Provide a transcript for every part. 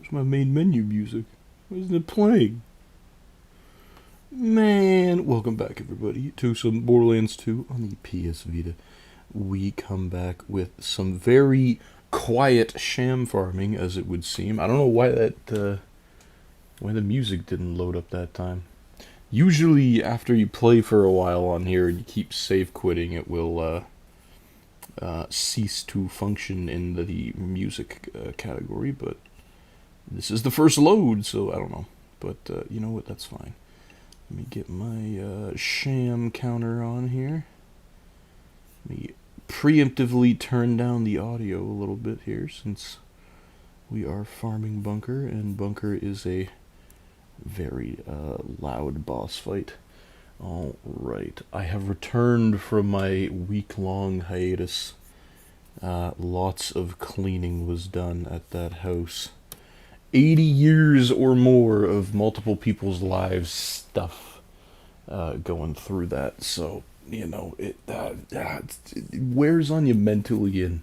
Where's my main menu music? Why isn't it playing? Man, welcome back everybody to some Borderlands 2 on the PS Vita. We come back with some very quiet sham farming, as it would seem. I don't know why why the music didn't load up that time. Usually, after you play for a while on here and you keep save quitting, it will cease to function in the music category, but this is the first load, so I don't know. But you know what, that's fine. Let me get my sham counter on here. Let me preemptively turn down the audio a little bit here, since we are farming Bunker, and Bunker is a very loud boss fight. Alright, I have returned from my week-long hiatus. Lots of cleaning was done at that house. 80 years or more of multiple people's lives stuff going through that, so, you know, it wears on you mentally and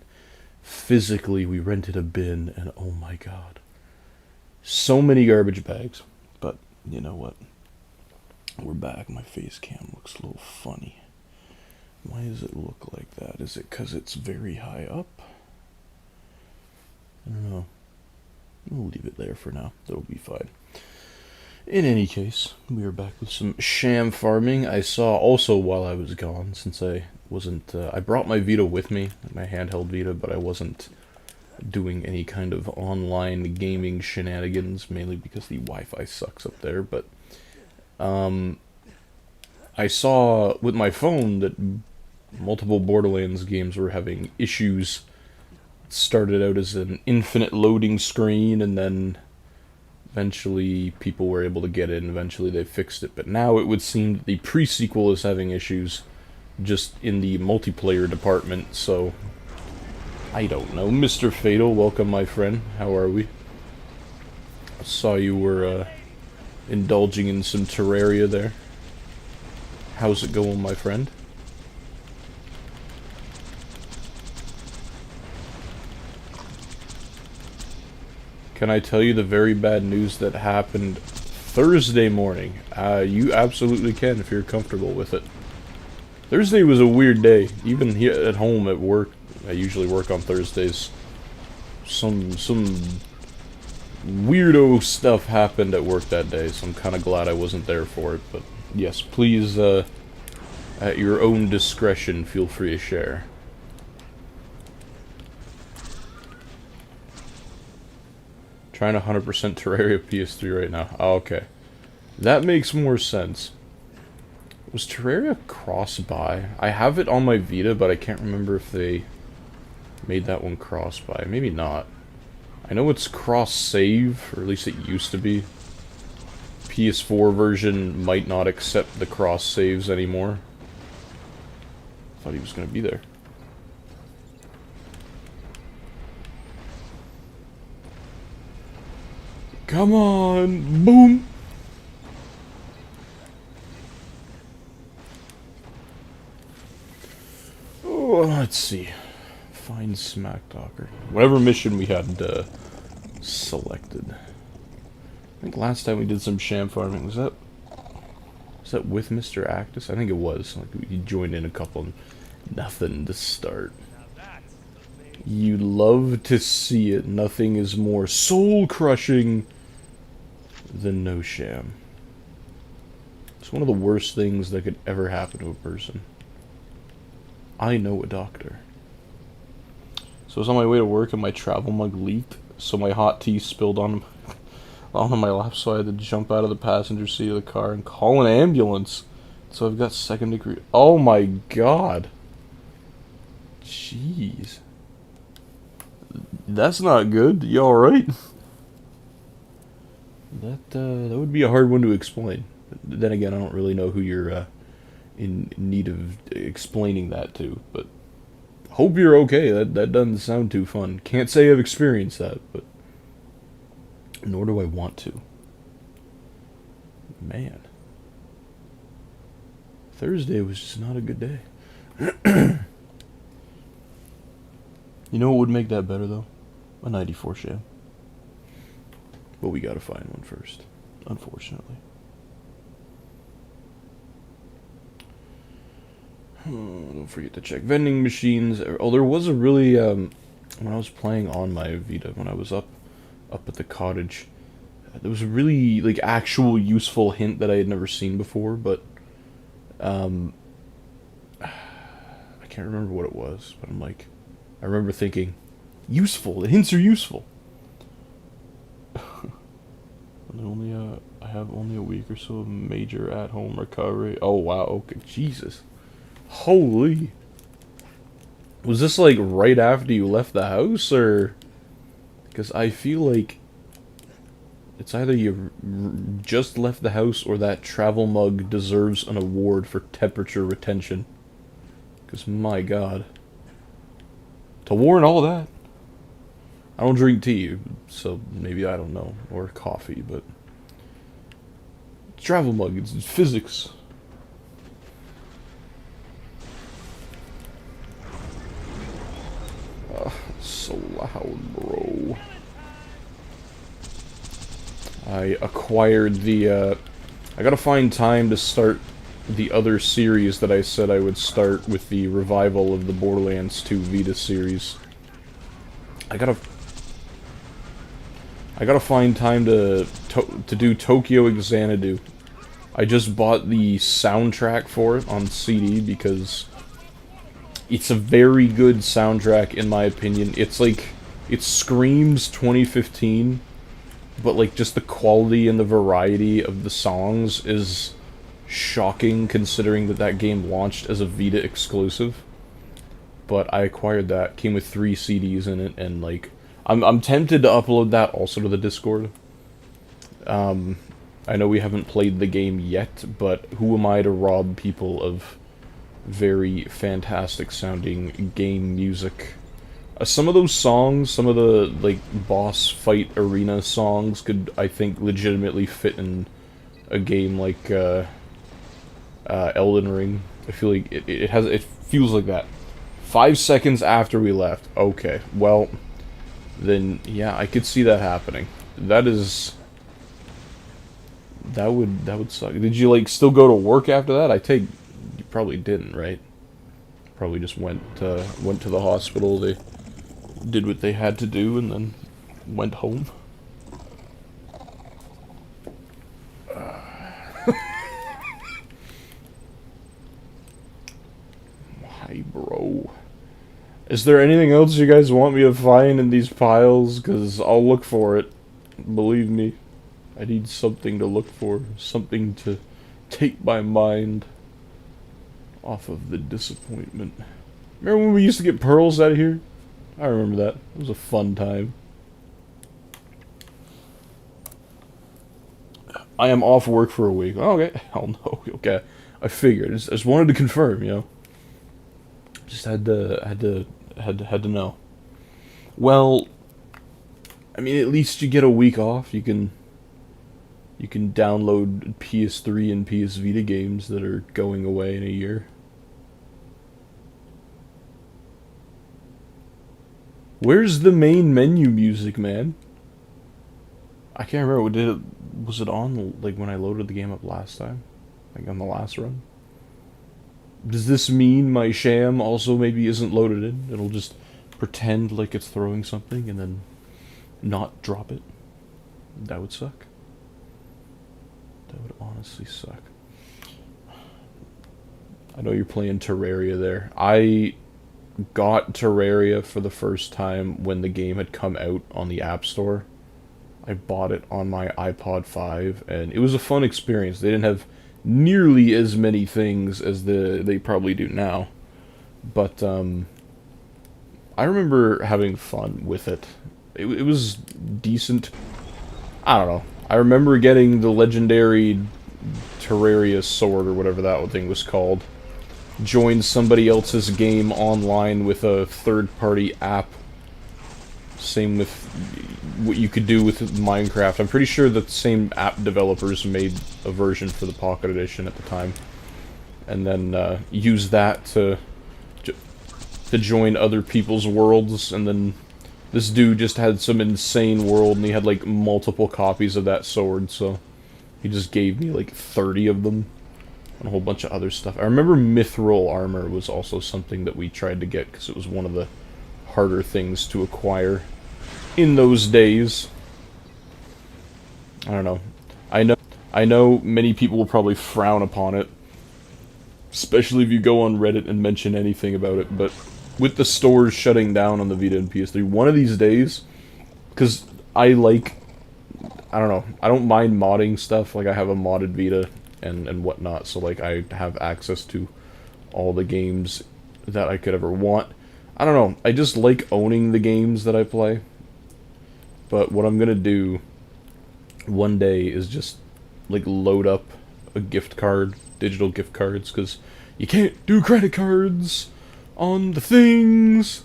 physically. We rented a bin, and oh my god. So many garbage bags, but you know what? We're back. My face cam looks a little funny. Why does it look like that? Is it because it's very high up? I don't know. We'll leave it there for now. That'll be fine. In any case, we are back with some sham farming. I saw also while I was gone, since I wasn't... I brought my Vita with me, my handheld Vita, but I wasn't doing any kind of online gaming shenanigans, mainly because the Wi-Fi sucks up there, but... I saw with my phone that multiple Borderlands games were having issues. It started out as an infinite loading screen, and then eventually people were able to get in. Eventually they fixed it, but now it would seem that the pre-sequel is having issues just in the multiplayer department, so I don't know. Mr. Fatal, welcome my friend. How are we? I saw you were indulging in some Terraria there. How's it going, my friend? Can I tell you the very bad news that happened Thursday morning? You absolutely can if you're comfortable with it. Thursday was a weird day. Even here at home at work, I usually work on Thursdays. Some weirdo stuff happened at work that day, so I'm kind of glad I wasn't there for it, but yes, please, at your own discretion, feel free to share. Trying 100% Terraria PS3 right now. Oh, okay. That makes more sense. Was Terraria cross-buy? I have it on my Vita, but I can't remember if they made that one cross-buy. Maybe not. I know it's cross-save, or at least it used to be. PS4 version might not accept the cross-saves anymore. Thought he was going to be there. Come on! Boom! Oh, let's see. Find Smack Talker. Whatever mission we had selected. I think last time we did some sham farming, was that with Mr. Actus? I think it was. Like, he joined in a couple. Nothing to start. You love to see it. Nothing is more soul-crushing than no sham. It's one of the worst things that could ever happen to a person. I know a doctor. So I was on my way to work and my travel mug leaked, so my hot tea spilled onto my lap, so I had to jump out of the passenger seat of the car and call an ambulance. So I've got second degree. Oh my god. Jeez. That's not good. You alright? That would be a hard one to explain. Then again, I don't really know who you're in need of explaining that to, but hope you're okay. That doesn't sound too fun. Can't say I've experienced that, but nor do I want to. Man. Thursday was just not a good day. You know what would make that better, though? A 94 sham. But we gotta find one first, unfortunately. Don't forget to check vending machines. Oh, there was a really, when I was playing on my Vita, when I was up at the cottage, there was a really, like, actual useful hint that I had never seen before, but, I can't remember what it was, but I'm like, I remember thinking, useful, the hints are useful. I have only a week or so of major at-home recovery. Oh, wow, okay, Jesus. Holy. Was this, like, right after you left the house, or... Because I feel like it's either you just left the house or that travel mug deserves an award for temperature retention. Because, my God. To warn all that. I don't drink tea, so maybe I don't know. Or coffee, but... Travel mug, it's physics. So loud, bro. I acquired the, I gotta find time to start the other series that I said I would start with the revival of the Borderlands 2 Vita series. I gotta find time to do Tokyo Xanadu. I just bought the soundtrack for it on CD because it's a very good soundtrack in my opinion. It's like, it screams 2015, but like just the quality and the variety of the songs is shocking considering that that game launched as a Vita exclusive. But I acquired that, came with 3 CDs in it, and like, I'm tempted to upload that also to the Discord. I know we haven't played the game yet, but who am I to rob people of very fantastic sounding game music? Some of those songs, some of the like boss fight arena songs could, I think, legitimately fit in a game like Elden Ring. I feel like it feels like that. 5 seconds after we left. Okay, well, then yeah, I could see that happening. That would suck. Did you like still go to work after that? I take you probably didn't, right? Probably just went to the hospital. They did what they had to do and then went home. Why, bro? Is there anything else you guys want me to find in these piles? Because I'll look for it. Believe me. I need something to look for. Something to take my mind off of the disappointment. Remember when we used to get pearls out of here? I remember that. It was a fun time. I am off work for a week. Oh, okay. Hell no. Okay. I figured. I just wanted to confirm, you know. Just had to know. Well, I mean, at least you get a week off. You can download PS3 and PS Vita games that are going away in a year. Where's the main menu music, man? I can't remember. Was it on like when I loaded the game up last time? Like on the last run? Does this mean my Sham also maybe isn't loaded in? It'll just pretend like it's throwing something and then not drop it? That would suck. That would honestly suck. I know you're playing Terraria there. I got Terraria for the first time when the game had come out on the App Store. I bought it on my iPod 5, and it was a fun experience. They didn't have nearly as many things as they probably do now. But, I remember having fun with it. It was decent. I don't know. I remember getting the legendary Terraria sword, or whatever that thing was called. Joined somebody else's game online with a third-party app. Same with what you could do with Minecraft. I'm pretty sure that the same app developers made a version for the Pocket Edition at the time. And then use that to join other people's worlds, and then this dude just had some insane world, and he had like multiple copies of that sword, so he just gave me like 30 of them, and a whole bunch of other stuff. I remember mithril armor was also something that we tried to get, because it was one of the harder things to acquire in those days. I don't know. I know many people will probably frown upon it, especially if you go on Reddit and mention anything about it, but with the stores shutting down on the Vita and PS3, one of these days, because I don't know, I don't mind modding stuff, like I have a modded Vita and whatnot, so like I have access to all the games that I could ever want. I don't know, I just like owning the games that I play, but what I'm gonna do one day is just like load up a gift card, digital gift cards, because you can't do credit cards on the things,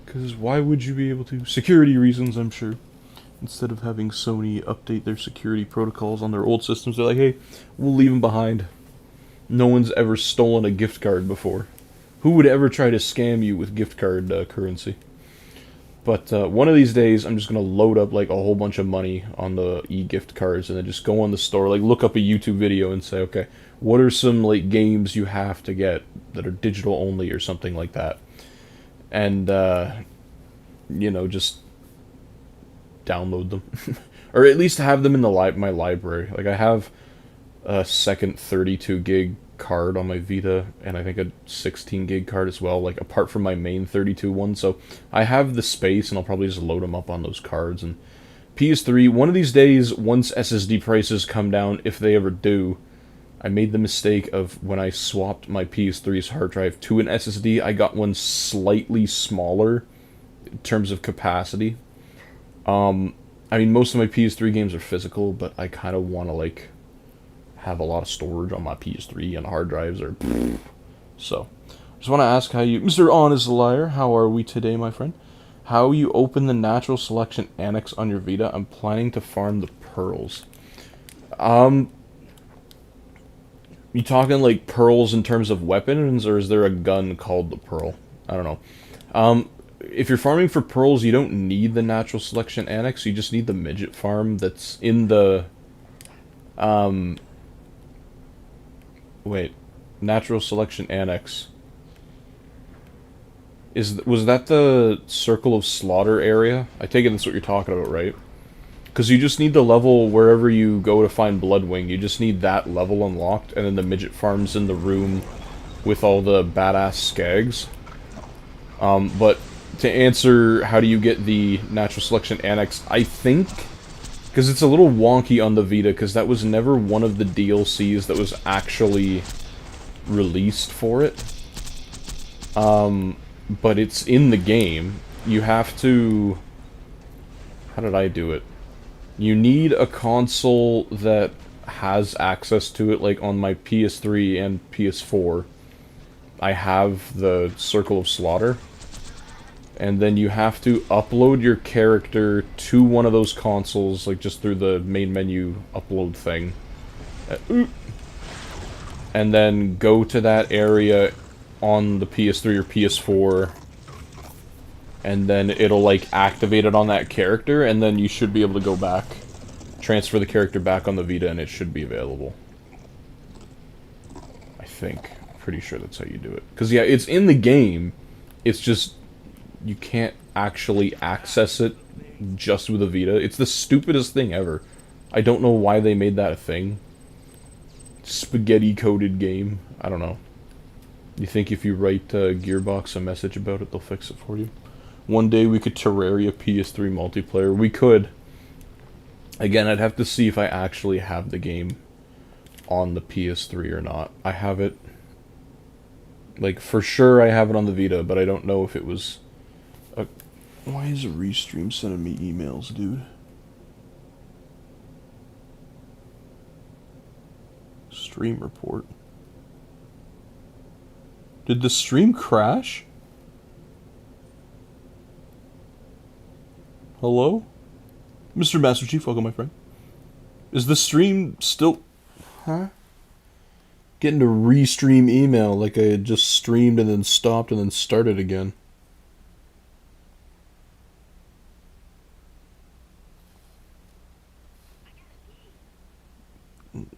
because why would you be able to? Security reasons, I'm sure. Instead of having Sony update their security protocols on their old systems, they're like, hey, we'll leave them behind. No one's ever stolen a gift card before. Who would ever try to scam you with gift card currency? But one of these days, I'm just going to load up like a whole bunch of money on the e-gift cards, and then just go on the store, like look up a YouTube video and say, okay, what are some like games you have to get that are digital only or something like that? And, you know, just download them. Or at least have them in the my library. Like I have a second 32 gig card on my Vita, and I think a 16 gig card as well, like apart from my main 32 one, so I have the space, and I'll probably just load them up on those cards. And PS3, one of these days, once SSD prices come down, if they ever do, I made the mistake of when I swapped my PS3's hard drive to an SSD, I got one slightly smaller in terms of capacity. I mean, most of my PS3 games are physical, but I kind of want to like have a lot of storage on my PS3, and hard drives are... So, just want to ask how you... Mr. Honest Liar, how are we today, my friend? How you open the natural selection annex on your Vita? I'm planning to farm the pearls. You talking like pearls in terms of weapons, or is there a gun called the pearl? I don't know. If you're farming for pearls, you don't need the natural selection annex, you just need the midget farm that's in the... Wait, natural selection annex. Was that the Circle of Slaughter area? I take it that's what you're talking about, right? Because you just need the level wherever you go to find Bloodwing. You just need that level unlocked, and then the midget farm's in the room with all the badass skags. But to answer how do you get the natural selection annex, I think... Because it's a little wonky on the Vita, because that was never one of the DLCs that was actually released for it. But it's in the game. You have to... How did I do it? You need a console that has access to it, like on my PS3 and PS4. I have the Circle of Slaughter. And then you have to upload your character to one of those consoles, like just through the main menu upload thing. And then go to that area on the PS3 or PS4. And then it'll like activate it on that character, and then you should be able to go back, transfer the character back on the Vita, and it should be available. I think. I'm pretty sure that's how you do it. Because yeah, it's in the game, it's just... You can't actually access it just with a Vita. It's the stupidest thing ever. I don't know why they made that a thing. Spaghetti-coded game. I don't know. You think if you write Gearbox a message about it, they'll fix it for you? One day we could Terraria PS3 multiplayer. We could. Again, I'd have to see if I actually have the game on the PS3 or not. I have it... Like, for sure I have it on the Vita, but I don't know if it was... Why is Restream sending me emails, dude? Stream report. Did the stream crash? Hello? Mr. Master Chief, welcome, my friend. Is the stream still... Huh? Getting a Restream email like I had just streamed and then stopped and then started again.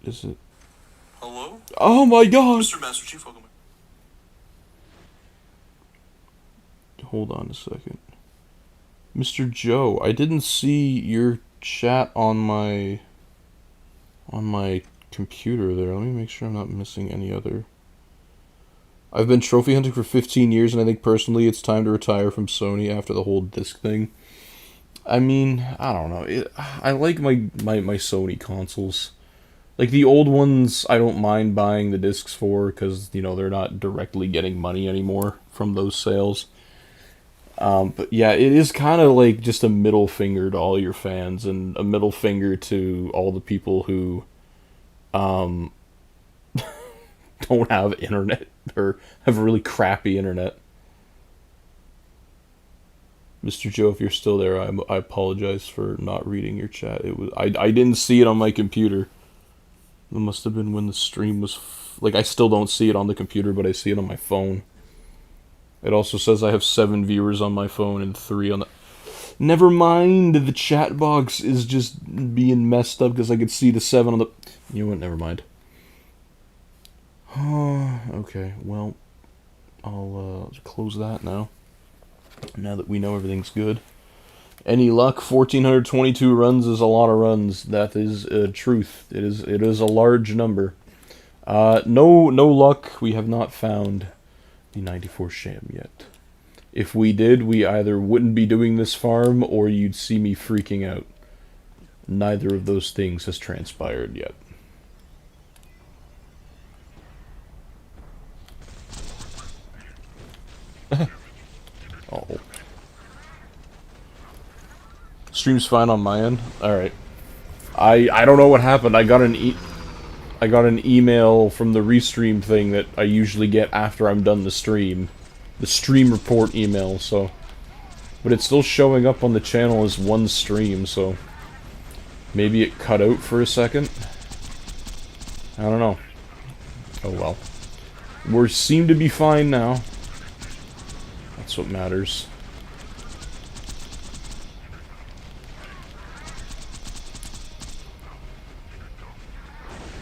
Is it? Hello? Oh my god! Mr. Master Chief, welcome. Hold on a second. Mr. Joe, I didn't see your chat on my computer there. Let me make sure I'm not missing any other. I've been trophy hunting for 15 years, and I think personally it's time to retire from Sony after the whole disc thing. I mean, I don't know. I like my Sony consoles. Like, the old ones, I don't mind buying the discs for, because, you know, they're not directly getting money anymore from those sales. But yeah, it is kind of like just a middle finger to all your fans, and a middle finger to all the people who don't have internet, or have really crappy internet. Mr. Joe, if you're still there, I apologize for not reading your chat. I didn't see it on my computer. It must have been when the stream was... like, I still don't see it on the computer, but I see it on my phone. It also says I have 7 viewers on my phone and 3 on the... Never mind, the chat box is just being messed up because I could see the 7 on the... You know what, never mind. Okay, well, I'll close that now. Now that we know everything's good. Any luck? 1,422 runs is a lot of runs. That is truth. It is a large number. No luck. We have not found the 94 Sham yet. If we did, we either wouldn't be doing this farm, or you'd see me freaking out. Neither of those things has transpired yet. Oh. Stream's fine on my end. All right. I don't know what happened. I got an email from the restream thing that I usually get after I'm done the stream. The stream report email, so... But it's still showing up on the channel as one stream, so... Maybe it cut out for a second? I don't know. Oh well. We seem to be fine now. That's what matters.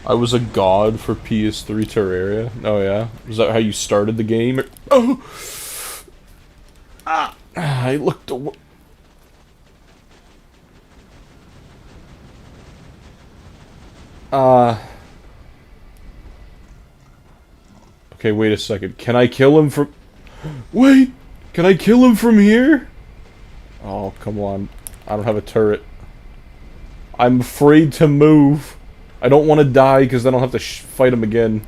I was a god for PS3 Terraria. Oh yeah? Was that how you started the game? Oh! Ah! I looked away. Okay, wait a second. Can I kill him from... Wait! Can I kill him from here? Oh, come on. I don't have a turret. I'm afraid to move. I don't want to die because then I'll have to fight him again.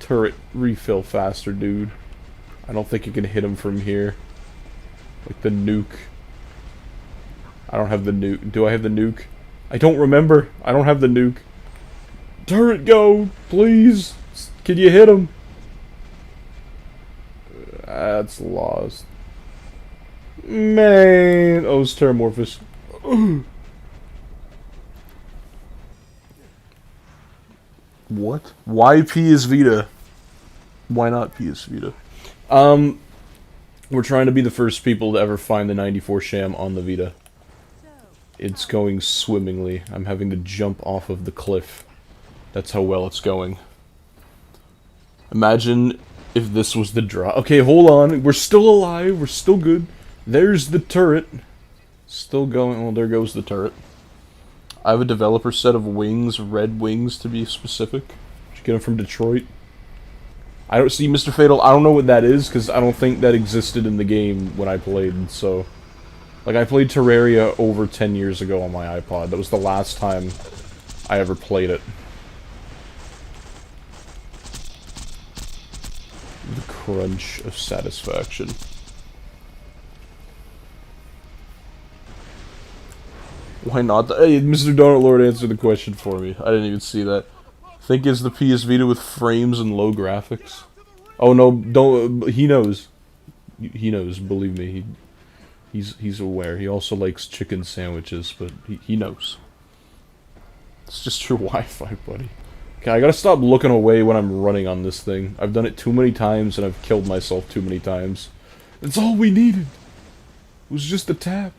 Turret, refill faster, dude. I don't think you can hit him from here. Like the nuke. I don't have the nuke. Do I have the nuke? I don't remember. I don't have the nuke. Turret, go! Please! Can you hit him? That's lost. Man! Oh, it's Terramorphous. What? Why PS Vita? Why not PS Vita? We're trying to be the first people to ever find the 94 Sham on the Vita. It's going swimmingly. I'm having to jump off of the cliff. That's how well it's going. Imagine if this was the draw. Okay, hold on. We're still alive. We're still good. There's the turret. Still going. Well, there goes the turret. I have a developer set of wings, red wings to be specific. Did you get them from Detroit? I don't see Mr. Fatal. I don't know what that is because I don't think that existed in the game when I played. So, like, I played Terraria over 10 years ago on my iPod. That was the last time I ever played it. The crunch of satisfaction. Why not? Hey, Mr. Donut Lord answered the question for me. I didn't even see that. Think it's the PS Vita with frames and low graphics? Oh no, don't. He knows. He knows. Believe me. He's aware. He also likes chicken sandwiches, but he knows. It's just your Wi-Fi, buddy. Okay, I gotta stop looking away when I'm running on this thing. I've done it too many times, and I've killed myself too many times. That's all we needed. It was just a tap.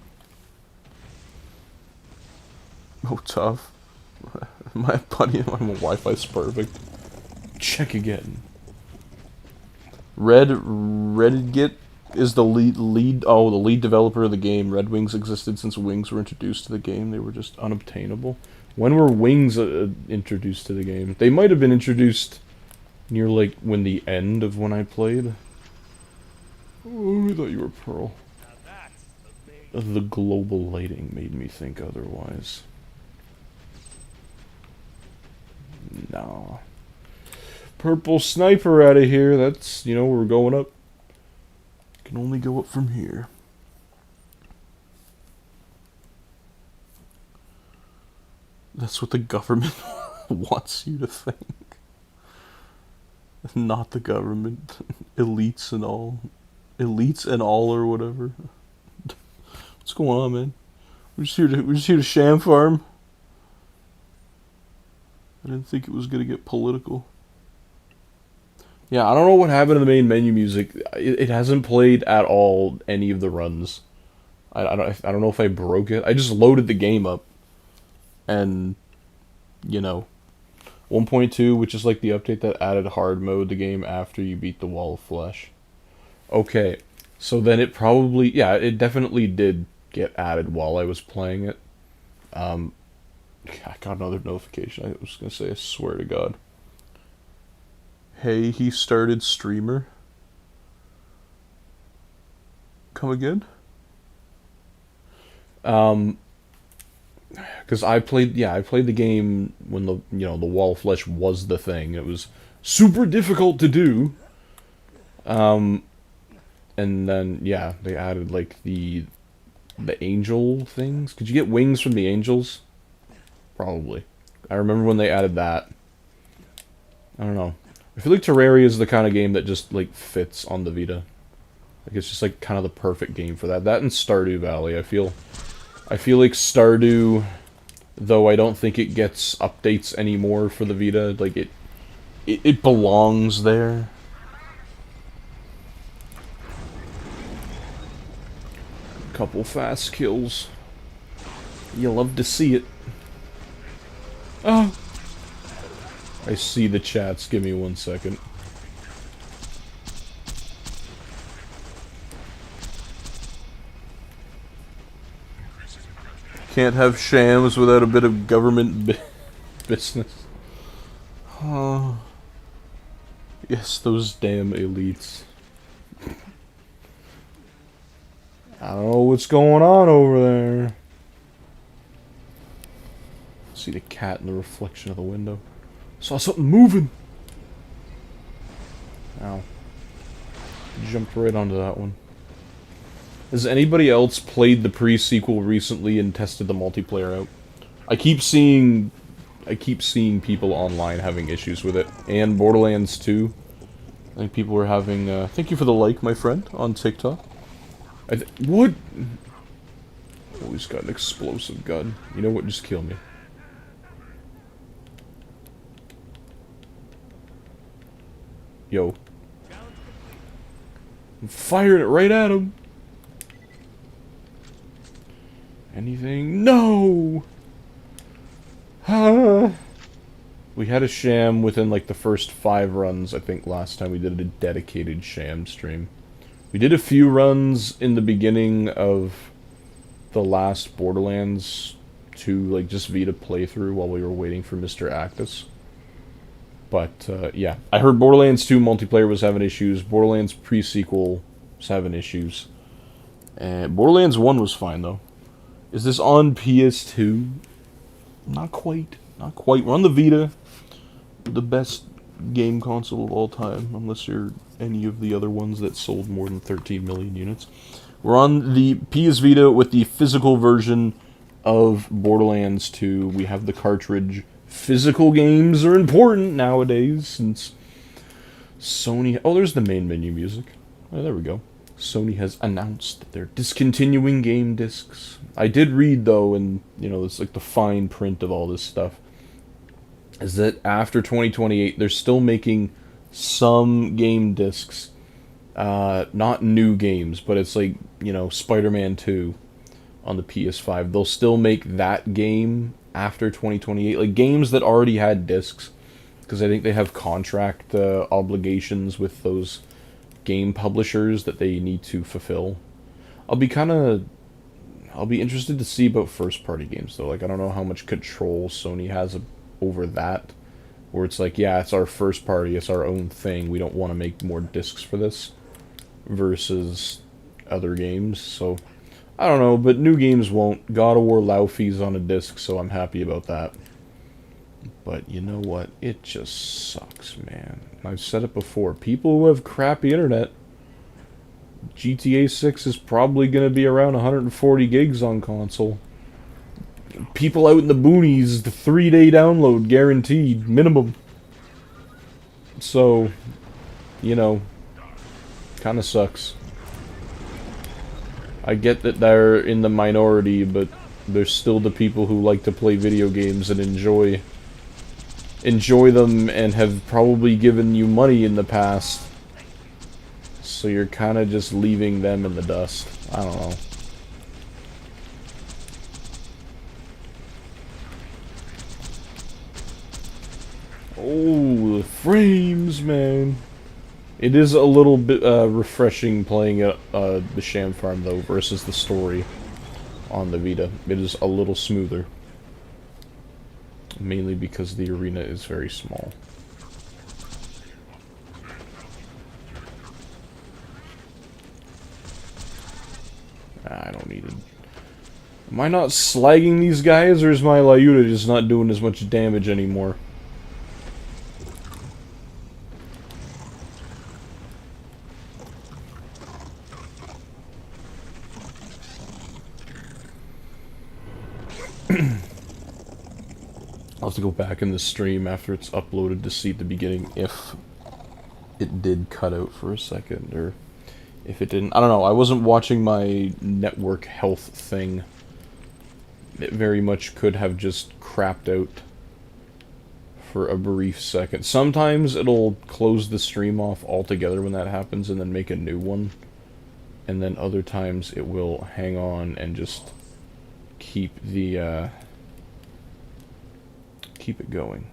Oh, tough. My buddy, my Wi-Fi's perfect. Check again. Reddit is the lead developer of the game. Red Wings existed since wings were introduced to the game. They were just unobtainable. When were wings introduced to the game? They might have been introduced near like when the end of when I played. Oh, I thought you were Pearl. The global lighting made me think otherwise. Nah. Purple sniper out of here. That's, you know, we're going up. Can only go up from here. That's what the government wants you to think. Not the government. Elites and all. Elites and all or whatever. What's going on, man? We're just here to sham farm. I didn't think it was gonna get political. Yeah, I don't know what happened to the main menu music. It hasn't played at all any of the runs. I don't know if I broke it. I just loaded the game up, and you know, 1.2, which is like the update that added hard mode the game after you beat the Wall of Flesh. Okay, so then it probably, yeah, it definitely did get added while I was playing it. I got another notification. I was gonna say, I swear to God. Hey, he started streamer. Come again? Because I played the game when the Wall of Flesh was the thing. It was super difficult to do. And then yeah, they added like the angel things. Could you get wings from the angels? Probably. I remember when they added that. I don't know. I feel like Terraria is the kind of game that just like fits on the Vita. Like it's just like kind of the perfect game for that. That and Stardew Valley. I feel like Stardew, though I don't think it gets updates anymore for the Vita, like it belongs there. Couple fast kills. You love to see it. Oh. I see the chats. Give me 1 second. Can't have shams without a bit of government business. Oh. Yes, those damn elites. I don't know what's going on over there. See the cat in the reflection of the window. Saw something moving. Ow. Jumped right onto that one. Has anybody else played the pre-sequel recently and tested the multiplayer out? I keep seeing people online having issues with it. And Borderlands 2. I think people were having, thank you for the like, my friend, on TikTok. What? Oh, he's got an explosive gun. You know what? Just kill me. Yo. I'm firing it right at him. Anything? No! Ah. We had a sham within like the first 5 runs, I think last time we did a dedicated sham stream. We did a few runs in the beginning of the last Borderlands 2, like just Vita playthrough while we were waiting for Mr. Actus. But, yeah. I heard Borderlands 2 multiplayer was having issues. Borderlands pre-sequel was having issues. And Borderlands 1 was fine, though. Is this on PS2? Not quite. Not quite. We're on the Vita. The best game console of all time. Unless you're any of the other ones that sold more than 13 million units. We're on the PS Vita with the physical version of Borderlands 2. We have the cartridge. Physical games are important nowadays, since Sony... Oh, there's the main menu music. Oh, there we go. Sony has announced that they're discontinuing game discs. I did read, though, and, you know, it's like the fine print of all this stuff, is that after 2028, they're still making some game discs. Not new games, but it's like, you know, Spider-Man 2 on the PS5. They'll still make that game after 2028, like games that already had discs, because I think they have contract obligations with those game publishers that they need to fulfill. I'll be interested to see about first party games though. Like I don't know how much control Sony has over that, where it's like, yeah, it's our first party, it's our own thing. We don't want to make more discs for this versus other games. So I don't know, but new games won't. God of War Laufey's on a disc, so I'm happy about that. But you know what? It just sucks, man. I've said it before. People who have crappy internet, GTA 6 is probably going to be around 140 gigs on console. People out in the boonies, the 3-day download guaranteed, minimum. So, you know, kind of sucks. I get that they're in the minority, but there's still the people who like to play video games and enjoy them and have probably given you money in the past. So you're kind of just leaving them in the dust. I don't know. Oh, the frames, man. It is a little bit refreshing playing the Sham Farm, though, versus the story on the Vita. It is a little smoother. Mainly because the arena is very small. I don't need it. Am I not slagging these guys, or is my Lyuta just not doing as much damage anymore? I'll have to go back in the stream after it's uploaded to see at the beginning if it did cut out for a second, or if it didn't. I don't know, I wasn't watching my network health thing. It very much could have just crapped out for a brief second. Sometimes it'll close the stream off altogether when that happens and then make a new one. And then other times it will hang on and just keep the keep it going.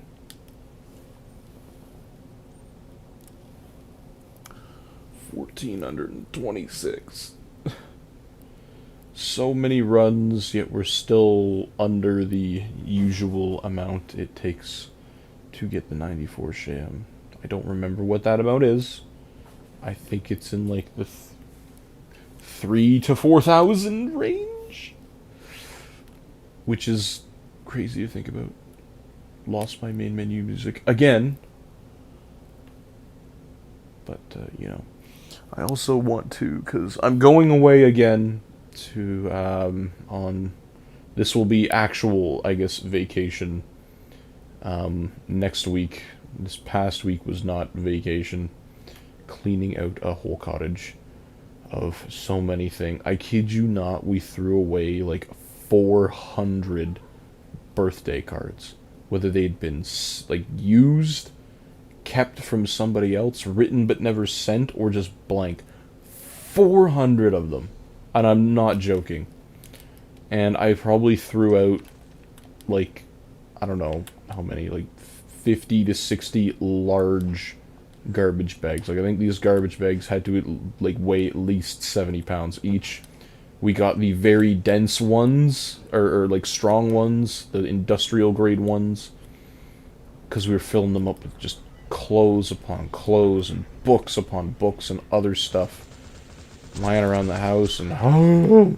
$1,426. So many runs, yet we're still under the usual amount it takes to get the 94 Sham. I don't remember what that amount is. I think it's in like the 3,000 to 4,000 range, which is crazy to think about. Lost my main menu music again, but you know, I also want to, because I'm going away again to on this will be actual, I guess, vacation next week. This past week was not vacation. Cleaning out a whole cottage of so many things. I kid you not, we threw away like 400 birthday cards. Whether they'd been like used, kept from somebody else, written but never sent, or just blank. 400 of them. And I'm not joking. And I probably threw out, like, I don't know how many, like 50 to 60 large garbage bags. Like, I think these garbage bags had to, like, weigh at least 70 pounds each. We got the very dense ones, or like strong ones, the industrial grade ones, because we were filling them up with just clothes upon clothes and books upon books and other stuff lying around the house. And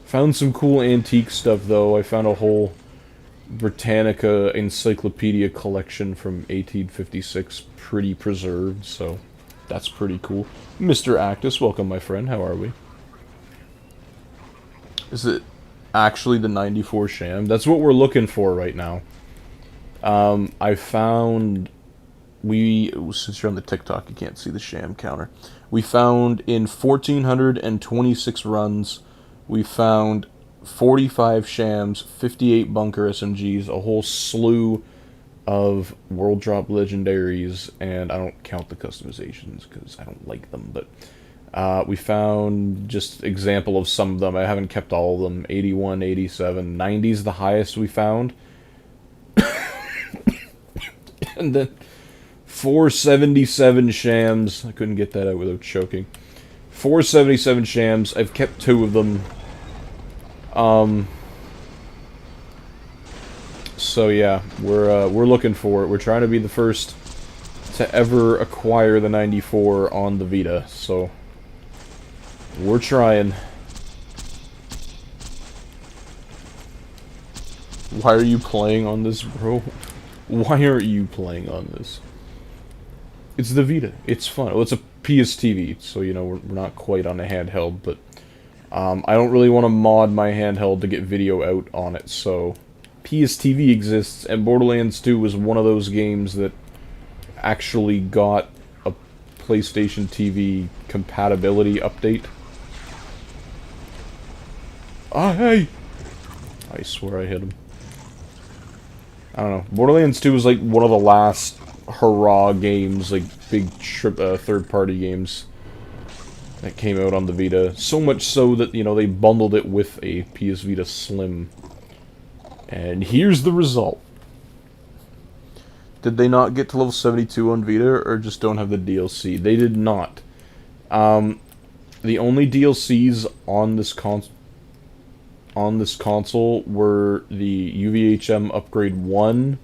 found some cool antique stuff though. I found a whole Britannica encyclopedia collection from 1856, pretty preserved, so that's pretty cool. Mr. Actus, welcome my friend, how are we? Is it actually the 94 Sham? That's what we're looking for right now. I found... since you're on the TikTok, you can't see the Sham counter. We found in 1,426 runs, we found 45 Shams, 58 Bunker SMGs, a whole slew of World Drop Legendaries, and I don't count the customizations because I don't like them, but We found just example of some of them. I haven't kept all of them. 81, 87, 90 is the highest we found. And then 477 shams. I couldn't get that out without choking. 477 shams. I've kept 2 of them. So yeah, we're looking for it. We're trying to be the first to ever acquire the 94 on the Vita. So we're trying. Why are you playing on this, bro? Why aren't you playing on this? It's the Vita. It's fun. Well, it's a PS TV, so, you know, we're not quite on a handheld, but I don't really want to mod my handheld to get video out on it, so PS TV exists, and Borderlands 2 was one of those games that actually got a PlayStation TV compatibility update. Hey! I swear I hit him. I don't know. Borderlands 2 was like one of the last hurrah games, like big third-party games that came out on the Vita. So much so that, you know, they bundled it with a PS Vita Slim. And here's the result. Did they not get to level 72 on Vita, or just don't have the DLC? They did not. The only DLCs on this console were the UVHM Upgrade 1,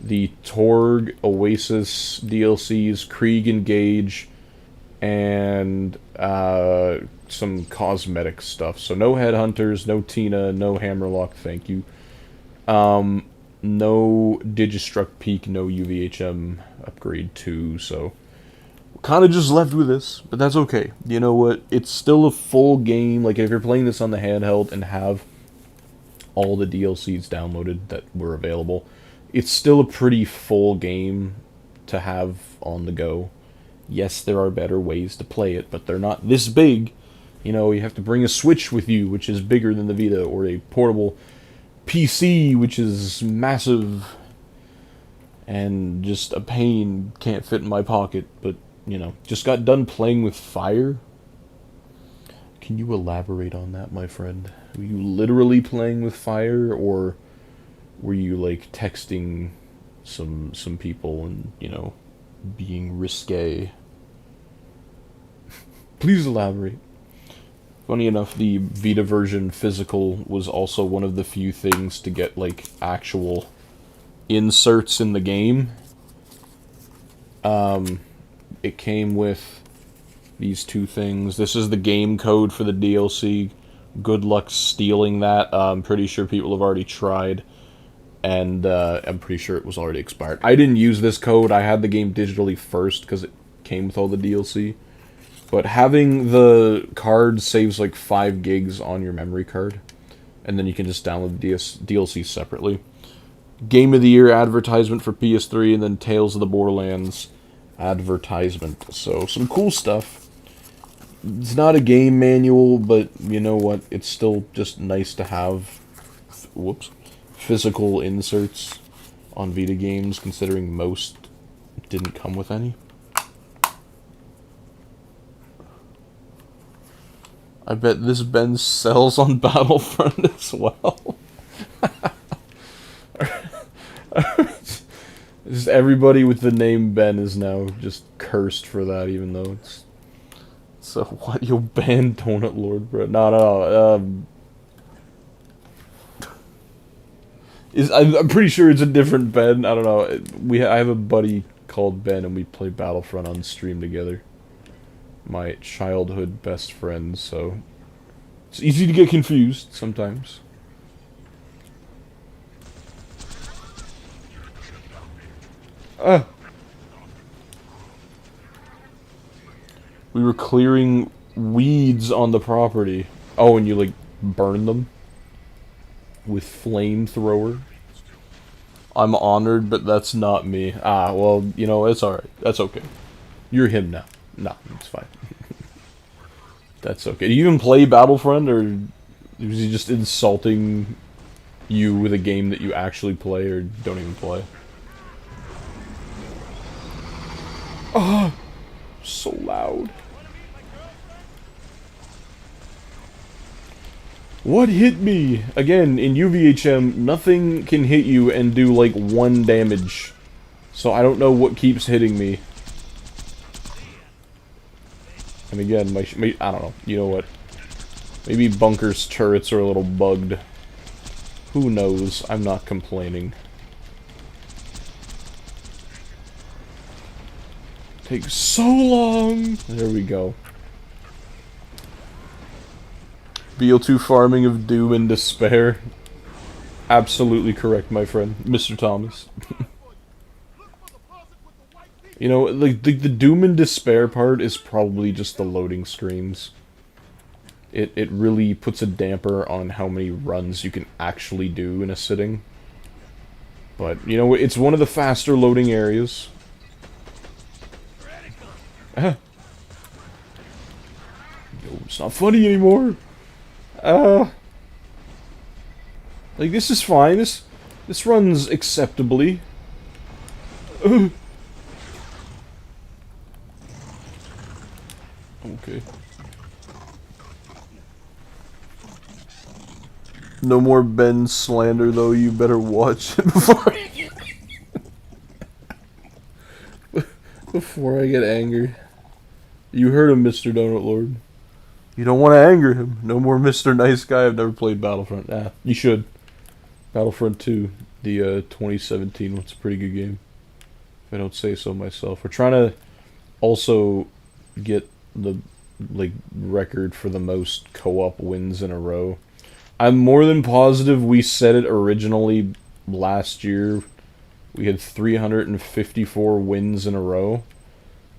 the Torg, Oasis DLCs, Krieg Engage, and some cosmetic stuff. So no Headhunters, no Tina, no Hammerlock, thank you. No Digistruct Peak, no UVHM Upgrade 2, so kind of just left with this, but that's okay. You know what? It's still a full game. Like, if you're playing this on the handheld and have all the DLCs downloaded that were available, it's still a pretty full game to have on the go. Yes, there are better ways to play it, but they're not this big. You know, you have to bring a Switch with you, which is bigger than the Vita, or a portable PC, which is massive and just a pain, can't fit in my pocket, but, you know, just got done playing with fire. Can you elaborate on that, my friend? Were you literally playing with fire, or were you, like, texting some people and, you know, being risque? Please elaborate. Funny enough, the Vita version physical was also one of the few things to get, like, actual inserts in the game. It came with these 2 things. This is the game code for the DLC. Good luck stealing that. I'm pretty sure people have already tried, and I'm pretty sure it was already expired. I didn't use this code. I had the game digitally first because it came with all the DLC. But having the card saves like 5 gigs on your memory card, and then you can just download the DLC separately. Game of the Year advertisement for PS3, and then Tales of the Borderlands advertisement. So, some cool stuff. It's not a game manual, but you know what? It's still just nice to have physical inserts on Vita games, considering most didn't come with any. I bet this Ben sells on Battlefront as well. Just everybody with the name Ben is now just cursed for that, even though it's... So what? You'll ban Donut Lord, bro? No. I'm pretty sure it's a different Ben. I don't know. I have a buddy called Ben, and we play Battlefront on stream together. My childhood best friend, so it's easy to get confused sometimes. We were clearing weeds on the property. Oh, and you, like, burn them with flamethrower. I'm honored, but that's not me. Ah, well, you know, it's alright. That's okay. You're him now. No, it's fine. That's okay. Do you even play Battlefront, or is he just insulting you with a game that you actually play or don't even play? Oh, so loud. What hit me? Again, in UVHM, nothing can hit you and do like 1 damage. So I don't know what keeps hitting me. And again, I don't know. You know what? Maybe Bunker's turrets are a little bugged. Who knows? I'm not complaining. Takes so long! There we go. BO2 farming of doom and despair. Absolutely correct, my friend. Mr. Thomas. You know, like, the doom and despair part is probably just the loading screens. It really puts a damper on how many runs you can actually do in a sitting. But, you know, it's one of the faster loading areas. Yo, it's not funny anymore. Like, this is fine. This runs acceptably. Okay. No more Ben slander, though. You better watch it before I get angry. You heard him, Mr. Donut Lord. You don't want to anger him. No more Mr. Nice Guy. I've never played Battlefront. Ah, you should. Battlefront 2, the 2017 one's a pretty good game. If I don't say so myself. We're trying to also get the record for the most co-op wins in a row. I'm more than positive we said it originally last year. We had 354 wins in a row.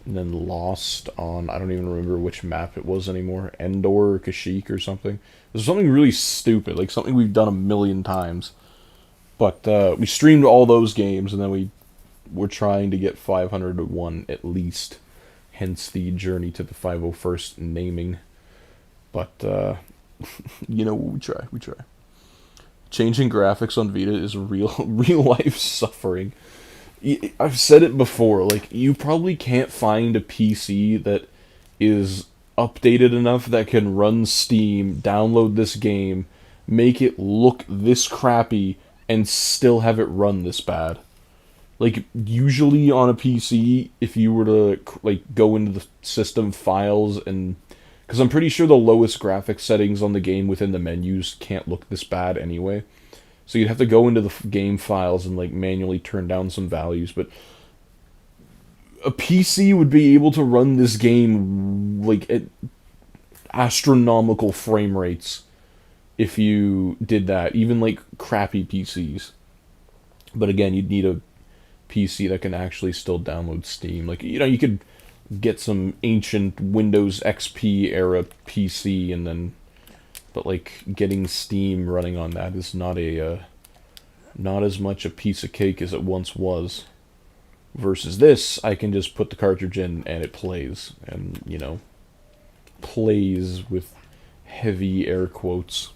And then lost on, I don't even remember which map it was anymore. Endor or Kashyyyk or something. It was something really stupid, like something we've done a million times. But we streamed all those games, and then we were trying to get 501 at least. Hence the journey to the 501st naming. But, you know, we try. Changing graphics on Vita is real life suffering. I've said it before, like, you probably can't find a PC that is updated enough that can run Steam, download this game, make it look this crappy, and still have it run this bad. Like, usually on a PC, if you were to, like, go into the system files and... Because I'm pretty sure the lowest graphics settings on the game within the menus can't look this bad anyway. So you'd have to go into the game files and, like, manually turn down some values, but a PC would be able to run this game, like, at astronomical frame rates if you did that, even, like, crappy PCs. But again, you'd need a PC that can actually still download Steam. Like, you know, you could get some ancient Windows XP era PC and then... But, like, getting Steam running on that is not as much a piece of cake as it once was. Versus this, I can just put the cartridge in and it plays. And, you know, plays with heavy air quotes.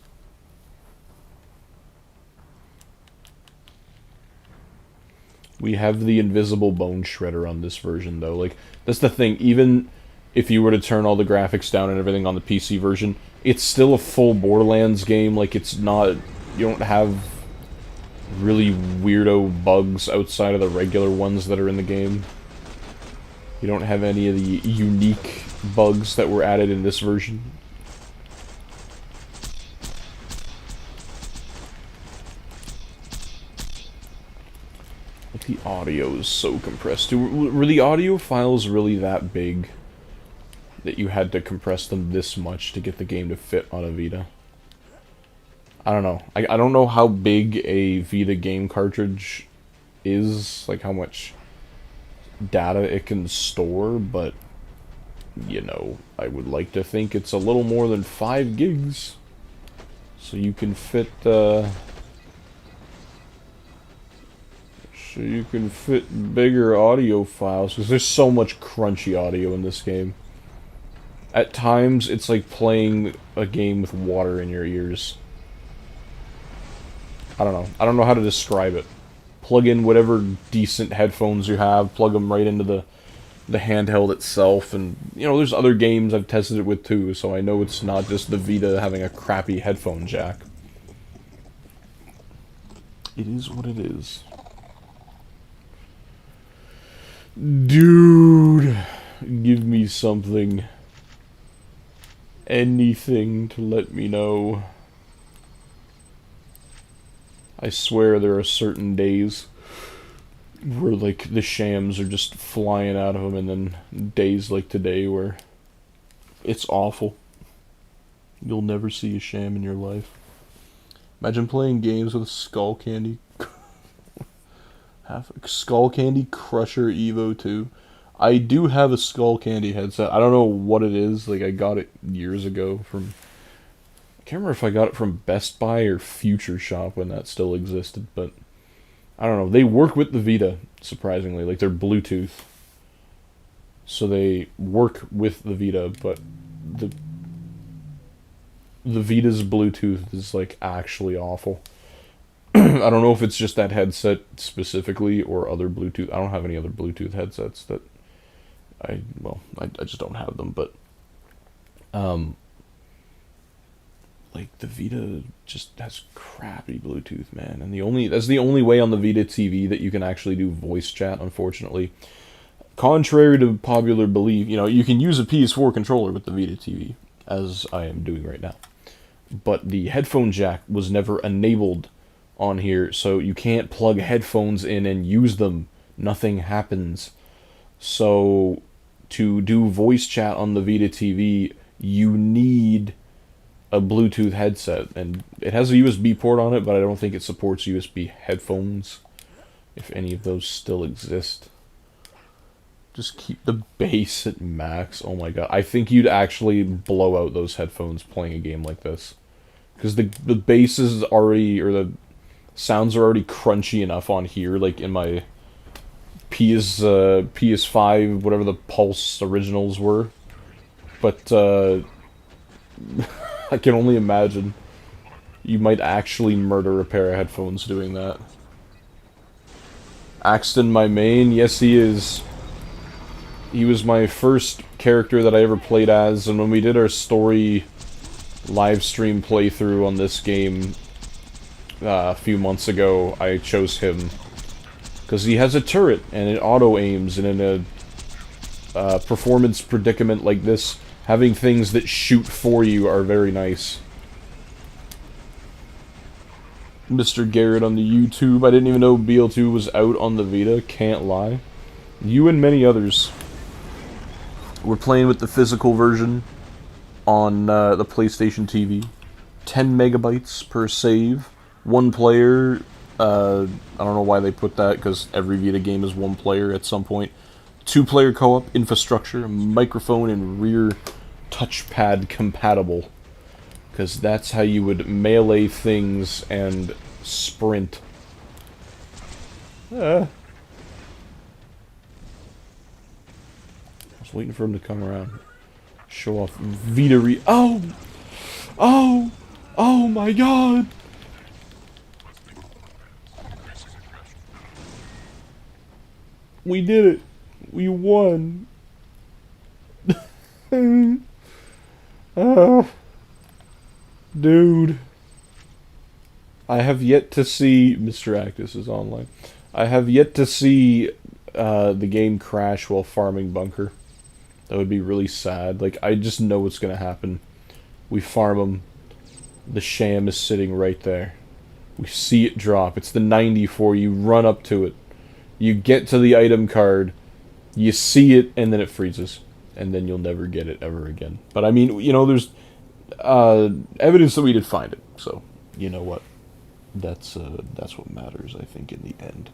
We have the invisible bone shredder on this version, though. Like, that's the thing. Even if you were to turn all the graphics down and everything on the PC version, it's still a full Borderlands game. Like, it's not... You don't have really weirdo bugs outside of the regular ones that are in the game. You don't have any of the unique bugs that were added in this version. But the audio is so compressed. Were the audio files really that big that you had to compress them this much to get the game to fit on a Vita? I don't know. I don't know how big a Vita game cartridge is, like how much data it can store, but, you know, I would like to think it's a little more than 5 gigs. So you can fit, bigger audio files, because there's so much crunchy audio in this game. At times, it's like playing a game with water in your ears. I don't know. I don't know how to describe it. Plug in whatever decent headphones you have, plug them right into the the handheld itself, and there's other games I've tested it with too, so I know it's not just the Vita having a crappy headphone jack. It is what it is. Dude, give me something. Anything to let me know. I swear there are certain days where, like, the shams are just flying out of them, and then days like today where it's awful. You'll never see a sham in your life. Imagine playing games with a Skull Candy. Skull Candy Crusher Evo 2. I do have a Skull Candy headset. I don't know what it is. Like, I got it years ago from... I can't remember if I got it from Best Buy or Future Shop when that still existed, but... I don't know. They work with the Vita, surprisingly. Like, they're Bluetooth. So they work with the Vita, but the Vita's Bluetooth is, like, actually awful. I don't know if it's just that headset specifically or other Bluetooth. I don't have any other Bluetooth headsets that I just don't have them, but like, the Vita just has crappy Bluetooth, man. And that's the only way on the Vita TV that you can actually do voice chat, unfortunately. Contrary to popular belief, you can use a PS4 controller with the Vita TV, as I am doing right now. But the headphone jack was never enabled on here, so you can't plug headphones in and use them. Nothing happens. So, to do voice chat on the Vita TV, you need a Bluetooth headset, and it has a USB port on it, but I don't think it supports USB headphones, if any of those still exist. Just keep the bass at max. Oh my god, I think you'd actually blow out those headphones playing a game like this, because the bass is already, or the sounds are already crunchy enough on here, like in my PS5, whatever the Pulse originals were, but I can only imagine you might actually murder a pair of headphones doing that. Axton, my main, yes he is. He was my first character that I ever played as, and when we did our story live stream playthrough on this game a few months ago, I chose him because he has a turret and it auto aims, and in a performance predicament like this, having things that shoot for you are very nice. Mr. Garrett on the YouTube, I didn't even know BL2 was out on the Vita, can't lie. You and many others. We're playing with the physical version on the PlayStation TV. 10 megabytes per save. One player, I don't know why they put that, because every Vita game is one player at some point. 2-player co-op, infrastructure, microphone, and rear touchpad compatible. Because that's how you would melee things and sprint. I was waiting for him to come around. Show off Vita Oh! Oh! Oh my god! We did it! We won! Dude. I have yet to see... Mr. Actus is online. I have yet to see the game crash while farming bunker. That would be really sad. Like, I just know what's gonna happen. We farm them. The sham is sitting right there. We see it drop. It's the 94. You run up to it. You get to the item card. You see it, and then it freezes. And then you'll never get it ever again. But I mean, there's evidence that we did find it. So, you know what? That's what matters, I think, in the end.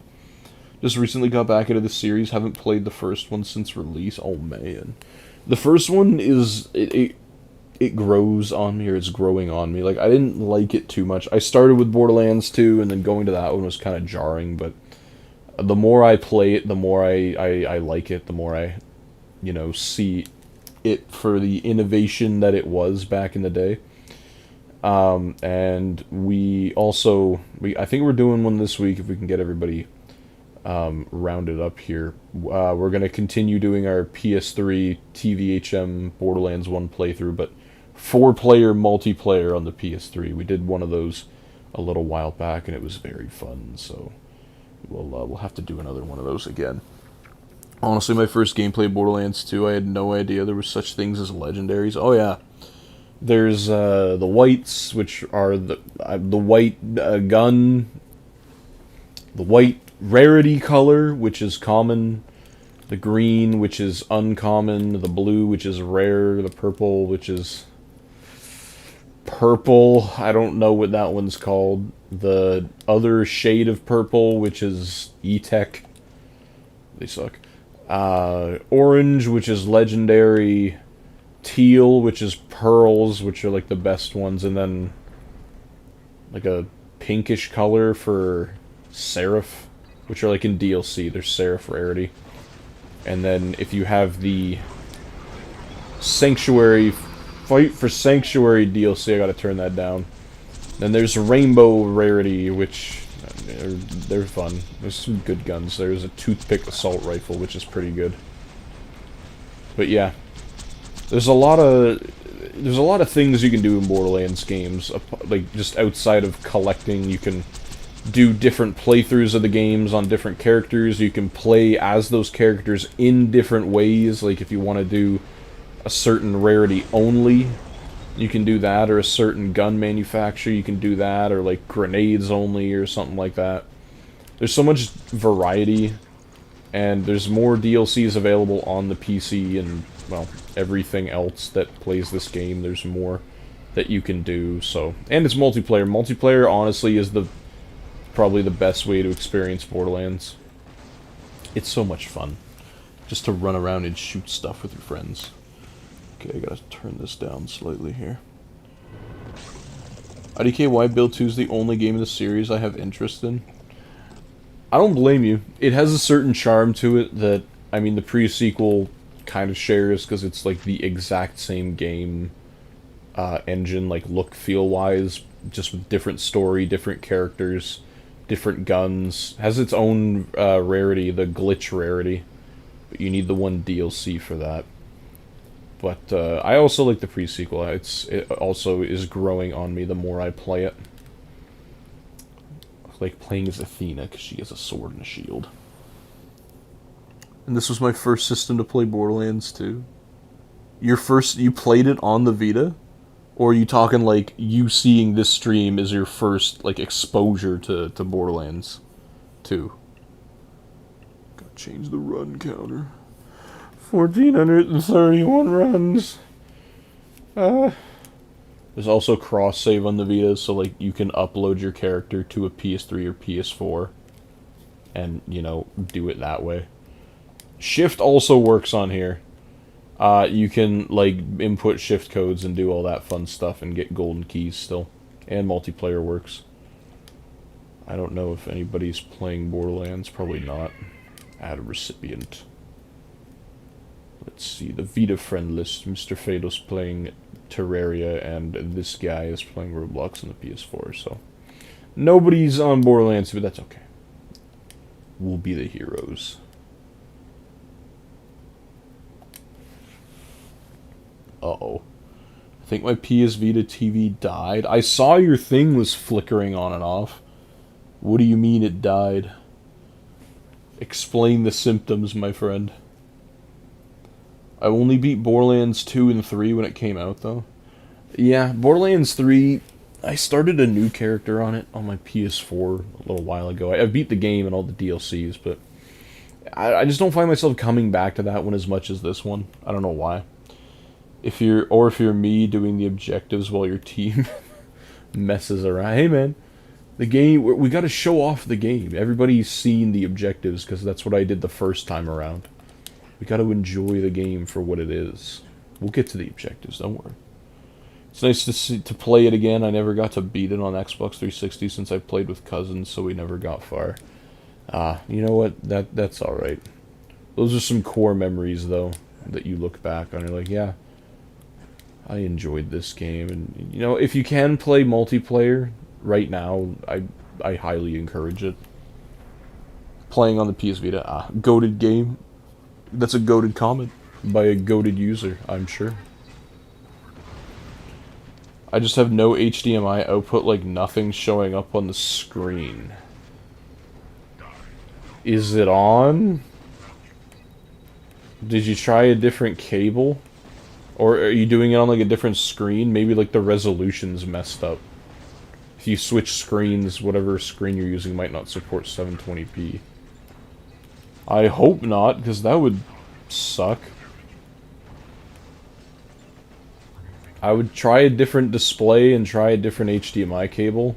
Just recently got back into the series. Haven't played the first one since release. Oh, man. The first one is... It grows on me, or it's growing on me. Like, I didn't like it too much. I started with Borderlands 2, and then going to that one was kind of jarring, but the more I play it, the more I like it, the more I, see it for the innovation that it was back in the day. And we also... I think we're doing one this week if we can get everybody rounded up here. We're going to continue doing our PS3 TVHM Borderlands 1 playthrough, but 4-player multiplayer on the PS3. We did one of those a little while back, and it was very fun, so we'll have to do another one of those again. Honestly, my first gameplay of Borderlands 2, I had no idea there were such things as legendaries. Oh yeah, there's the whites, which are the white gun, the white rarity color, which is common, the green, which is uncommon, the blue, which is rare, the purple, which is purple. I don't know what that one's called. The other shade of purple, which is E-Tech. They suck. Orange, which is legendary. Teal, which is pearls, which are like the best ones, and then like a pinkish color for Seraph, which are like in DLC. They're Seraph rarity. And then if you have the Sanctuary, Fight for Sanctuary DLC, I gotta turn that down. Then there's Rainbow rarity, which they're fun. There's some good guns. There's a toothpick assault rifle, which is pretty good. But yeah, there's a lot of things you can do in Borderlands games, like just outside of collecting. You can do different playthroughs of the games on different characters. You can play as those characters in different ways. Like if you want to do a certain rarity only, you can do that, or a certain gun manufacturer, you can do that, or like grenades only, or something like that. There's so much variety, and there's more DLCs available on the PC, and, well, everything else that plays this game. There's more that you can do, so... And it's multiplayer. Multiplayer, honestly, is probably the best way to experience Borderlands. It's so much fun, just to run around and shoot stuff with your friends. Okay, I gotta turn this down slightly here. IDK, why Build 2 is the only game in the series I have interest in? I don't blame you. It has a certain charm to it that, I mean, the pre-sequel kind of shares, because it's like the exact same game engine, like look, feel-wise, just with different story, different characters, different guns. Has its own rarity, the glitch rarity, but you need the one DLC for that. But I also like the pre-sequel. It also is growing on me the more I play it. I like playing as Athena because she has a sword and a shield. And this was my first system to play Borderlands 2. You played it on the Vita? Or are you talking like you seeing this stream is your first like exposure to Borderlands 2? Gotta change the run counter. 1,431 runs. There's also cross-save on the Vita, so like you can upload your character to a PS3 or PS4 and, you know, do it that way. Shift also works on here. You can like input shift codes and do all that fun stuff and get golden keys still. And multiplayer works. I don't know if anybody's playing Borderlands, probably not. Add a recipient. Let's see, the Vita friend list. Mr. Fado's playing Terraria, and this guy is playing Roblox on the PS4, so... Nobody's on Borderlands, but that's okay. We'll be the heroes. Uh-oh. I think my PS Vita TV died. I saw your thing was flickering on and off. What do you mean it died? Explain the symptoms, my friend. I only beat Borderlands 2 and 3 when it came out, though. Yeah, Borderlands 3, I started a new character on it on my PS4 a little while ago. I beat the game and all the DLCs, but I just don't find myself coming back to that one as much as this one. I don't know why. If you're me doing the objectives while your team messes around. Hey, man, the game, we got to show off the game. Everybody's seen the objectives because that's what I did the first time around. We got to enjoy the game for what it is. We'll get to the objectives, don't worry. It's nice to play it again. I never got to beat it on Xbox 360 since I played with cousins, so we never got far. You know what? That's all right. Those are some core memories, though, that you look back on. You're like, yeah, I enjoyed this game. And you know, if you can play multiplayer right now, I highly encourage it. Playing on the PS Vita. Goated game. That's a goated comment by a goated user, I'm sure. I just have no HDMI output, like nothing showing up on the screen. Is it on? Did you try a different cable? Or are you doing it on like a different screen? Maybe like the resolution's messed up. If you switch screens, whatever screen you're using might not support 720p. I hope not, because that would suck. I would try a different display and try a different HDMI cable.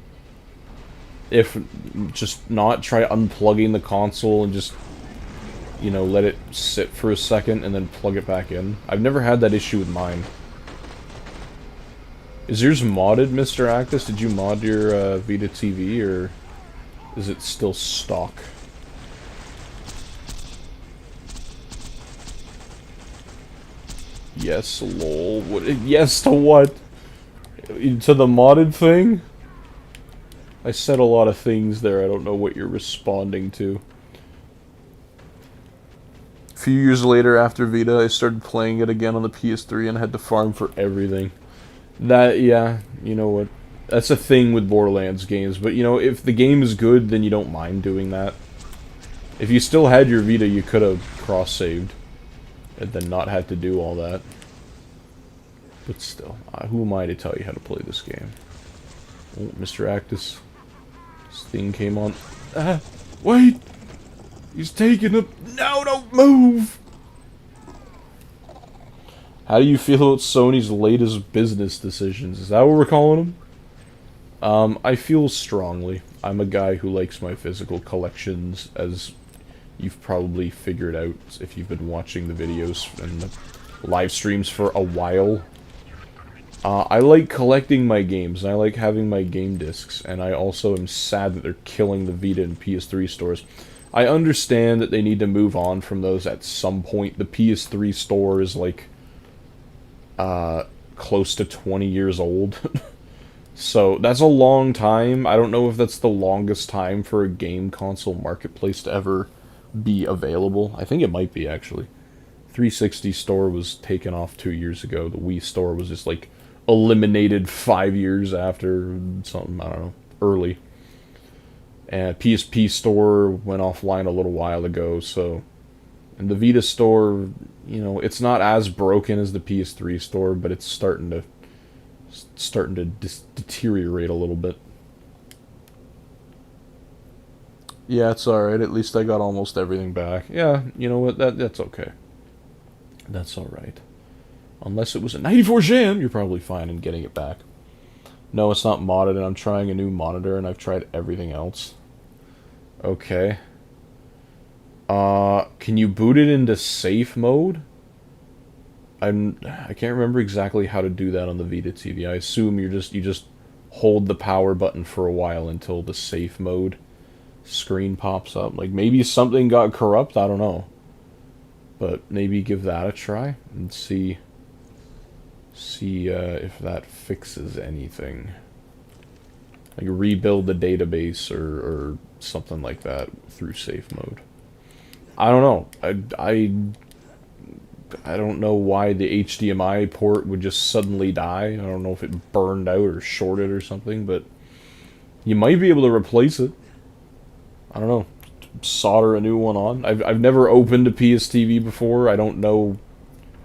If just not, try unplugging the console and just, you know, let it sit for a second and then plug it back in. I've never had that issue with mine. Is yours modded, Mr. Actus? Did you mod your Vita TV, or is it still stock? Yes, lol. What? Yes to what? To the modded thing? I said a lot of things there. I don't know what you're responding to. A few years later, after Vita, I started playing it again on the PS3 and had to farm for everything. That, yeah, you know what? That's a thing with Borderlands games, but you know, if the game is good, then you don't mind doing that. If you still had your Vita, you could have cross-saved. And then not had to do all that. But still, who am I to tell you how to play this game? Oh, Mr. Actus. This thing came on. Wait! He's taking a... No, don't move! How do you feel about Sony's latest business decisions? Is that what we're calling them? I feel strongly. I'm a guy who likes my physical collections, as you've probably figured out if you've been watching the videos and the live streams for a while. I like collecting my games, and I like having my game discs, and I also am sad that they're killing the Vita and PS3 stores. I understand that they need to move on from those at some point. The PS3 store is like close to 20 years old. So that's a long time. I don't know if that's the longest time for a game console marketplace to ever be available. I think it might be, actually. 360 store was taken off 2 years ago. The Wii store was just like eliminated 5 years after something, I don't know, early. And PSP store went offline a little while ago, so... And the Vita store, you know, it's not as broken as the PS3 store, but it's starting to deteriorate a little bit. Yeah, it's alright. At least I got almost everything back. Yeah, you know what? That's okay. That's alright. Unless it was a 94 Sham, you're probably fine in getting it back. No, it's not modded, and I'm trying a new monitor, and I've tried everything else. Okay. Can you boot it into safe mode? I can't remember exactly how to do that on the Vita TV. I assume you just hold the power button for a while until the safe mode screen pops up. Like, maybe something got corrupt, I don't know. But maybe give that a try and see if that fixes anything. Like, rebuild the database or something like that through safe mode. I don't know. I don't know why the HDMI port would just suddenly die. I don't know if it burned out or shorted or something, but you might be able to replace it. I don't know. Solder a new one on. I've never opened a PS TV before. I don't know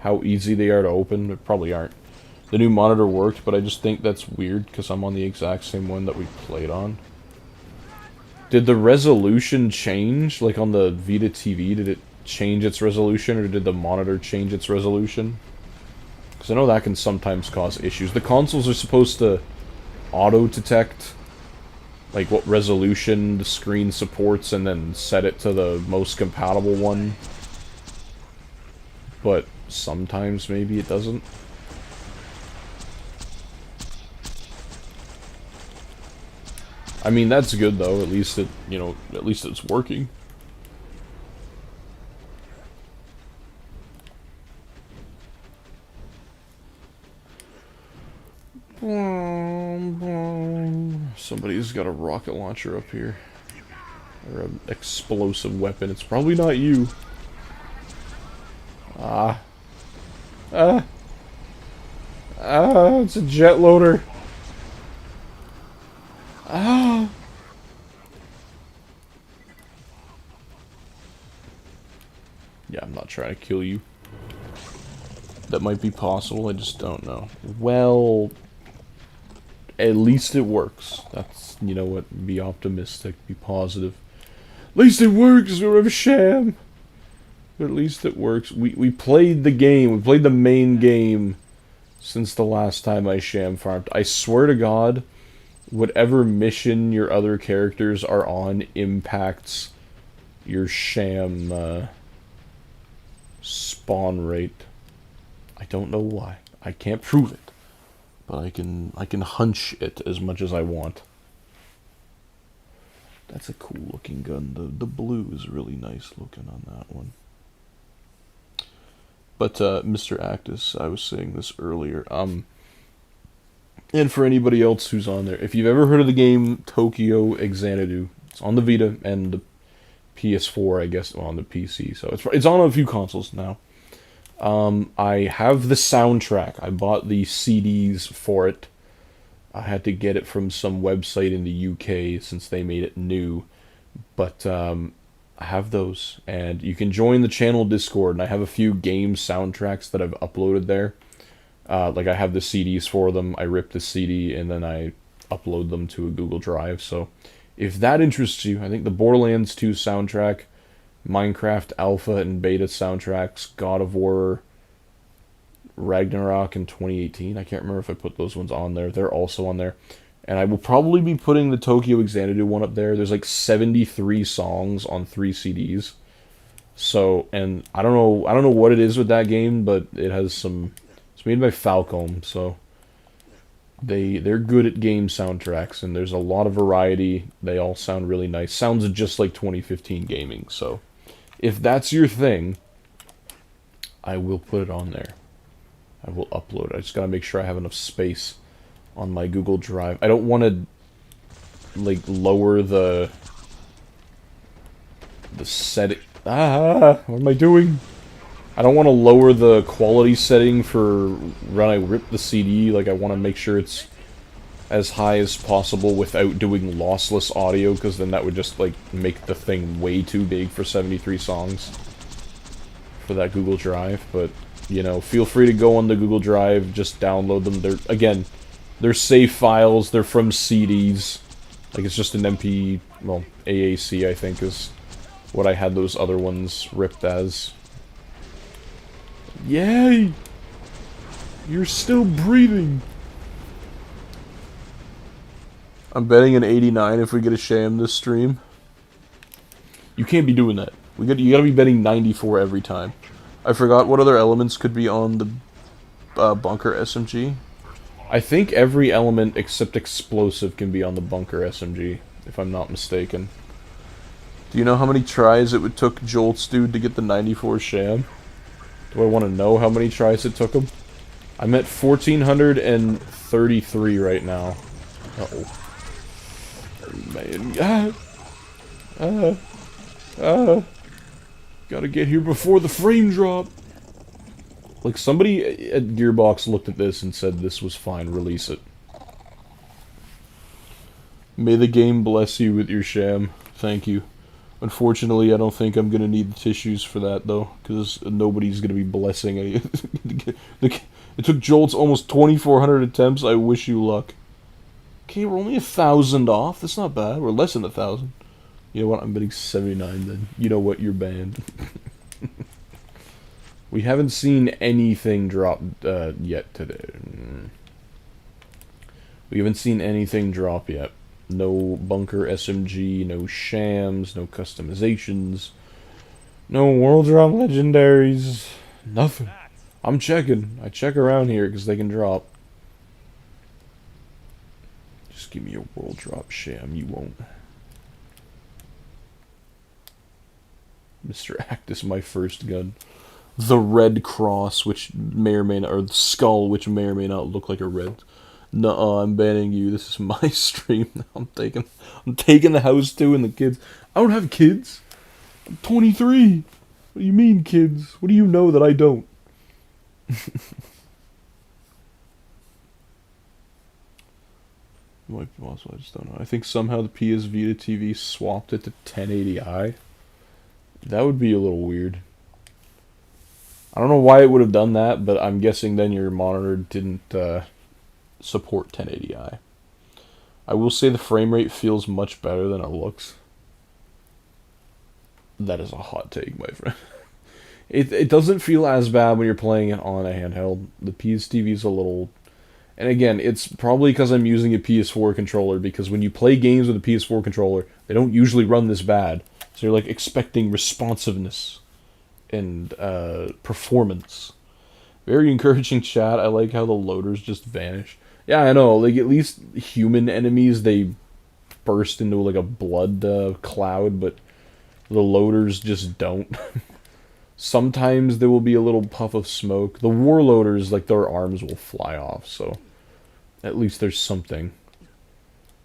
how easy they are to open. They probably aren't. The new monitor worked, but I just think that's weird because I'm on the exact same one that we played on. Did the resolution change? Like on the Vita TV, did it change its resolution, or did the monitor change its resolution? Because I know that can sometimes cause issues. The consoles are supposed to auto-detect like what resolution the screen supports and then set it to the most compatible one. But sometimes maybe it doesn't. I mean, that's good though. At least it, you know, at least it's working. Somebody's got a rocket launcher up here. Or an explosive weapon. It's probably not you. It's a jet loader. Yeah, I'm not trying to kill you. That might be possible, I just don't know. Well, at least it works. That's, you know what, be optimistic, be positive. At least it works, we're a sham. But at least it works. We played the game, we played the main game since the last time I sham farmed. I swear to God, whatever mission your other characters are on impacts your sham spawn rate. I don't know why. I can't prove it, but I can hunch it as much as I want. That's a cool looking gun. The blue is really nice looking on that one. But Mr. Actus, I was saying this earlier. And for anybody else who's on there, if you've ever heard of the game Tokyo Xanadu, it's on the Vita and the PS4, I guess, well, on the PC. So it's on a few consoles now. I have the soundtrack. I bought the CDs for it. I had to get it from some website in the UK since they made it new. But I have those. And you can join the channel Discord. And I have a few game soundtracks that I've uploaded there. Like I have the CDs for them. I rip the CD and then I upload them to a Google Drive. So if that interests you, I think the Borderlands 2 soundtrack, Minecraft Alpha and Beta soundtracks, God of War, Ragnarok in 2018. I can't remember if I put those ones on there. They're also on there. And I will probably be putting the Tokyo Xanadu one up there. There's like 73 songs on 3 CDs. So, and I don't know what it is with that game, but it has some, it's made by Falcom, so they're good at game soundtracks, and there's a lot of variety. They all sound really nice. Sounds just like 2015 gaming, so if that's your thing, I will put it on there. I will upload it. I just gotta make sure I have enough space on my Google Drive. I don't want to, like, lower the setting. What am I doing? I don't want to lower the quality setting for when I rip the CD. Like, I want to make sure it's as high as possible without doing lossless audio, because then that would just, like, make the thing way too big for 73 songs for that Google Drive. But, you know, feel free to go on the Google Drive, just download them. They're save files, they're from CDs. Like, it's just an MP, well, AAC, I think, is what I had those other ones ripped as. Yay! You're still breathing! I'm betting an 89 if we get a sham this stream. You can't be doing that. You gotta be betting 94 every time. I forgot what other elements could be on the bunker SMG. I think every element except explosive can be on the bunker SMG, if I'm not mistaken. Do you know how many tries it took Jolt's dude to get the 94 sham? Do I want to know how many tries it took him? I'm at 1,433 right now. Uh-oh. Oh, man. Gotta get here before the frame drop. Like, somebody at Gearbox looked at this and said this was fine, release it. May the game bless you with your sham. Thank you. Unfortunately, I don't think I'm going to need the tissues for that, though, because nobody's going to be blessing any. It took Jolt's almost 2,400 attempts. I wish you luck. Okay, we're only 1,000 off. That's not bad. We're less than 1,000. You know what? I'm betting 79 then. You know what? You're banned. We haven't seen anything drop yet today. We haven't seen anything drop yet. No bunker SMG, no shams, no customizations, no world drop legendaries, nothing. I'm checking. I check around here because they can drop. Just give me a world drop sham, you won't. Mr. Actus, my first gun. The red cross, which may or may not, or the skull, which may or may not look like a red. Nuh-uh, I'm banning you. This is my stream now. I'm taking the house too and the kids. I don't have kids. I'm 23. What do you mean, kids? What do you know that I don't? Might be possible, I just don't know. I think somehow the PS Vita TV swapped it to 1080i. That would be a little weird. I don't know why it would have done that, but I'm guessing then your monitor didn't support 1080i. I will say the frame rate feels much better than it looks. That is a hot take, my friend. It doesn't feel as bad when you're playing it on a handheld. The PS TV is a little... And again, it's probably because I'm using a PS4 controller, because when you play games with a PS4 controller, they don't usually run this bad. So you're like expecting responsiveness and performance. Very encouraging chat. I like how the loaders just vanish. Yeah, I know. Like, at least human enemies, they burst into like a blood cloud, but the loaders just don't. Sometimes there will be a little puff of smoke. The warloaders, like, their arms will fly off, so at least there's something.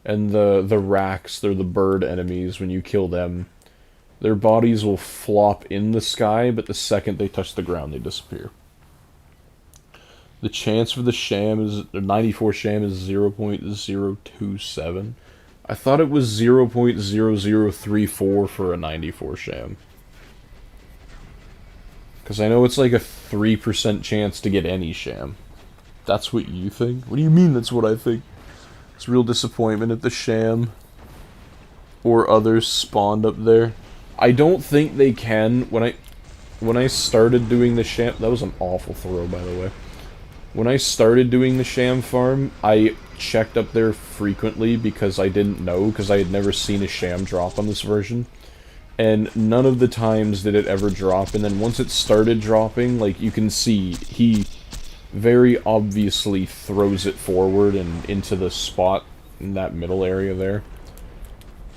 And the racks, they're the bird enemies. When you kill them, their bodies will flop in the sky, but the second they touch the ground, they disappear. The chance for the Sham is, the 94 Sham is 0.027. I thought it was 0.0034 for a 94 Sham. Because I know it's like a 3% chance to get any Sham. That's what you think? What do you mean that's what I think? It's real disappointment at the Sham. Or others spawned up there. I don't think they can. When I started doing the Sham... That was an awful throw, by the way. When I started doing the Sham farm, I checked up there frequently because I didn't know, because I had never seen a Sham drop on this version. And none of the times did it ever drop, and then once it started dropping, like, you can see, he very obviously throws it forward and into the spot in that middle area there.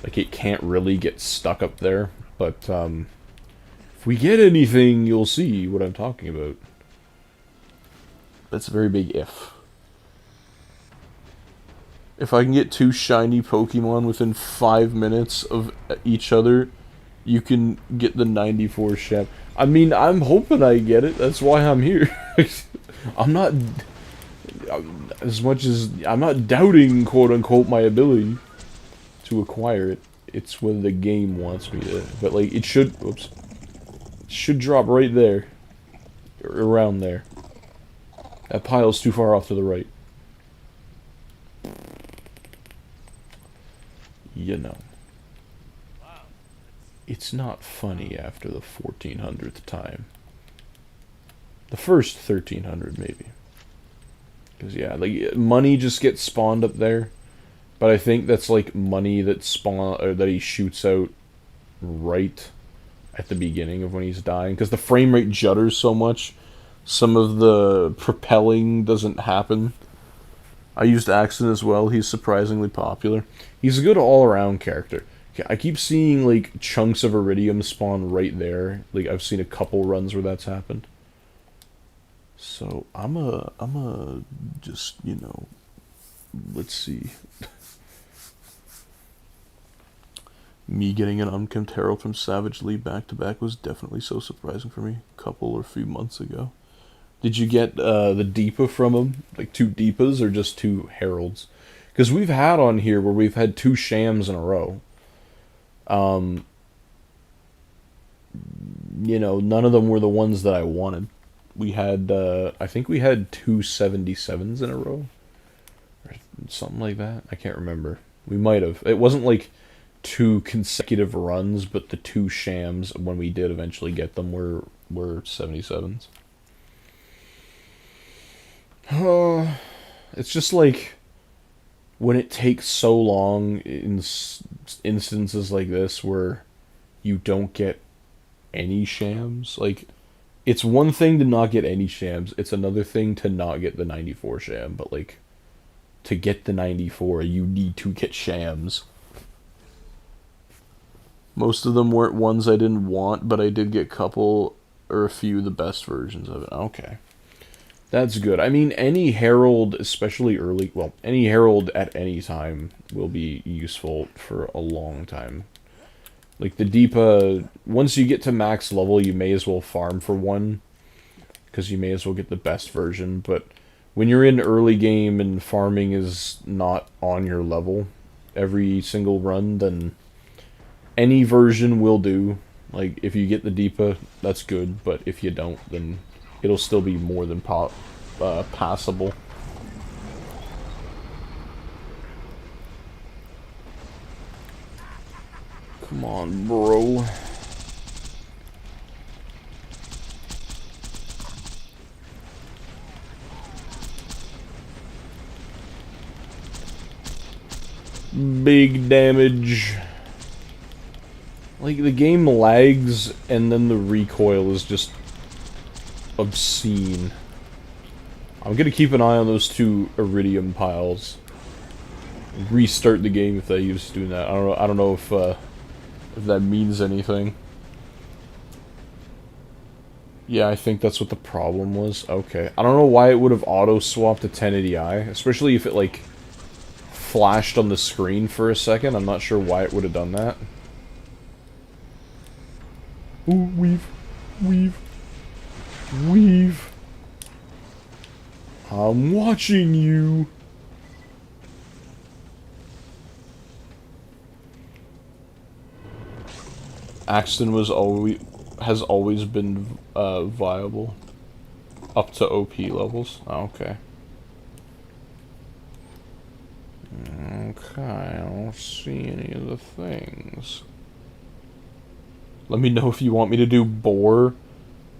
Like, it can't really get stuck up there, but, if we get anything, you'll see what I'm talking about. That's a very big if. If I can get 2 shiny Pokemon within 5 minutes of each other, you can get the 94 Sham. I mean, I'm hoping I get it. That's why I'm here. I'm not... As much as... I'm not doubting, quote-unquote, my ability to acquire it. It's whether the game wants me to... But, like, it should... Whoops. It should drop right there. Around there. That pile's too far off to the right. You know. It's not funny after the 1400th time. The first 1300, maybe. Because, yeah, like, money just gets spawned up there. But I think that's, like, money that or that he shoots out right at the beginning of when he's dying. Because the frame rate judders so much, some of the propelling doesn't happen. I used Axon as well. He's surprisingly popular. He's a good all-around character. I keep seeing, like, chunks of Iridium spawn right there. Like, I've seen a couple runs where that's happened. So, I'm just, you know, let's see. Me getting an unkempt Herald from Savage Lee back-to-back was definitely so surprising for me a couple or few months ago. Did you get the Deepa from him? Like 2 Deepas or just 2 Heralds? Because we've had on here where we've had 2 Shams in a row. You know, none of them were the ones that I wanted. We had, I think we had 2 77s in a row. Or something like that. I can't remember. We might have. It wasn't like 2 consecutive runs, but the 2 Shams, when we did eventually get them, were 77s. It's just like, when it takes so long in instances like this where you don't get any Shams, like, it's one thing to not get any Shams, it's another thing to not get the 94 Sham, but, like, to get the 94, you need to get Shams. Most of them weren't ones I didn't want, but I did get a couple, or a few of the best versions of it. Okay. That's good. I mean, any herald, especially early, well, any herald at any time will be useful for a long time. Like the Deepa, once you get to max level, you may as well farm for one, because you may as well get the best version. But when you're in early game and farming is not on your level every single run, then any version will do. Like, if you get the Deepa, that's good, but if you don't, then it'll still be more than passable. Come on, bro. Big damage. Like, the game lags, and then the recoil is just obscene. I'm gonna keep an eye on those two iridium piles. Restart the game if they used doing that. I don't know if that means anything. Yeah, I think that's what the problem was. Okay. I don't know why it would have auto-swapped to 1080i, especially if it, like, flashed on the screen for a second. I'm not sure why it would have done that. Ooh, weave. I'm watching you. Axton has always been viable up to OP levels. Okay. Okay, I don't see any of the things. Let me know if you want me to do boar.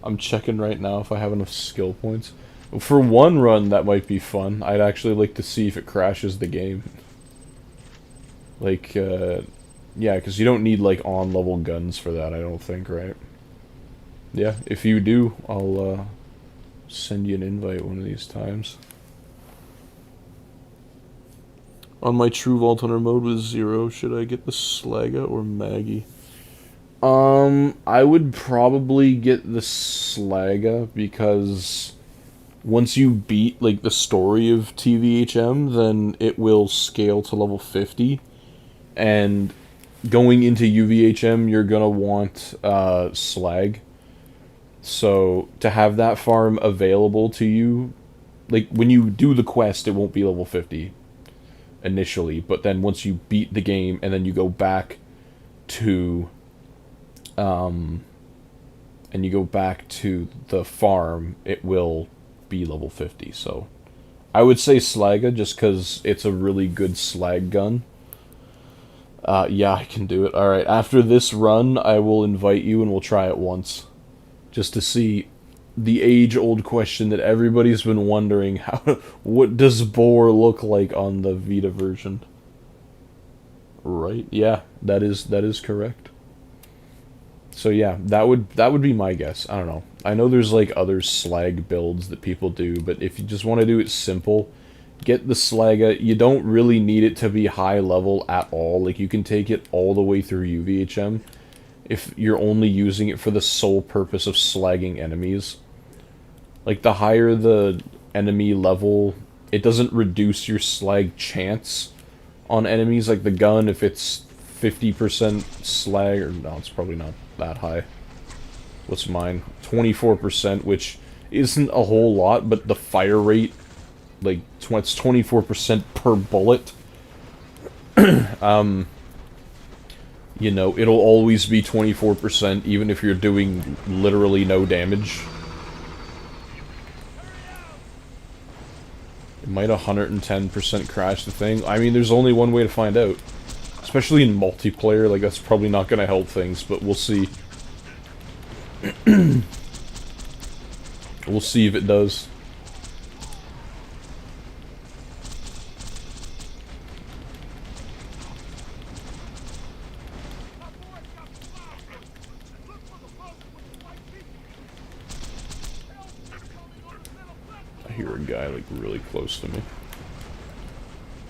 I'm checking right now if I have enough skill points. For one run, that might be fun. I'd actually like to see if it crashes the game. Like, yeah, because you don't need, like, on-level guns for that, I don't think, right? Yeah, if you do, I'll, send you an invite one of these times. On my True Vault Hunter mode with 0, should I get the Slaga or Maggie? I would probably get the Slaga, because once you beat, like, the story of TVHM, then it will scale to level 50, and going into UVHM, you're gonna want, Slag. So, to have that farm available to you, like, when you do the quest, it won't be level 50 initially, but then once you beat the game, and then you go back to the farm, it will be level 50. So I would say Slaga, just because it's a really good slag gun. Yeah, I can do it. Alright, after this run, I will invite you and we'll try it once. Just to see the age-old question that everybody's been wondering, what does boar look like on the Vita version? Right? Yeah, that is correct. So yeah, that would be my guess. I don't know. I know there's like other slag builds that people do, but if you just want to do it simple, get the Slaga. You don't really need it to be high level at all. Like, you can take it all the way through UVHM if you're only using it for the sole purpose of slagging enemies. Like, the higher the enemy level, it doesn't reduce your slag chance on enemies. Like the gun, if it's 50% slag, or no, it's probably not that high. What's mine? 24%, which isn't a whole lot, but the fire rate, like, it's 24% per bullet. You know, it'll always be 24%, even if you're doing literally no damage. It might 110% crash the thing. I mean, there's only one way to find out. Especially in multiplayer, like, that's probably not gonna help things, but we'll see. We'll see if it does. I hear a guy, like, really close to me.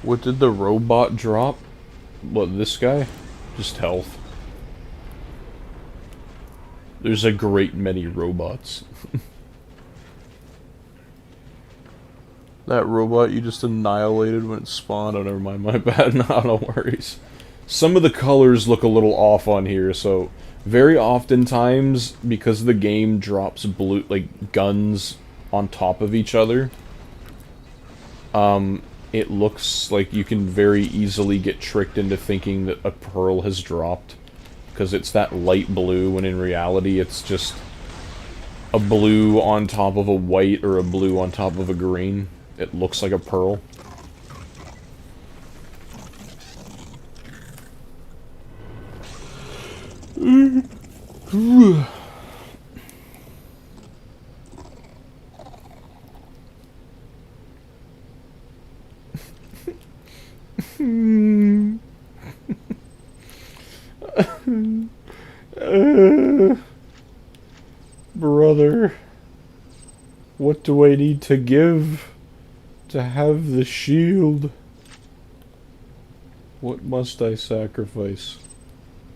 What did the robot drop? What, this guy? Just health. There's a great many robots. That robot you just annihilated when it spawned. Oh, never mind. My bad. No worries. Some of the colors look a little off on here, so very oftentimes, because the game drops blue, like, guns on top of each other, it looks like you can very easily get tricked into thinking that a pearl has dropped, because it's that light blue, when in reality it's just a blue on top of a white or a blue on top of a green. It looks like a pearl. Brother, what do I need to give to have the shield? What must I sacrifice?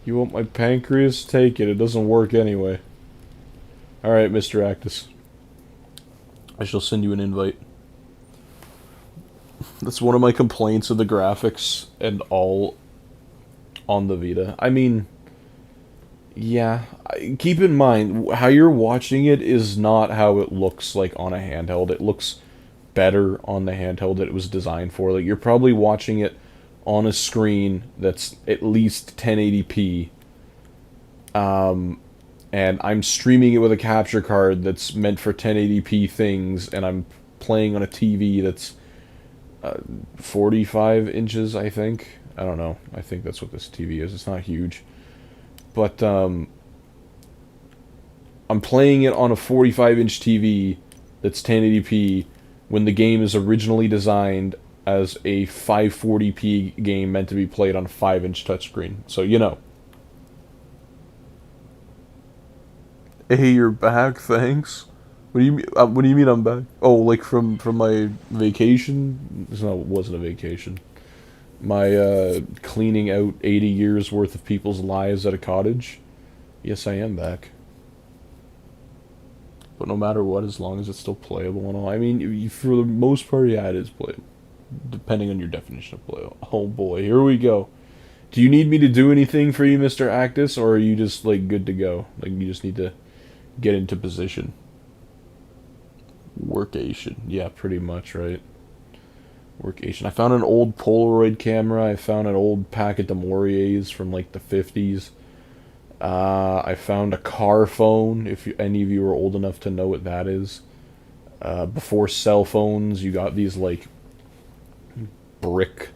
You want my pancreas? Take it. It doesn't work anyway. Alright, Mr. Actus. I shall send you an invite. That's one of my complaints of the graphics and all on the Vita. I mean, yeah, keep in mind, how you're watching it is not how it looks like on a handheld. It looks better on the handheld that it was designed for. Like, you're probably watching it on a screen that's at least 1080p. And I'm streaming it with a capture card that's meant for 1080p things, and I'm playing on a TV that's 45 inches, I think. I don't know. I think that's what this TV is. It's not huge. But, I'm playing it on a 45-inch TV that's 1080p when the game is originally designed as a 540p game meant to be played on a 5-inch touchscreen. So, you know. Hey, you're back, thanks. What do you mean I'm back? Oh, like from my vacation? No, it wasn't a vacation. My cleaning out 80 years worth of people's lives at a cottage. Yes, I am back. But no matter what, as long as it's still playable and all. I mean, for the most part, yeah, it is playable. Depending on your definition of playable. Oh boy, here we go. Do you need me to do anything for you, Mr. Actus, or are you just, like, good to go? Like, you just need to get into position. Workation. Yeah, pretty much, right? Workation. I found an old Polaroid camera. I found an old packet de Mauriers from, like, the 50s. I found a car phone, if any of you are old enough to know what that is. Before cell phones, you got these, like, brick...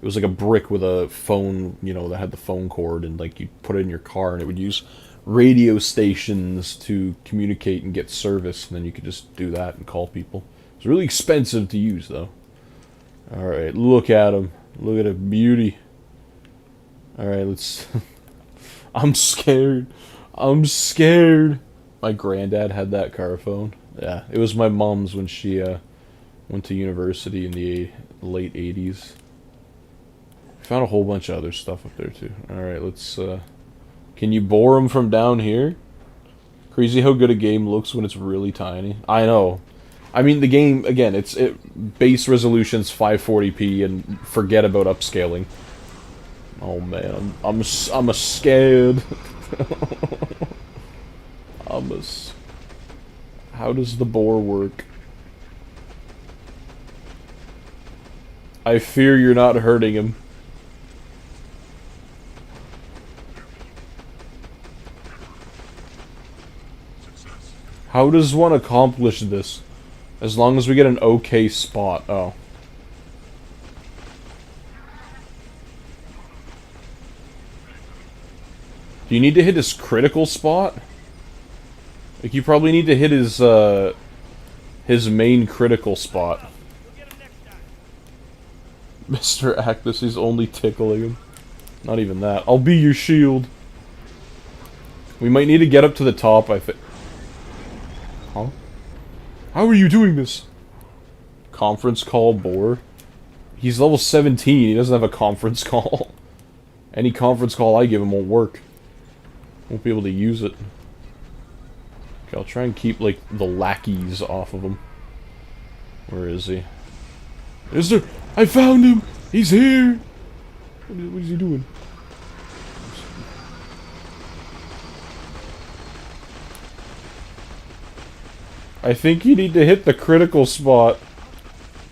It was like a brick with a phone, you know, that had the phone cord, and, like, you put it in your car, and it would use radio stations to communicate and get service, and then you could just do that and call people. It's really expensive to use, though. Alright, look at him. Look at a beauty. Alright, let's... I'm scared. I'm scared. My granddad had that car phone. Yeah, it was my mom's when she went to university in the late 80s. Found a whole bunch of other stuff up there, too. Alright, let's... Can you bore them from down here? Crazy how good a game looks when it's really tiny. I know. I mean, the game, again, base resolution's 540p, and forget about upscaling. Oh man, I'm a scared. How does the boar work? I fear you're not hurting him. How does one accomplish this? As long as we get an okay spot. Oh. Do you need to hit his critical spot? Like, you probably need to hit his main critical spot. Mr. Actus is only tickling him. Not even that. I'll be your shield. We might need to get up to the top, I think. Huh? How are you doing this? Conference call boar? He's level 17, he doesn't have a conference call. Any conference call I give him won't work. Won't be able to use it. Okay, I'll try and keep, like, the lackeys off of him. Where is he? Is there? I found him! He's here! What is he doing? I think you need to hit the critical spot.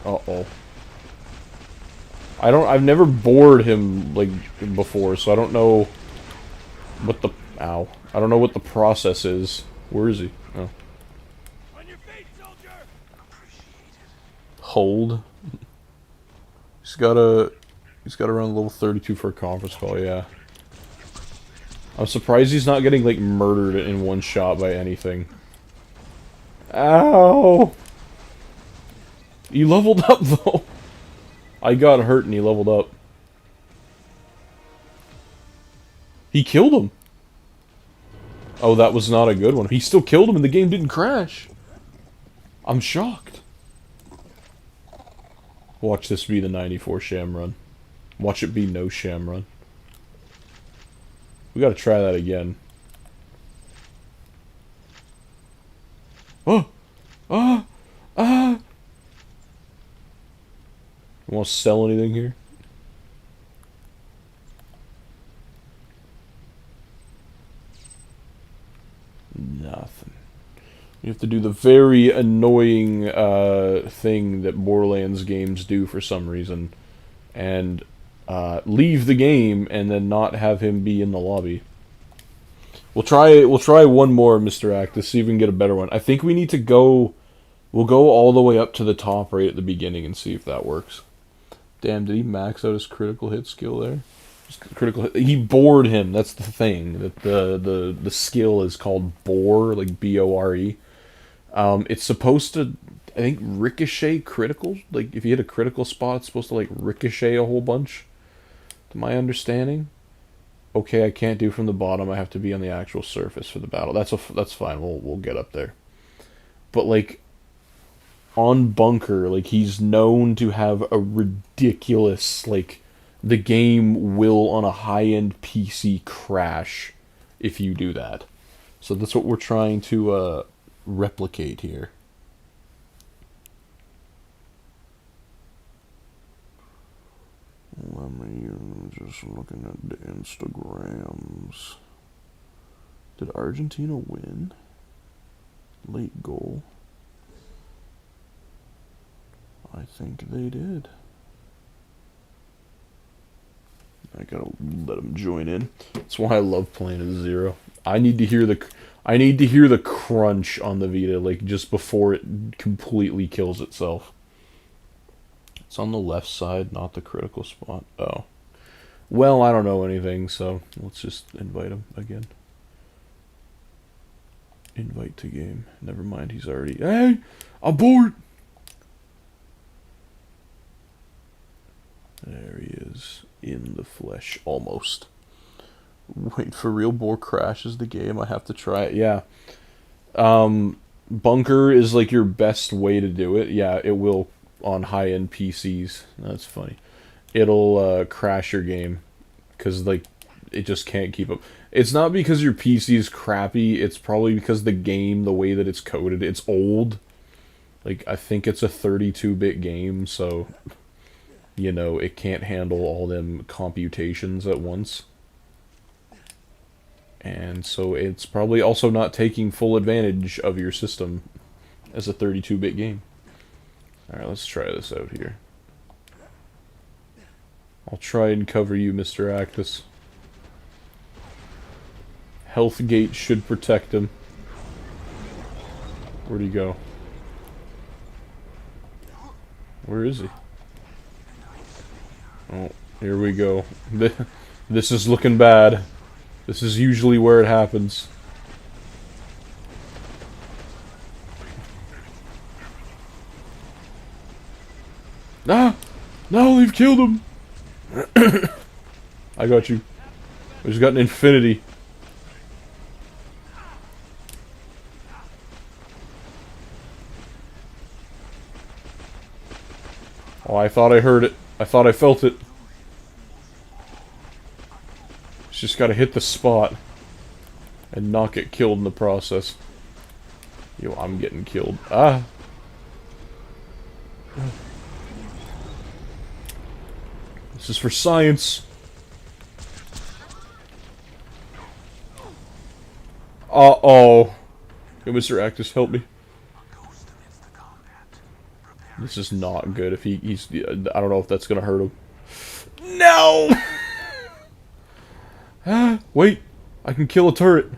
Uh-oh. I've never bored him, like, before, so I don't know what the... Ow. I don't know what the process is. Where is he? Oh. On your feet, soldier! Hold. He's gotta run level 32 for a conference call, yeah. I'm surprised he's not getting, like, murdered in one shot by anything. Ow! He leveled up, though. I got hurt and he leveled up. He killed him. Oh, that was not a good one. He still killed him and the game didn't crash. I'm shocked. Watch this be the 94 Sham run. Watch it be no Sham run. We gotta try that again. Oh! Ah! Ah! You want to sell anything here? Nothing. You have to do the very annoying thing that Borderlands games do for some reason, and leave the game and then not have him be in the lobby. We'll try one more, Mr. Act, to see if we can get a better one. I think we need to go. We'll go all the way up to the top right at the beginning and see if that works. Damn, did he max out his critical hit skill there? Just critical hit. He bored him. That's the thing. That the skill is called bore, like B-O-R-E. It's supposed to, I think, ricochet criticals. Like if you hit a critical spot, it's supposed to like ricochet a whole bunch. To my understanding. Okay, I can't do from the bottom. I have to be on the actual surface for the battle. That's fine. We'll get up there. But like on Bunker, like he's known to have a ridiculous, like the game will on a high-end PC crash if you do that. So that's what we're trying to replicate here. Let me just looking at the Instagrams. Did Argentina win? Late goal. I think they did. I gotta let them join in. That's why I love playing at 0. I need to hear the crunch on the Vita, like just before it completely kills itself. It's on the left side, not the critical spot. Oh. Well, I don't know anything, so let's just invite him again. Invite to game. Never mind, he's already... Hey! Abort! There he is. In the flesh. Almost. Wait, for real? Boar crashes the game? I have to try it. Yeah. Bunker is like your best way to do it. Yeah, it will on high-end PCs. That's funny. It'll crash your game. Because, like, it just can't keep up. It's not because your PC is crappy. It's probably because the game, the way that it's coded, it's old. Like, I think it's a 32-bit game, so... You know, it can't handle all them computations at once. And so it's probably also not taking full advantage of your system as a 32-bit game. Alright, let's try this out here. I'll try and cover you, Mr. Actus. Health gate should protect him. Where'd he go? Where is he? Oh, here we go. This is looking bad. This is usually where it happens. Ah! No, they've killed him! I got you. I just got an infinity. Oh, I thought I heard it. I thought I felt it. Just gotta hit the spot. And not get killed in the process. Yo, I'm getting killed. Ah! This is for science. Uh-oh. Yo, Mr. Actus, help me. This is not good. If he's... I don't know if that's gonna hurt him. No! Ah, wait. I can kill a turret.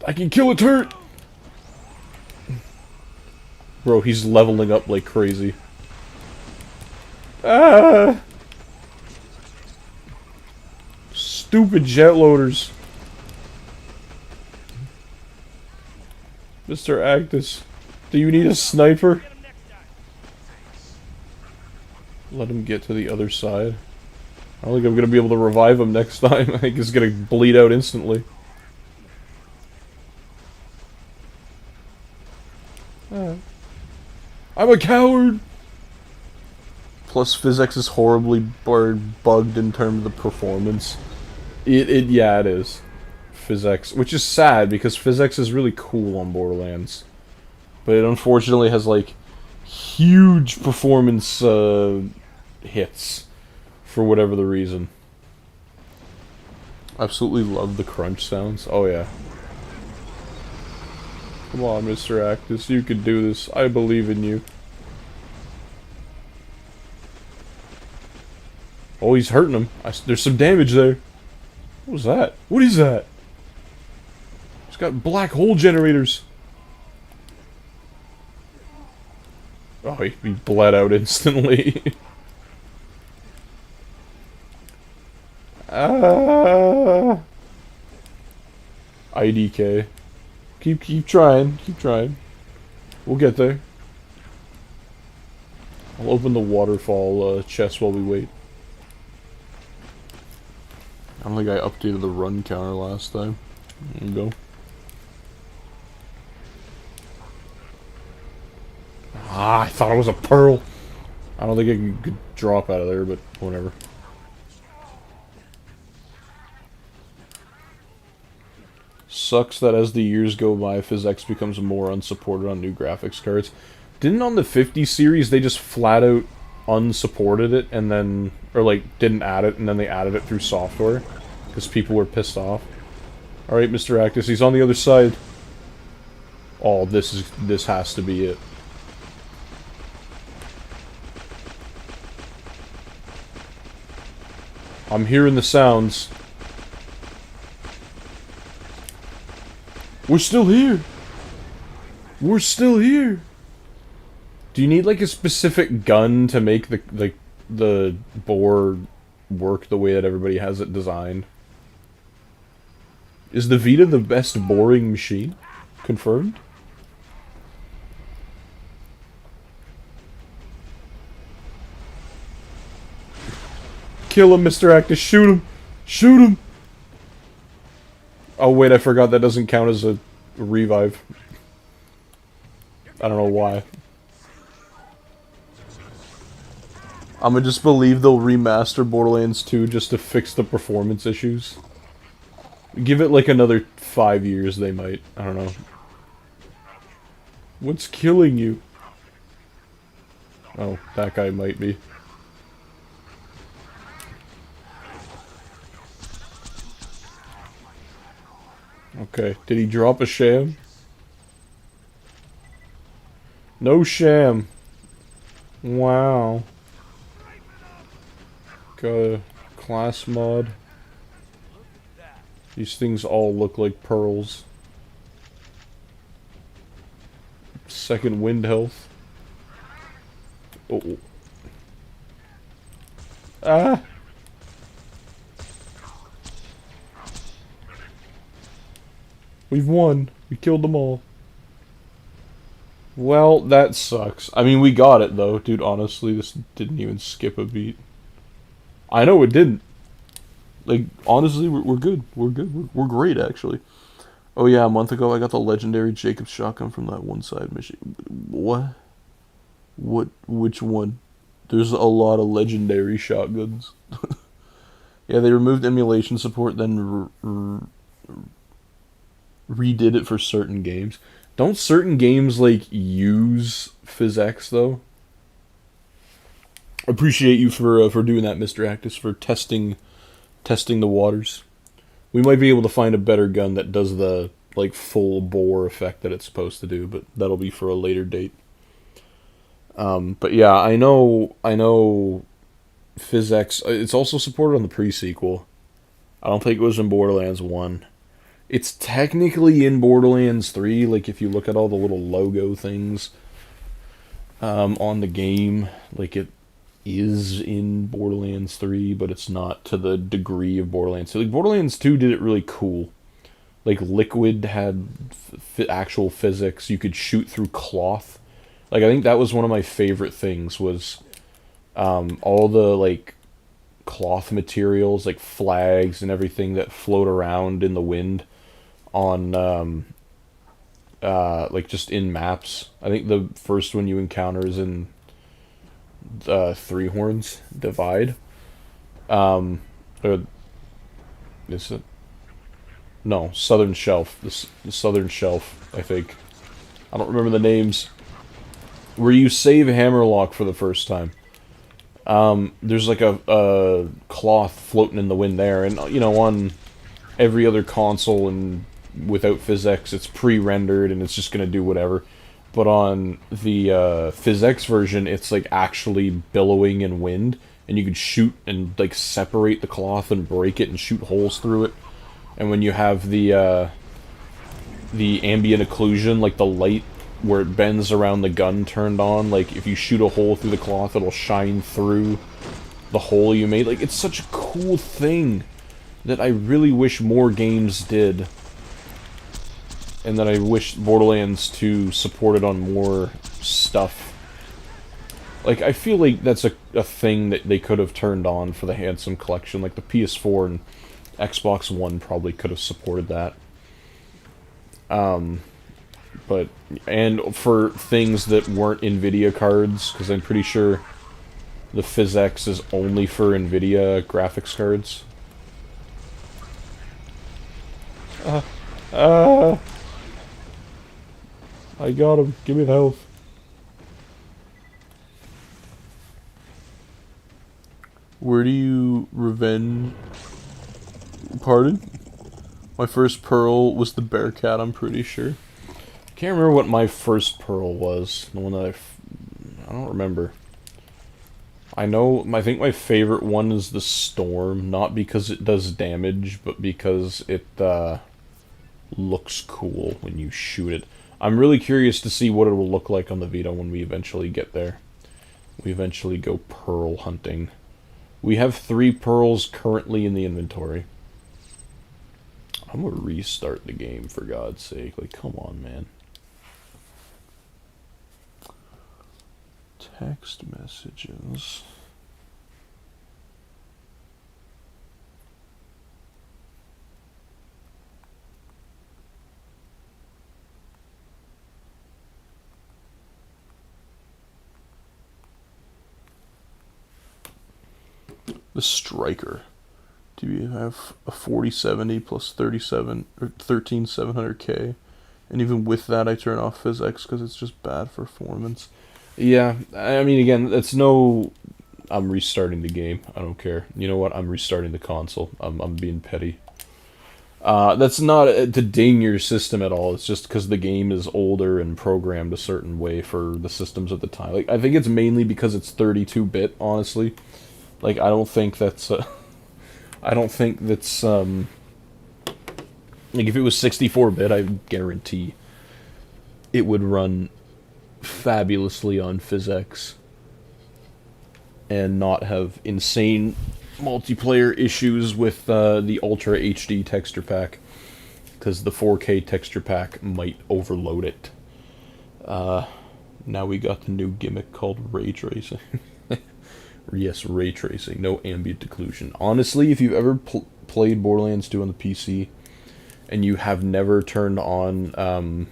I can kill a turret! Bro, he's leveling up like crazy. Ah! Stupid jet loaders. Mr. Actus, do you need a sniper? Let him get to the other side. I don't think I'm gonna be able to revive him next time. I think he's gonna bleed out instantly. I'm a coward! Plus, physics is horribly bugged in terms of the performance. Yeah, it is. Physics, which is sad because physics is really cool on Borderlands, but it unfortunately has like huge performance hits for whatever the reason. Absolutely love the crunch sounds. Oh yeah. Come on, Mr. Actus, you can do this. I believe in you. Oh, he's hurting him. There's some damage there. What was that? What is that? It's got black hole generators. Oh, he bled out instantly. IDK. Keep trying. Keep trying. We'll get there. I'll open the waterfall chest while we wait. I don't think I updated the run counter last time. There you go. Ah, I thought it was a pearl. I don't think I could drop out of there, but whatever. Sucks that as the years go by, PhysX becomes more unsupported on new graphics cards. Didn't on the 50 series they just flat out unsupported it and then, or like didn't add it and then they added it through software because people were pissed off. All right, Mr. Actus, he's on the other side. Oh, this has to be it. I'm hearing the sounds. We're still here. We're still here. Do you need like a specific gun to make the bore work the way that everybody has it designed? Is the Vita the best boring machine? Confirmed? Kill him, Mr. Actus. Shoot him. Shoot him. Oh wait, I forgot that doesn't count as a revive. I don't know why. I'ma just believe they'll remaster Borderlands 2 just to fix the performance issues. Give it like another 5 years, they might. I don't know. What's killing you? Oh, that guy might be. Okay, did he drop a sham? No sham. Wow. Got a class mod. These things all look like pearls. Second wind health. Oh. Ah! We've won. We killed them all. Well, that sucks. I mean, we got it, though. Dude, honestly, this didn't even skip a beat. I know it didn't. Like, honestly, we're good. We're good. We're great, actually. Oh, yeah, a month ago, I got the legendary Jacob's shotgun from that one-side mission. What? Which one? There's a lot of legendary shotguns. Yeah, they removed emulation support, then redid it for certain games. Don't certain games, like, use PhysX, though? Appreciate you for doing that, Mr. Actus, for testing the waters. We might be able to find a better gun that does the, like, full bore effect that it's supposed to do, but that'll be for a later date. But yeah, I know PhysX, it's also supported on the pre-sequel. I don't think it was in Borderlands 1. It's technically in Borderlands 3, like, if you look at all the little logo things on the game, like, it is in Borderlands 3, but it's not to the degree of Borderlands 2. Like, Borderlands 2 did it really cool. Like, Liquid had actual physics. You could shoot through cloth. Like, I think that was one of my favorite things, was all the, like, cloth materials, like flags and everything that float around in the wind on, like, just in maps. I think the first one you encounter is in Three Horns Divide. Or is it? No, Southern Shelf. The Southern Shelf, I think. I don't remember the names. Where you save Hammerlock for the first time. There's like a cloth floating in the wind there, and you know, on every other console and without PhysX, it's pre-rendered and it's just gonna do whatever. But on the PhysX version, it's like actually billowing in wind, and you can shoot and like separate the cloth and break it and shoot holes through it. And when you have the ambient occlusion, like the light where it bends around the gun turned on, like if you shoot a hole through the cloth, it'll shine through the hole you made. Like, it's such a cool thing that I really wish more games did, and that I wish Borderlands 2 supported on more stuff. Like, I feel like that's a thing that they could have turned on for the Handsome Collection. Like, the PS4 and Xbox One probably could have supported that. But, and for things that weren't NVIDIA cards, because I'm pretty sure the PhysX is only for NVIDIA graphics cards. I got him. Give me the health. Where do you revenge? Pardon? My first pearl was the Bearcat, I'm pretty sure. Can't remember what my first pearl was. The one that I don't remember. I think my favorite one is the Storm, not because it does damage, but because it looks cool when you shoot it. I'm really curious to see what it will look like on the Vita when we eventually get there. We eventually go pearl hunting. We have 3 pearls currently in the inventory. I'm gonna restart the game, for God's sake. Like, come on, man. Text messages. The Striker. Do you have a 4070 plus 37 or 13700K? And even with that, I turn off PhysX because it's just bad performance. Yeah, I mean, again, that's no... I'm restarting the game. I don't care. You know what? I'm restarting the console. I'm being petty. That's not to ding your system at all. It's just because the game is older and programmed a certain way for the systems at the time. Like, I think it's mainly because it's 32-bit, honestly. Like, I don't think that's... I don't think that's... like, if it was 64-bit, I guarantee it would run fabulously on PhysX and not have insane multiplayer issues with the Ultra HD texture pack, because the 4K texture pack might overload it. Now we got the new gimmick called ray tracing. Yes, ray tracing, no ambient occlusion. Honestly, if you've ever played Borderlands 2 on the PC and you have never turned on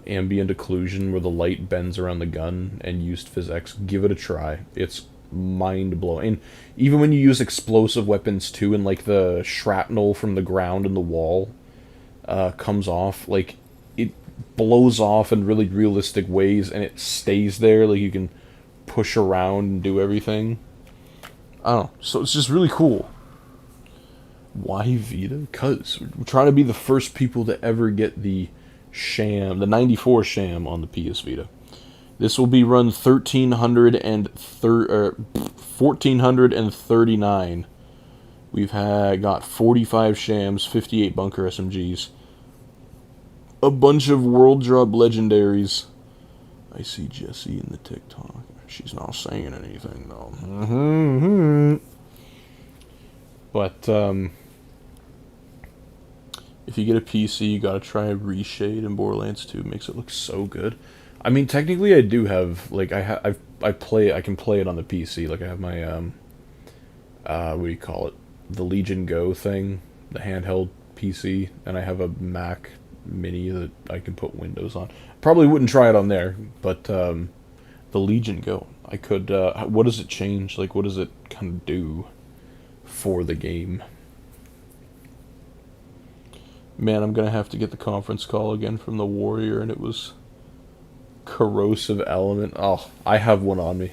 ambient occlusion where the light bends around the gun and used PhysX, give it a try. It's mind-blowing. And even when you use explosive weapons too, and like the shrapnel from the ground and the wall comes off, like, it blows off in really realistic ways, and it stays there. Like, you can push around and do everything. I don't know. So it's just really cool. Why Vita? Because we're trying to be the first people to ever get the Sham, the 94 Sham on the PS Vita. This will be run 1439. We've got 45 Shams, 58 Bunker SMGs, a bunch of World Drop Legendaries. I see Jessie in the TikTok. She's not saying anything, though. But, if you get a PC, you gotta try Reshade in Borderlands 2. It makes it look so good. I mean, technically, I do have, like, I can play it on the PC. Like, I have my, what do you call it? The Legion Go thing, the handheld PC, and I have a Mac Mini that I can put Windows on. Probably wouldn't try it on there, but, the Legion Go, I could, what does it change? Like, what does it kind of do for the game? Man, I'm gonna have to get the conference call again from the Warrior, and it was corrosive element. Oh, I have one on me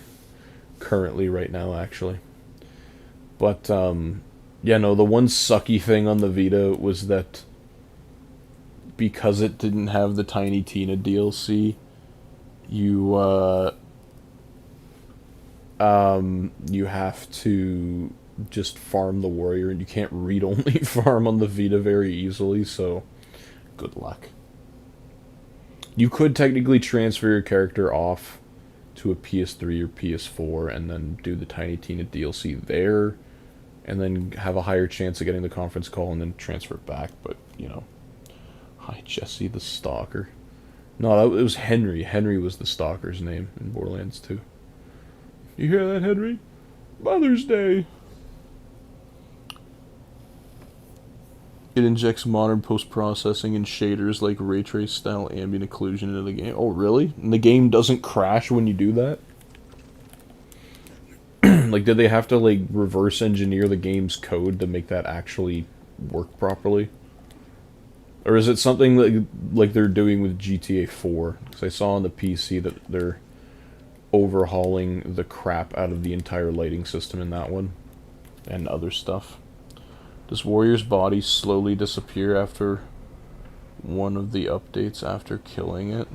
currently right now, actually. But, yeah, no, the one sucky thing on the Vita was that because it didn't have the Tiny Tina DLC, you have to just farm the Warrior, and you can't read-only farm on the Vita very easily, so good luck. You could technically transfer your character off to a PS3 or PS4 and then do the Tiny Tina DLC there, and then have a higher chance of getting the conference call and then transfer it back, but, you know. Hi, Jesse the Stalker. No, it was Henry. Henry was the Stalker's name in Borderlands 2. You hear that, Henry? Mother's Day! It injects modern post-processing and shaders like ray trace style ambient occlusion into the game. Oh, really? And the game doesn't crash when you do that? Like, did they have to, like, reverse engineer the game's code to make that actually work properly? Or is it something like they're doing with GTA 4? Because I saw on the PC that they're overhauling the crap out of the entire lighting system in that one. And other stuff. Does Warrior's body slowly disappear after one of the updates after killing it?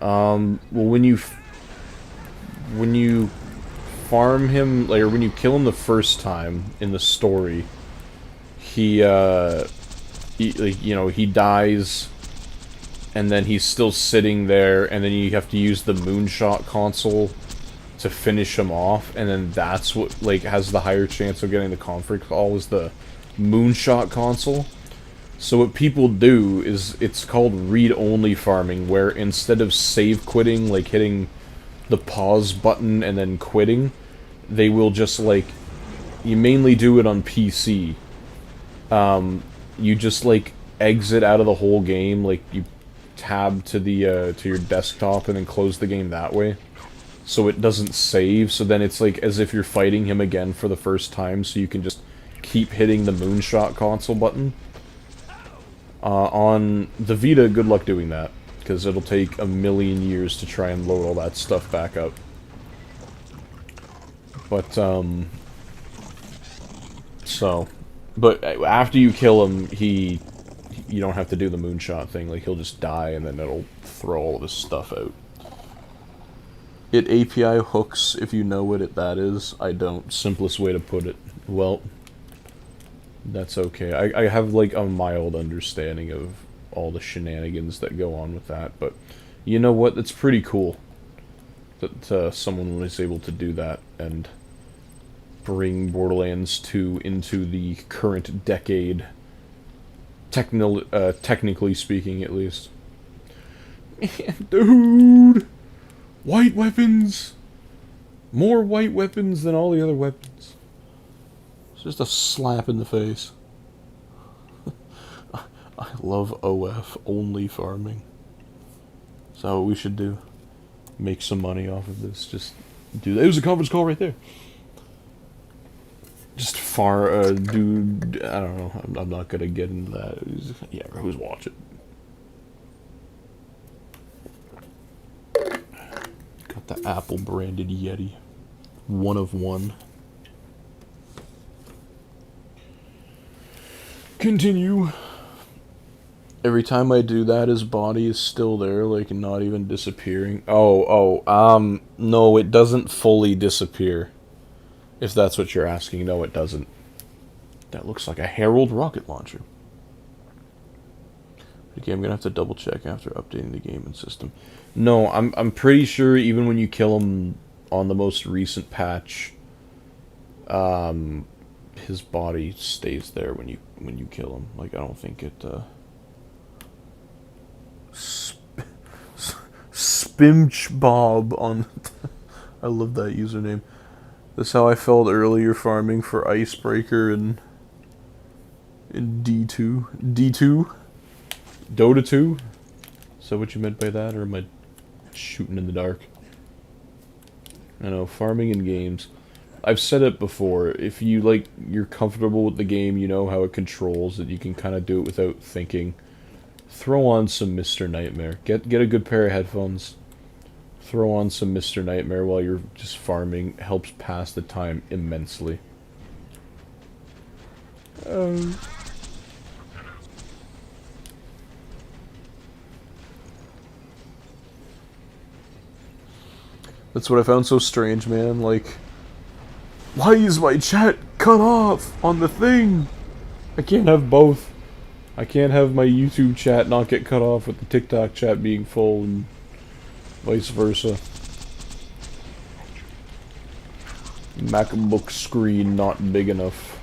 Well, when you farm him, like, or when you kill him the first time in the story, he dies, and then he's still sitting there, and then you have to use the moonshot console to finish him off, and then that's what, like, has the higher chance of getting the conference call, is the moonshot console. So what people do is, it's called read-only farming, where instead of save quitting, like hitting the pause button and then quitting, they will just, like, you mainly do it on PC. You just, like, exit out of the whole game, like, you tab to the, to your desktop and then close the game that way. So it doesn't save, so then it's like as if you're fighting him again for the first time, so you can just keep hitting the moonshot console button. On the Vita, good luck doing that, because it'll take a million years to try and load all that stuff back up. But, but after you kill him, you don't have to do the moonshot thing, like, he'll just die, and then it'll throw all of his stuff out. It API hooks, if you know what that is. I don't. Simplest way to put it. Well, that's okay. I have, like, a mild understanding of all the shenanigans that go on with that, but you know what? It's pretty cool that someone was able to do that and bring Borderlands 2 into the current decade, technically speaking, at least. Dude! White weapons! More white weapons than all the other weapons. It's just a slap in the face. I love OF, only farming. So what we should do. Make some money off of this. Just do that. It was a conference call right there. Just dude, I don't know. I'm not gonna get into that. Yeah, who's watching? The Apple branded Yeti. One of one. Continue. Every time I do that, his body is still there, like not even disappearing. No, it doesn't fully disappear. If that's what you're asking, no, it doesn't. That looks like a Herald rocket launcher. Okay, I'm gonna have to double check after updating the game and system. No, I'm pretty sure even when you kill him on the most recent patch, his body stays there when you kill him. Like I don't think it. Spimch Bob on. I love that username. That's how I felt earlier farming for Icebreaker and in D2. Dota 2? Is that what you meant by that, or am I shooting in the dark? I know, farming in games. I've said it before, if you're comfortable with the game, you know how it controls, that you can kind of do it without thinking. Throw on some Mr. Nightmare. Get a good pair of headphones. Throw on some Mr. Nightmare while you're just farming. Helps pass the time immensely. That's what I found so strange, man. Like, why is my chat cut off on the thing? I can't have both. I can't have my YouTube chat not get cut off with the TikTok chat being full and vice versa. MacBook screen not big enough.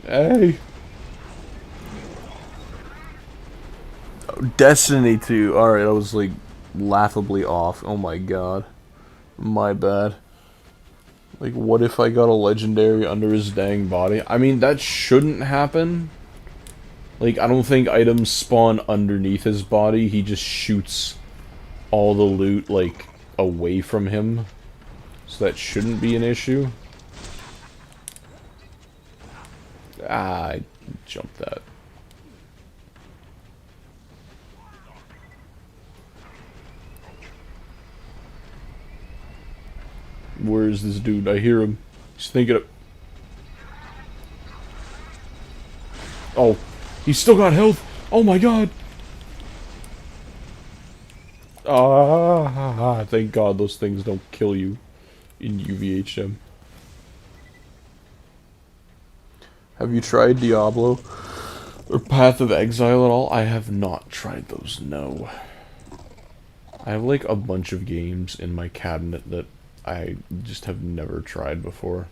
Hey. Destiny 2. Alright, I was like laughably off. Oh my god. My bad. Like, what if I got a legendary under his dang body? I mean, that shouldn't happen. Like, I don't think items spawn underneath his body. He just shoots all the loot, like, away from him. So that shouldn't be an issue. Ah, I jumped that. Where's this dude? I hear him. He's thinking of... Oh, he's still got health. Oh my god. Ah, thank god those things don't kill you in UVHM. Have you tried Diablo or Path of Exile at all? I have not tried those, no. I have like a bunch of games in my cabinet that I just have never tried before.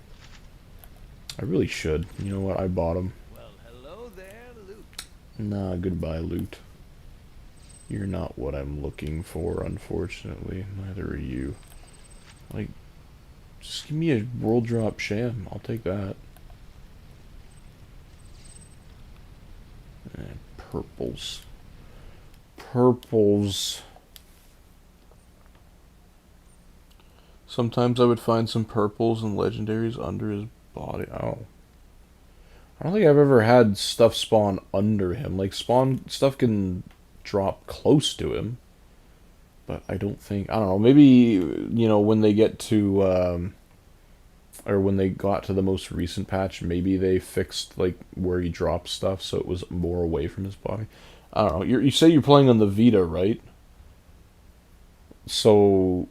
I really should. You know what? I bought them. Well, hello there, Luke. Nah, goodbye, loot. You're not what I'm looking for, unfortunately. Neither are you. Like, just give me a world drop Sham. I'll take that. Purples. Purples. Sometimes I would find some purples and legendaries under his body. Oh. I don't think I've ever had stuff spawn under him. Like, stuff can drop close to him. But I don't think... I don't know. Maybe, you know, when they get to... or when they got to the most recent patch, maybe they fixed, like, where he drops stuff so it was more away from his body. I don't know. You say you're playing on the Vita, right? So...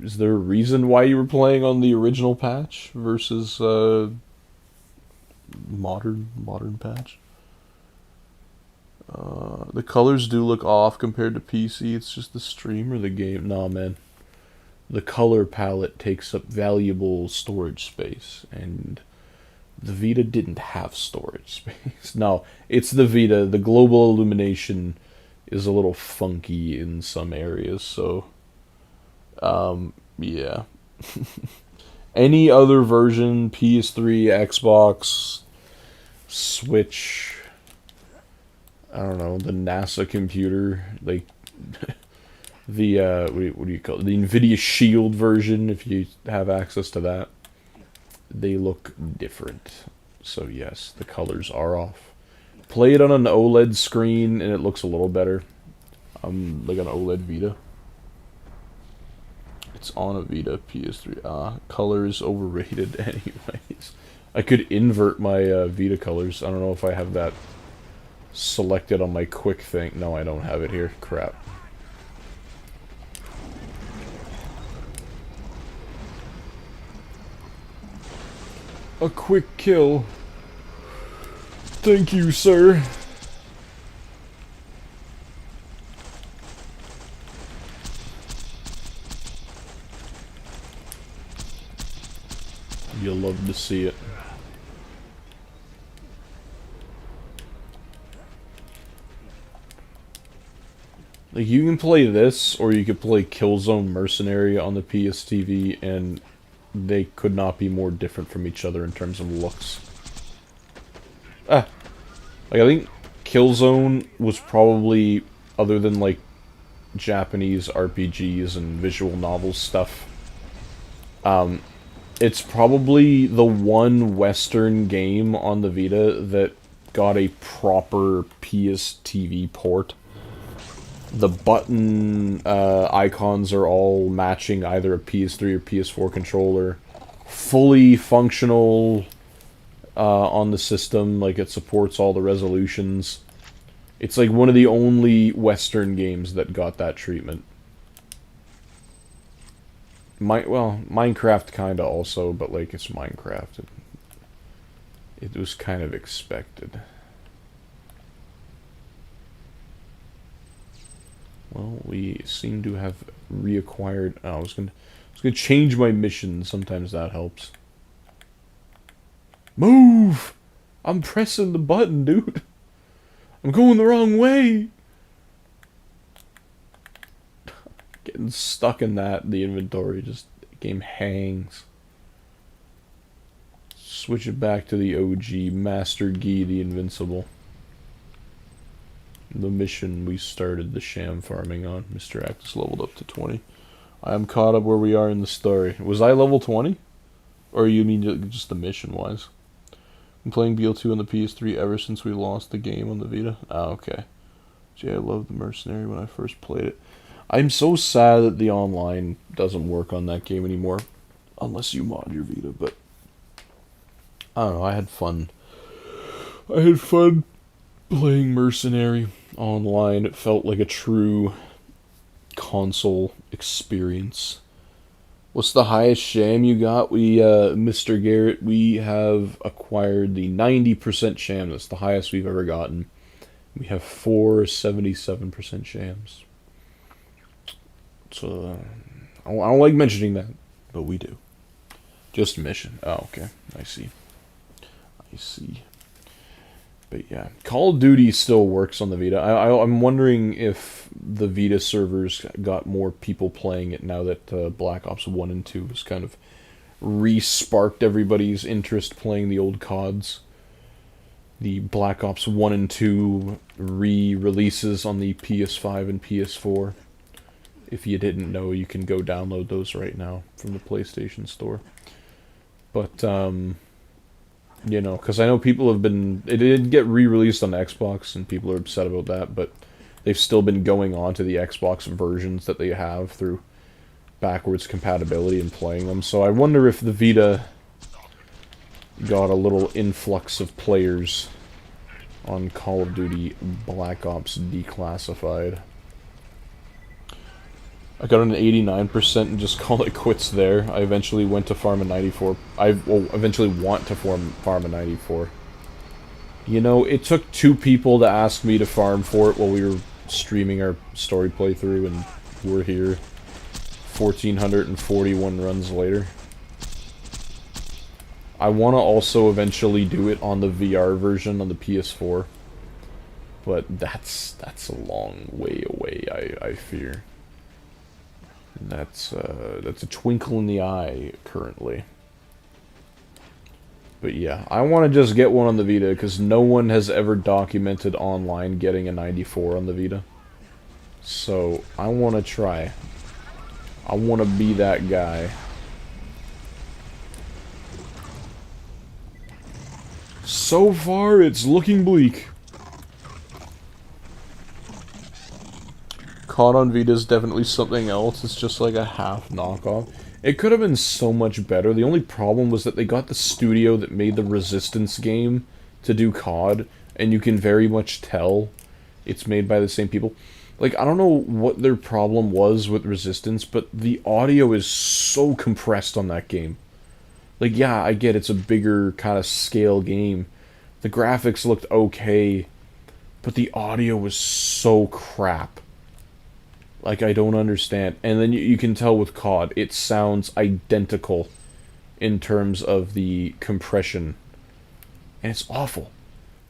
is there a reason why you were playing on the original patch versus modern patch? The colors do look off compared to PC. It's just the stream or the game. Nah, man. The color palette takes up valuable storage space, and the Vita didn't have storage space. No, it's the Vita. The global illumination is a little funky in some areas, so... yeah. Any other version, PS3, Xbox, Switch, I don't know, the NASA computer, like, the what do you call it? The NVIDIA Shield version, if you have access to that, they look different. So yes, the colors are off. Play it on an OLED screen and it looks a little better. Like an OLED Vita. It's on a Vita PS3. Colors overrated anyways. I could invert my Vita colors. I don't know if I have that selected on my quick thing. No, I don't have it here. Crap. A quick kill. Thank you, sir. You'll love to see it. Like, you can play this, or you could play Killzone Mercenary on the PSTV, and they could not be more different from each other in terms of looks. Like, I think Killzone was probably, other than, like, Japanese RPGs and visual novel stuff, it's probably the one Western game on the Vita that got a proper PSTV port. The button icons are all matching either a PS3 or PS4 controller. Fully functional on the system, like it supports all the resolutions. It's like one of the only Western games that got that treatment. Minecraft kinda also, but like it's Minecraft. It was kind of expected. Well, we seem to have reacquired. Oh, I was gonna change my mission. Sometimes that helps. Move! I'm pressing the button, dude. I'm going the wrong way. Getting stuck in the inventory. Just the game hangs. Switch it back to the OG Master Gi, the Invincible. The mission we started the Sham farming on. Mr. Actus leveled up to 20. I am caught up where we are in the story. Was I level 20? Or you mean just the mission-wise? I'm playing BL2 on the PS3 ever since we lost the game on the Vita. Ah, okay. Gee, I loved the Mercenary when I first played it. I'm so sad that the online doesn't work on that game anymore. Unless you mod your Vita, but... I don't know, I had fun. Playing Mercenary online. It felt like a true console experience. What's the highest Sham you got? Mr. Garrett, we have acquired the 90% Sham. That's the highest we've ever gotten. We have 4 77% Shams. So, I don't like mentioning that, but we do. Just mission. Oh, okay. I see. But yeah, Call of Duty still works on the Vita. I'm wondering if the Vita servers got more people playing it now that Black Ops 1 and 2 has kind of re-sparked everybody's interest playing the old CODs. The Black Ops 1 and 2 re-releases on the PS5 and PS4. If you didn't know, you can go download those right now from the PlayStation Store. But, you know, because I know people have been... It did get re-released on Xbox, and people are upset about that, but they've still been going on to the Xbox versions that they have through backwards compatibility and playing them. So I wonder if the Vita got a little influx of players on Call of Duty Black Ops Declassified. I got an 89% and just called it quits there. I eventually went to farm a 94. Eventually want to farm a 94. You know, it took 2 people to ask me to farm for it while we were streaming our story playthrough, and we're here 1,441 runs later. I want to also eventually do it on the VR version on the PS4. But that's a long way away, I fear. That's a twinkle in the eye currently. But yeah, I want to just get one on the Vita because no one has ever documented online getting a 94 on the Vita. So, I want to try. I want to be that guy. So far, it's looking bleak. COD on Vita is definitely something else. It's just like a half knockoff. It could have been so much better. The only problem was that they got the studio that made the Resistance game to do COD, and you can very much tell it's made by the same people. Like, I don't know what their problem was with Resistance, but the audio is so compressed on that game. Like, yeah, I get it's a bigger kind of scale game. The graphics looked okay, but the audio was so crap. Like, I don't understand. And then you can tell with COD, it sounds identical in terms of the compression. And it's awful.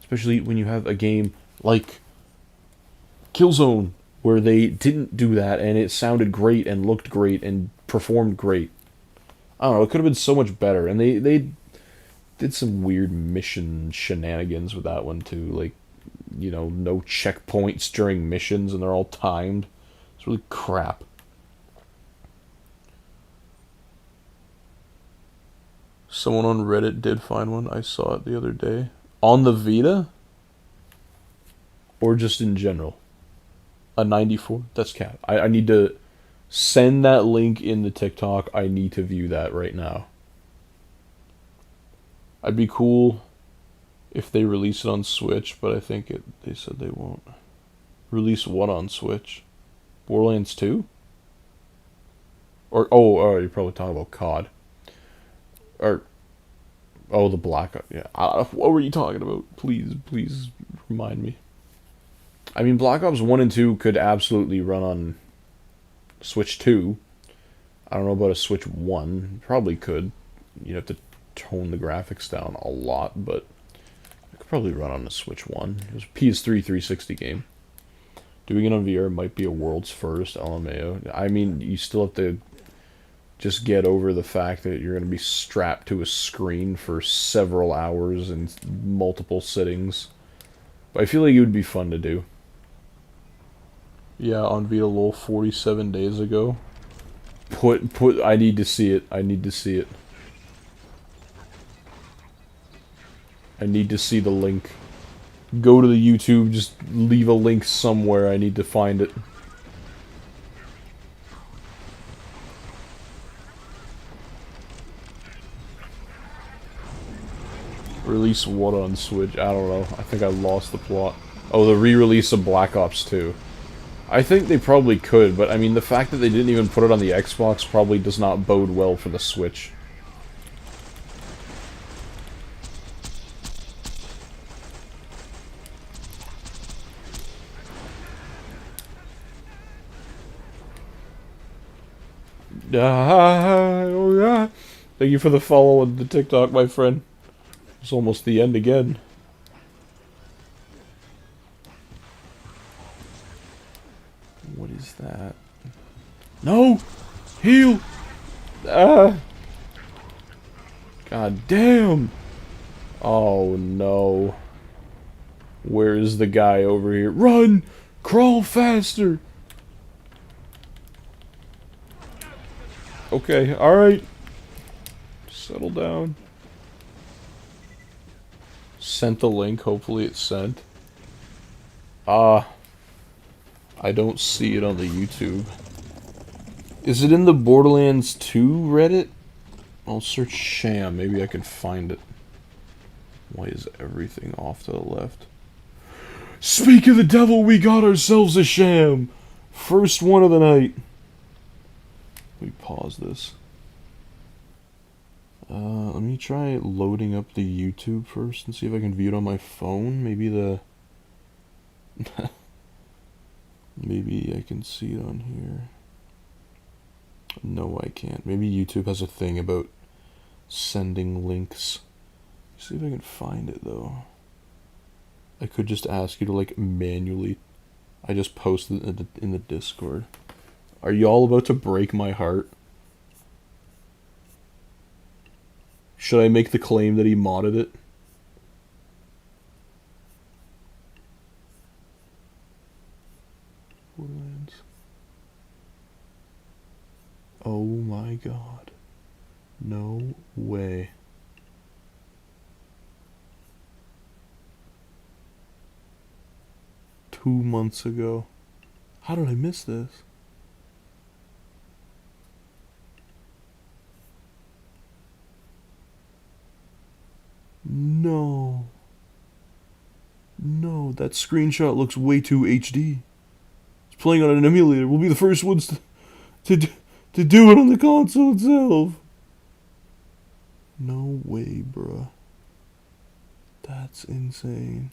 Especially when you have a game like Killzone, where they didn't do that, and it sounded great, and looked great, and performed great. I don't know, it could have been so much better. And they did some weird mission shenanigans with that one, too. Like, you know, no checkpoints during missions, and they're all timed. It's really crap. Someone on Reddit did find one. I saw it the other day. On the Vita? Or just in general? A 94? That's cap. I need to send that link in the TikTok. I need to view that right now. I'd be cool if they release it on Switch, but I think they said they won't. Release what on Switch? Borderlands 2? Or, oh, you're probably talking about COD. Or, oh, the Black Ops. Yeah, what were you talking about? Please remind me. I mean, Black Ops 1 and 2 could absolutely run on Switch 2. I don't know about a Switch 1. Probably could. You'd have to tone the graphics down a lot, but it could probably run on a Switch 1. It was a PS3 360 game. Doing it on VR might be a world's first, LMAO. I mean, you still have to just get over the fact that you're going to be strapped to a screen for several hours in multiple sittings. But I feel like it would be fun to do. Yeah, on Vita LOL 47 days ago. I need to see it. I need to see it. I need to see the link. Go to the YouTube, just leave a link somewhere. I need to find it. Release what on Switch? I don't know. I think I lost the plot. Oh, the re-release of Black Ops 2. I think they probably could, but I mean, the fact that they didn't even put it on the Xbox probably does not bode well for the Switch. Oh yeah. Thank you for the follow on the TikTok, my friend. It's almost the end again. What is that? No! Heal! Ah! God damn! Oh no. Where is the guy over here? Run! Crawl faster! Okay, alright. Settle down. Sent the link, hopefully it's sent. I don't see it on the YouTube. Is it in the Borderlands 2 Reddit? I'll search Sham, maybe I can find it. Why is everything off to the left? Speak of the devil, we got ourselves a Sham! First one of the night. Let me pause this. Let me try loading up the YouTube first and see if I can view it on my phone. Maybe the... Maybe I can see it on here. No, I can't. Maybe YouTube has a thing about sending links. See if I can find it, though. I could just ask you to, like, manually... I just posted it in the Discord. Are y'all about to break my heart? Should I make the claim that he modded it? Borderlands. Oh my god. No way. Two months ago. How did I miss this? No. No, that screenshot looks way too HD. It's playing on an emulator. We'll be the first ones to do it on the console itself. No way, bruh. That's insane.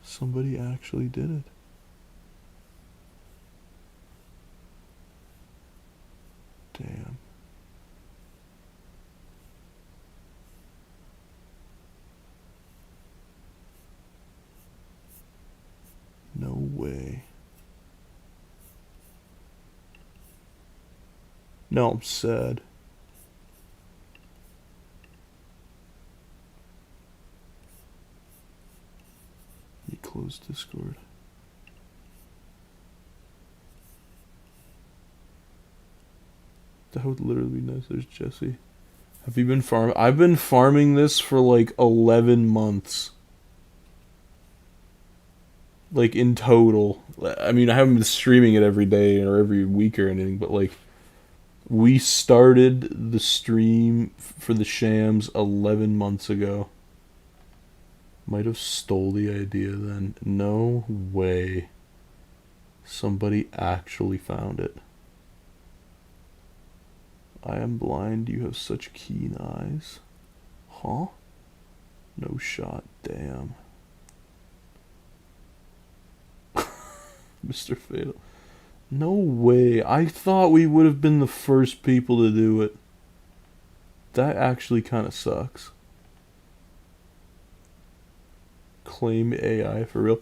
Somebody actually did it. Damn. No way. Now I'm sad. He closed Discord. That would literally be nice. There's Jesse. Have you been farming? I've been farming this for like 11 months. Like in total. I mean, I haven't been streaming it every day or every week or anything, but like we started the stream for the Shams 11 months ago. Might have stole the idea then. No way. Somebody actually found it. I am blind. You have such keen eyes. Huh? No shot. Damn. Mr. Fatal. No way. I thought we would have been the first people to do it. That actually kind of sucks. Claim AI for real.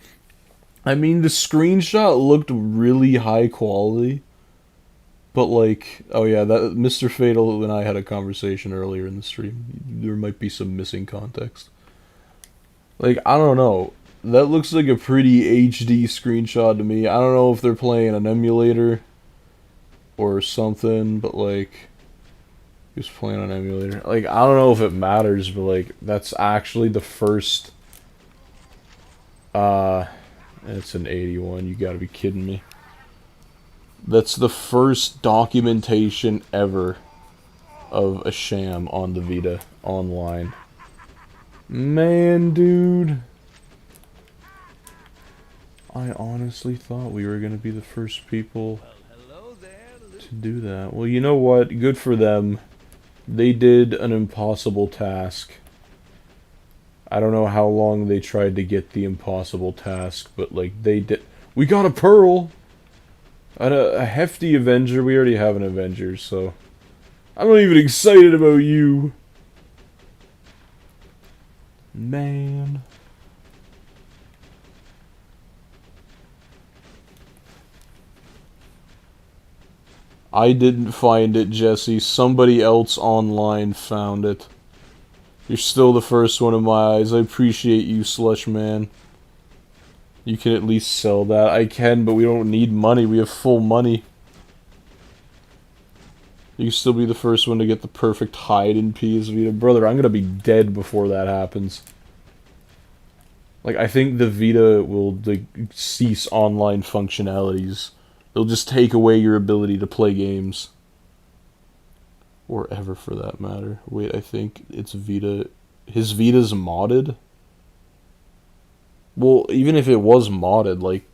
I mean, the screenshot looked really high quality. But like, oh yeah, that Mr. Fatal and I had a conversation earlier in the stream. There might be some missing context. Like, I don't know. That looks like a pretty HD screenshot to me. I don't know if they're playing an emulator or something, but like, he was playing on an emulator. Like, I don't know if it matters, but like, that's actually the first. It's an 81. You gotta be kidding me. That's the first documentation ever of a Sham on the Vita online. Man, dude. I honestly thought we were going to be the first people to do that. Well, you know what? Good for them. They did an impossible task. I don't know how long they tried to get the impossible task, but like they did. We got a pearl! A hefty Avenger. We already have an Avenger, so I'm not even excited about you. Man. I didn't find it, Jesse. Somebody else online found it. You're still the first one in my eyes. I appreciate you, Slush Man. You can at least sell that. I can, but we don't need money. We have full money. You can still be the first one to get the perfect hide in PS Vita. Brother, I'm gonna be dead before that happens. Like, I think the Vita will like, cease online functionalities. They'll just take away your ability to play games. Or ever, for that matter. Wait, I think it's Vita. His Vita's modded? Well, even if it was modded, like,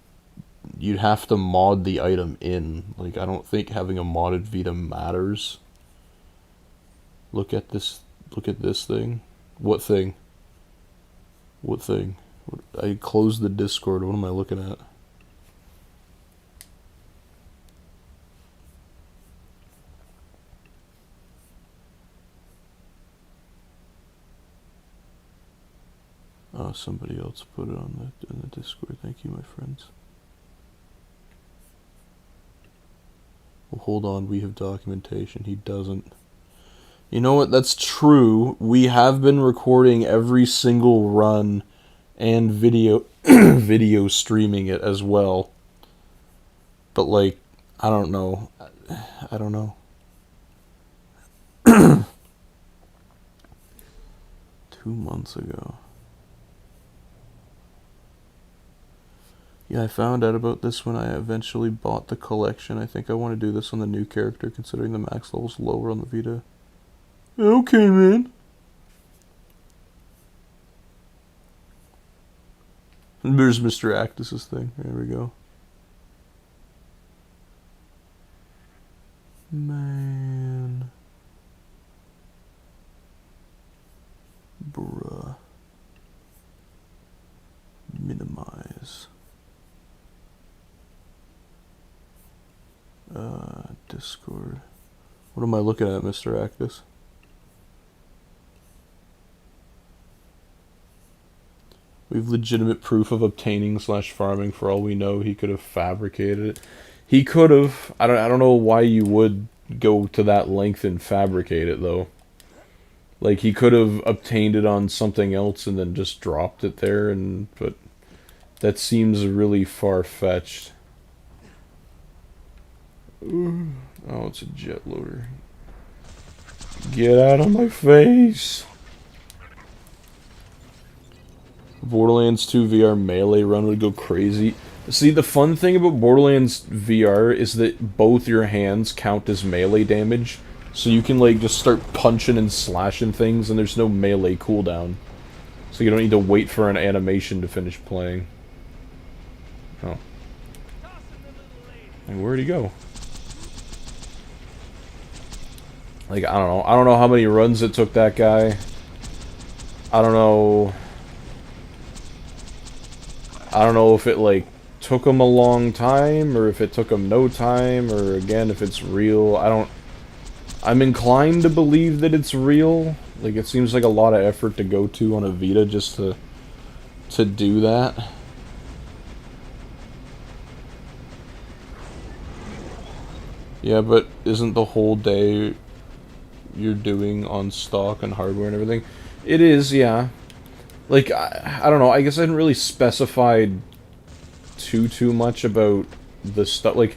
you'd have to mod the item in. Like, I don't think having a modded Vita matters. Look at this thing. What thing? What thing? I closed the Discord. What am I looking at? Oh, somebody else put it on in the Discord. Thank you, my friends. Well, hold on. We have documentation. He doesn't. You know what? That's true. We have been recording every single run and video video streaming it as well. But like, I don't know. I don't know. 2 months ago. Yeah, I found out about this when I eventually bought the collection. I think I want to do this on the new character, considering the max level's lower on the Vita. Okay, man. There's Mr. Actus's thing. There we go. Man. Bruh. Minimize. Discord. What am I looking at, Mr. Actus? We have legitimate proof of obtaining / farming. For all we know, he could have fabricated it. He could have. I don't know why you would go to that length and fabricate it, though. Like, he could have obtained it on something else and then just dropped it there, but that seems really far-fetched. Oh, it's a jet loader. Get out of my face! Borderlands 2 VR melee run would go crazy. See, the fun thing about Borderlands VR is that both your hands count as melee damage. So you can, like, just start punching and slashing things, and there's no melee cooldown. So you don't need to wait for an animation to finish playing. Oh. And where'd he go? Like, I don't know. I don't know how many runs it took that guy. I don't know. I don't know if it, like, took him a long time, or if it took him no time, or, again, if it's real. I'm inclined to believe that it's real. Like, it seems like a lot of effort to go to on a Vita just to do that. Yeah, but isn't the whole day you're doing on stock and hardware and everything? It is, yeah. Like, I don't know, I guess I didn't really specify too much about the stuff. Like,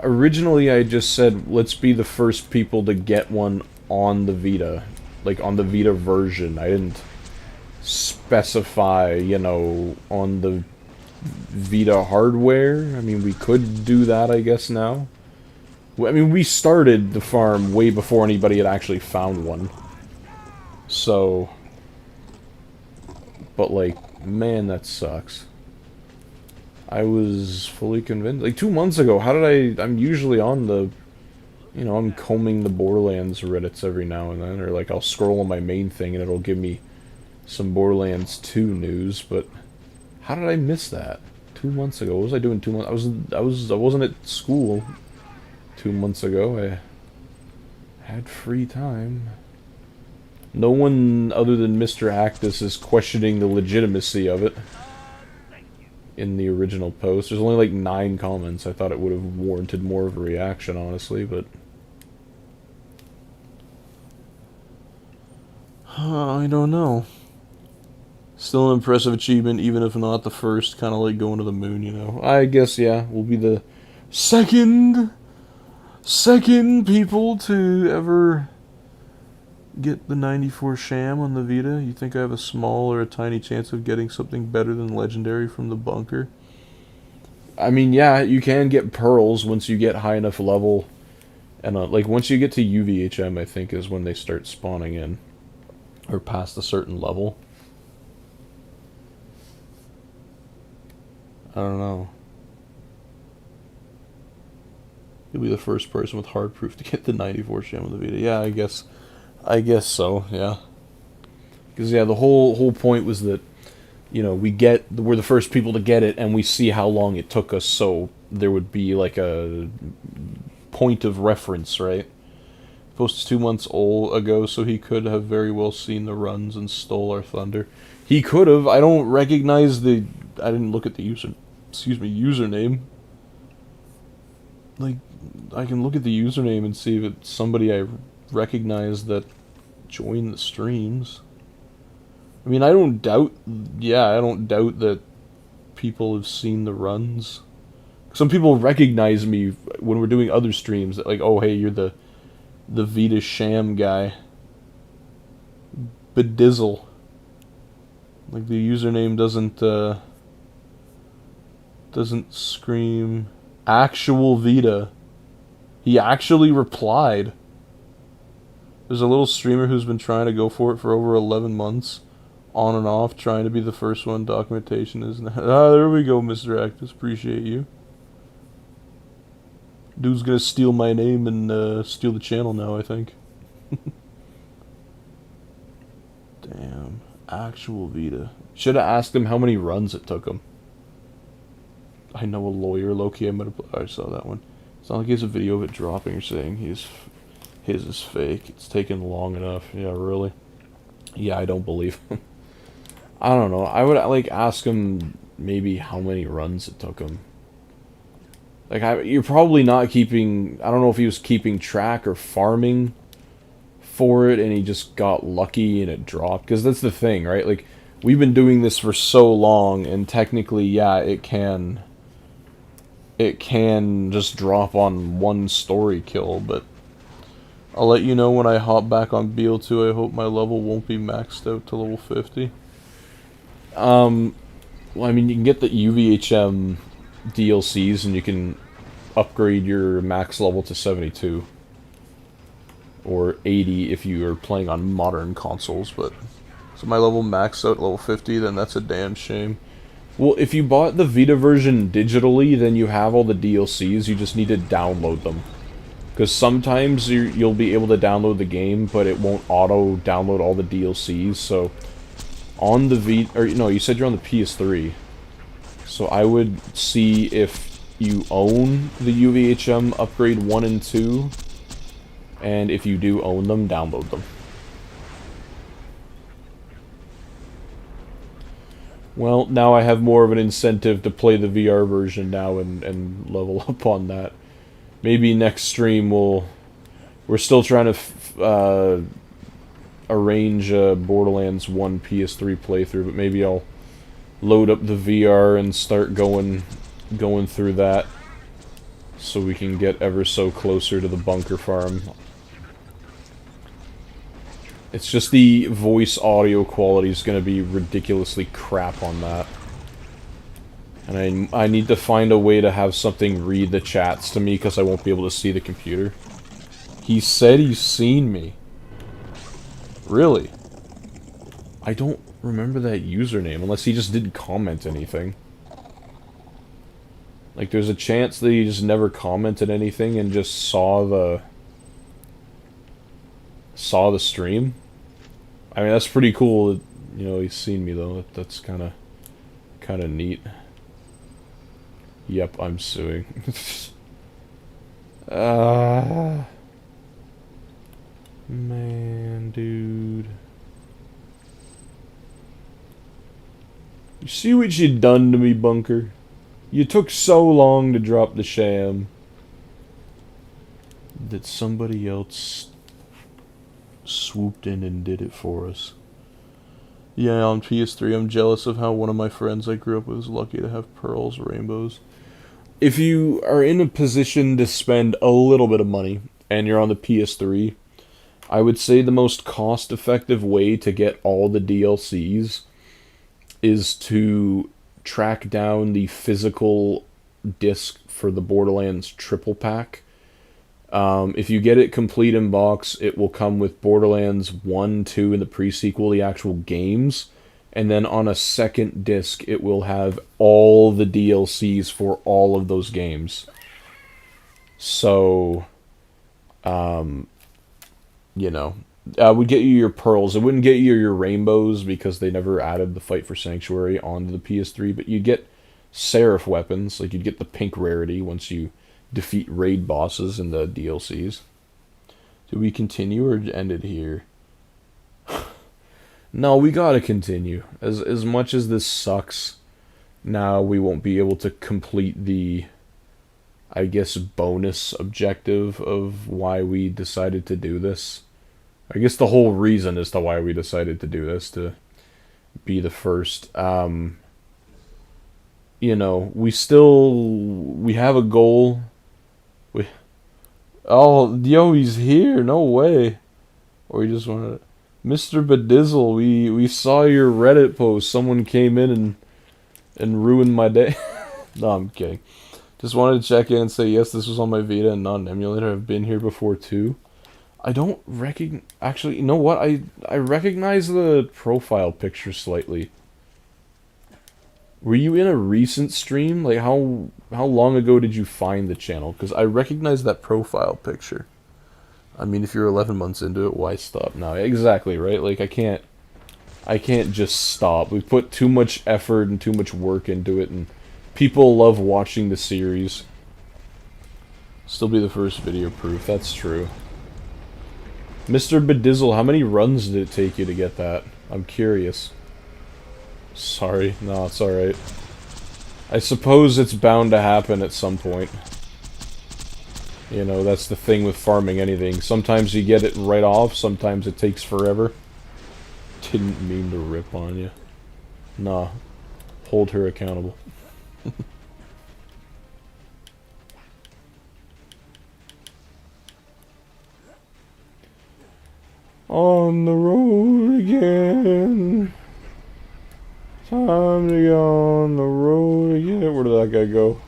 originally I just said, let's be the first people to get one on the Vita. Like, on the Vita version. I didn't specify, you know, on the Vita hardware. I mean, we could do that, I guess, now. I mean, we started the farm way before anybody had actually found one. So... But, like, man, that sucks. I was fully convinced. Like, 2 months ago, how did I'm usually on the... You know, I'm combing the Borderlands Reddits every now and then. Or, like, I'll scroll on my main thing and it'll give me some Borderlands 2 news. But how did I miss that? 2 months ago? What was I doing 2 months... I wasn't at school 2 months ago. I had free time. No one other than Mr. Actus is questioning the legitimacy of it in the original post. There's only like 9 comments. I thought it would have warranted more of a reaction, honestly, but... I don't know. Still an impressive achievement, even if not the first. Kind of like going to the moon, you know. I guess, yeah, we'll be the second people to ever get the 94 Sham on the Vita. You think I have a small or a tiny chance of getting something better than Legendary from the bunker? I mean, yeah, you can get pearls once you get high enough level. And, like, once you get to UVHM, I think, is when they start spawning in. Or past a certain level. I don't know. You'll be the first person with hard proof to get the 94 Sham on the Vita. Yeah, I guess so, yeah. Because, yeah, the whole point was that, you know, we're the first people to get it, and we see how long it took us, so there would be, like, a point of reference, right? Post is 2 months ago, so he could have very well seen the runs and stole our thunder. He could have. I don't recognize I didn't look at the username. Like, I can look at the username and see if it's somebody I recognize that joined the streams. I mean, I don't doubt that people have seen the runs. Some people recognize me when we're doing other streams. That like, oh hey, you're the Vita Sham guy. Bidizzle. Like the username doesn't scream actual Vita. He actually replied. There's a little streamer who's been trying to go for it for over 11 months. On and off, trying to be the first one. Documentation is not. Ah, there we go, Mr. Actus. Appreciate you. Dude's gonna steal my name and steal the channel now, I think. Damn. Actual Vita. Should have asked him how many runs it took him. I know a lawyer, Loki. I saw that one. It's not like he has a video of it dropping or saying his is fake. It's taken long enough. Yeah, really? Yeah, I don't believe him. I don't know. I would like ask him maybe how many runs it took him. Like, you're probably not keeping... I don't know if he was keeping track or farming for it and he just got lucky and it dropped. Because that's the thing, right? Like, we've been doing this for so long and technically, yeah, it can just drop on one story kill, but I'll let you know when I hop back on BL2. I hope my level won't be maxed out to level 50. Well, I mean, you can get the UVHM DLCs and you can upgrade your max level to 72. Or 80 if you are playing on modern consoles, but... So my level maxed out at level 50, then that's a damn shame. Well, if you bought the Vita version digitally, then you have all the DLCs, you just need to download them. Because sometimes you'll be able to download the game, but it won't auto-download all the DLCs, so... On the Vita... Or, no, you said you're on the PS3. So I would see if you own the UVHM Upgrade 1 and 2, and if you do own them, download them. Well, now I have more of an incentive to play the VR version now and level up on that. Maybe next stream we're still trying to arrange a Borderlands 1 PS3 playthrough, but maybe I'll load up the VR and start going through that so we can get ever so closer to the bunker farm. It's just the voice audio quality is going to be ridiculously crap on that. And I need to find a way to have something read the chats to me because I won't be able to see the computer. He said he's seen me. Really? I don't remember that username unless he just didn't comment anything. Like, there's a chance that he just never commented anything and just saw the stream. I mean, that's pretty cool that, you know, he's seen me though. That's kind of neat. Yep, I'm suing. Man, dude. You see what you done to me, Bunker? You took so long to drop the Sham that somebody else swooped in and did it for us. Yeah, on PS3, I'm jealous of how one of my friends I grew up with was lucky to have pearls, rainbows. If you are in a position to spend a little bit of money, and you're on the PS3, I would say the most cost-effective way to get all the DLCs is to track down the physical disc for the Borderlands triple pack. If you get it complete in box, it will come with Borderlands 1, 2, and the pre-sequel, the actual games. And then on a second disc, it will have all the DLCs for all of those games. So, you know, would get you your pearls. It wouldn't get you your rainbows because they never added the Fight for Sanctuary onto the PS3. But you'd get Seraph weapons. Like, you'd get the pink rarity once you defeat raid bosses in the DLCs. Do we continue or end it here? No, we gotta continue. As much as this sucks, now we won't be able to complete the, I guess, bonus objective of why we decided to do this. I guess the whole reason as to why we decided to do this, to be the first. you know, we have a goal. We Oh, yo, he's here. No way. Or you just wanted Mr. Bidizzle, we saw your Reddit post. Someone came in and ruined my day. No, I'm kidding. Just wanted to check in and say yes, this was on my Vita and not an emulator. I've been here before too. I don't recognize. Actually, you know what? I recognize the profile picture slightly. Were you in a recent stream? Like how long ago did you find the channel? Because I recognize that profile picture. I mean, if you're 11 months into it, why stop now? Exactly, right? Like I can't just stop. We put too much effort and too much work into it, and people love watching the series. Still be the first video proof. That's true. Mr. Bidizzle, how many runs did it take you to get that? I'm curious. Sorry. No, it's alright. I suppose it's bound to happen at some point. You know, that's the thing with farming anything. Sometimes you get it right off, sometimes it takes forever. Didn't mean to rip on you. Nah. Hold her accountable. On the road again. Time to go on the road again. Where did that guy go?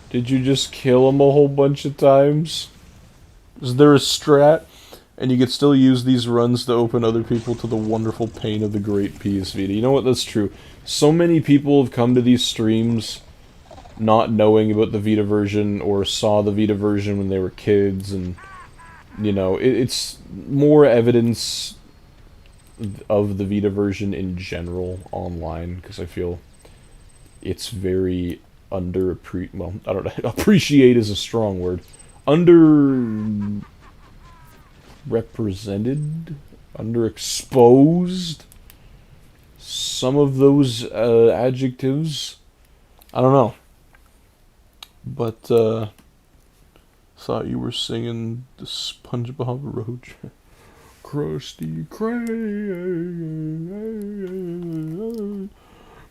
Did you just kill him a whole bunch of times? Is there a strat? And you could still use these runs to open other people to the wonderful pain of the great PS Vita. You know what? That's true. So many people have come to these streams not knowing about the Vita version or saw the Vita version when they were kids, and you know, it's more evidence of the Vita version in general online, because I feel it's very well, I don't know, appreciate is a strong word. Underrepresented? Underexposed? Some of those adjectives? I don't know. But, thought you were singing the SpongeBob Roach. Krusty Krab,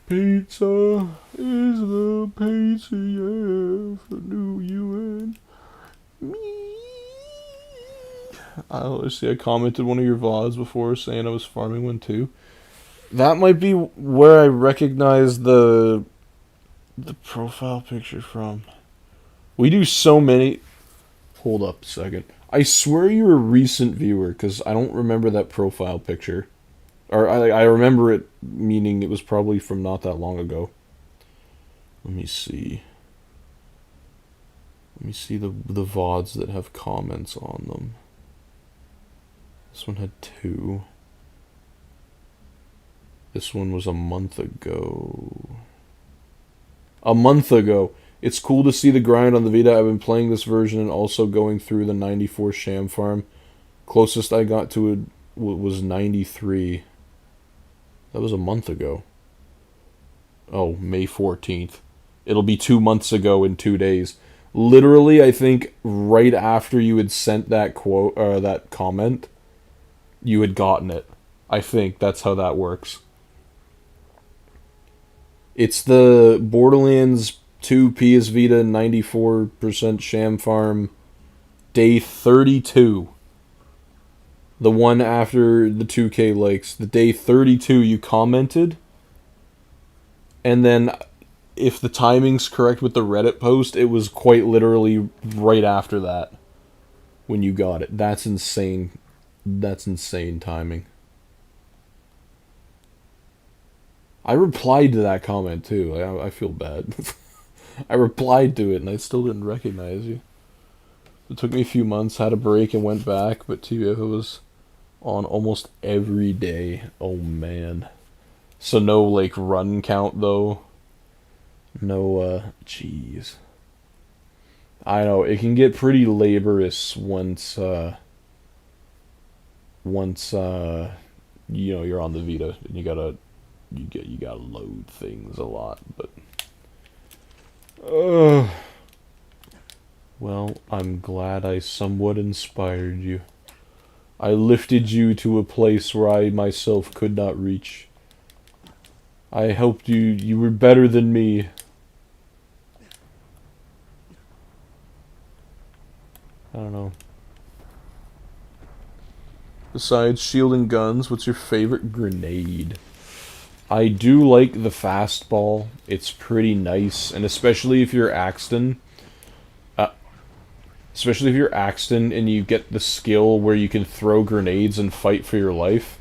pizza is the pizza, yeah, for new you and me. I commented one of your VODs before saying I was farming one too. That might be where I recognize the profile picture from. We do so many... Hold up a second. I swear you're a recent viewer, because I don't remember that profile picture. Or, I remember it, meaning it was probably from not that long ago. Let me see. Let me see the VODs that have comments on them. This one had 2. This one was a month ago. A month ago! It's cool to see the grind on the Vita. I've been playing this version and also going through the 94 Sham farm. Closest I got to it was 93. That was a month ago. Oh, May 14th. It'll be 2 months ago in 2 days. Literally, I think right after you had sent that quote, that comment, you had gotten it. I think that's how that works. It's the Borderlands 2 PS Vita 94% Sham Farm day 32. The one after the 2K likes. The day 32 you commented. And then if the timing's correct with the Reddit post, it was quite literally right after that when you got it. That's insane. That's insane timing. I replied to that comment too. I feel bad. I replied to it and I still didn't recognize you. It took me a few months, had a break and went back, but TF, it was on almost every day. Oh man. So no like run count though. No jeez. I know, it can get pretty laborious once you know, you're on the Vita and you gotta load things a lot, but well, I'm glad I somewhat inspired you. I lifted you to a place where I myself could not reach. I helped you. You were better than me. I don't know. Besides shield and guns, what's your favorite grenade? I do like the fastball. It's pretty nice, and especially if you're Axton. Especially if you're Axton and you get the skill where you can throw grenades and fight for your life.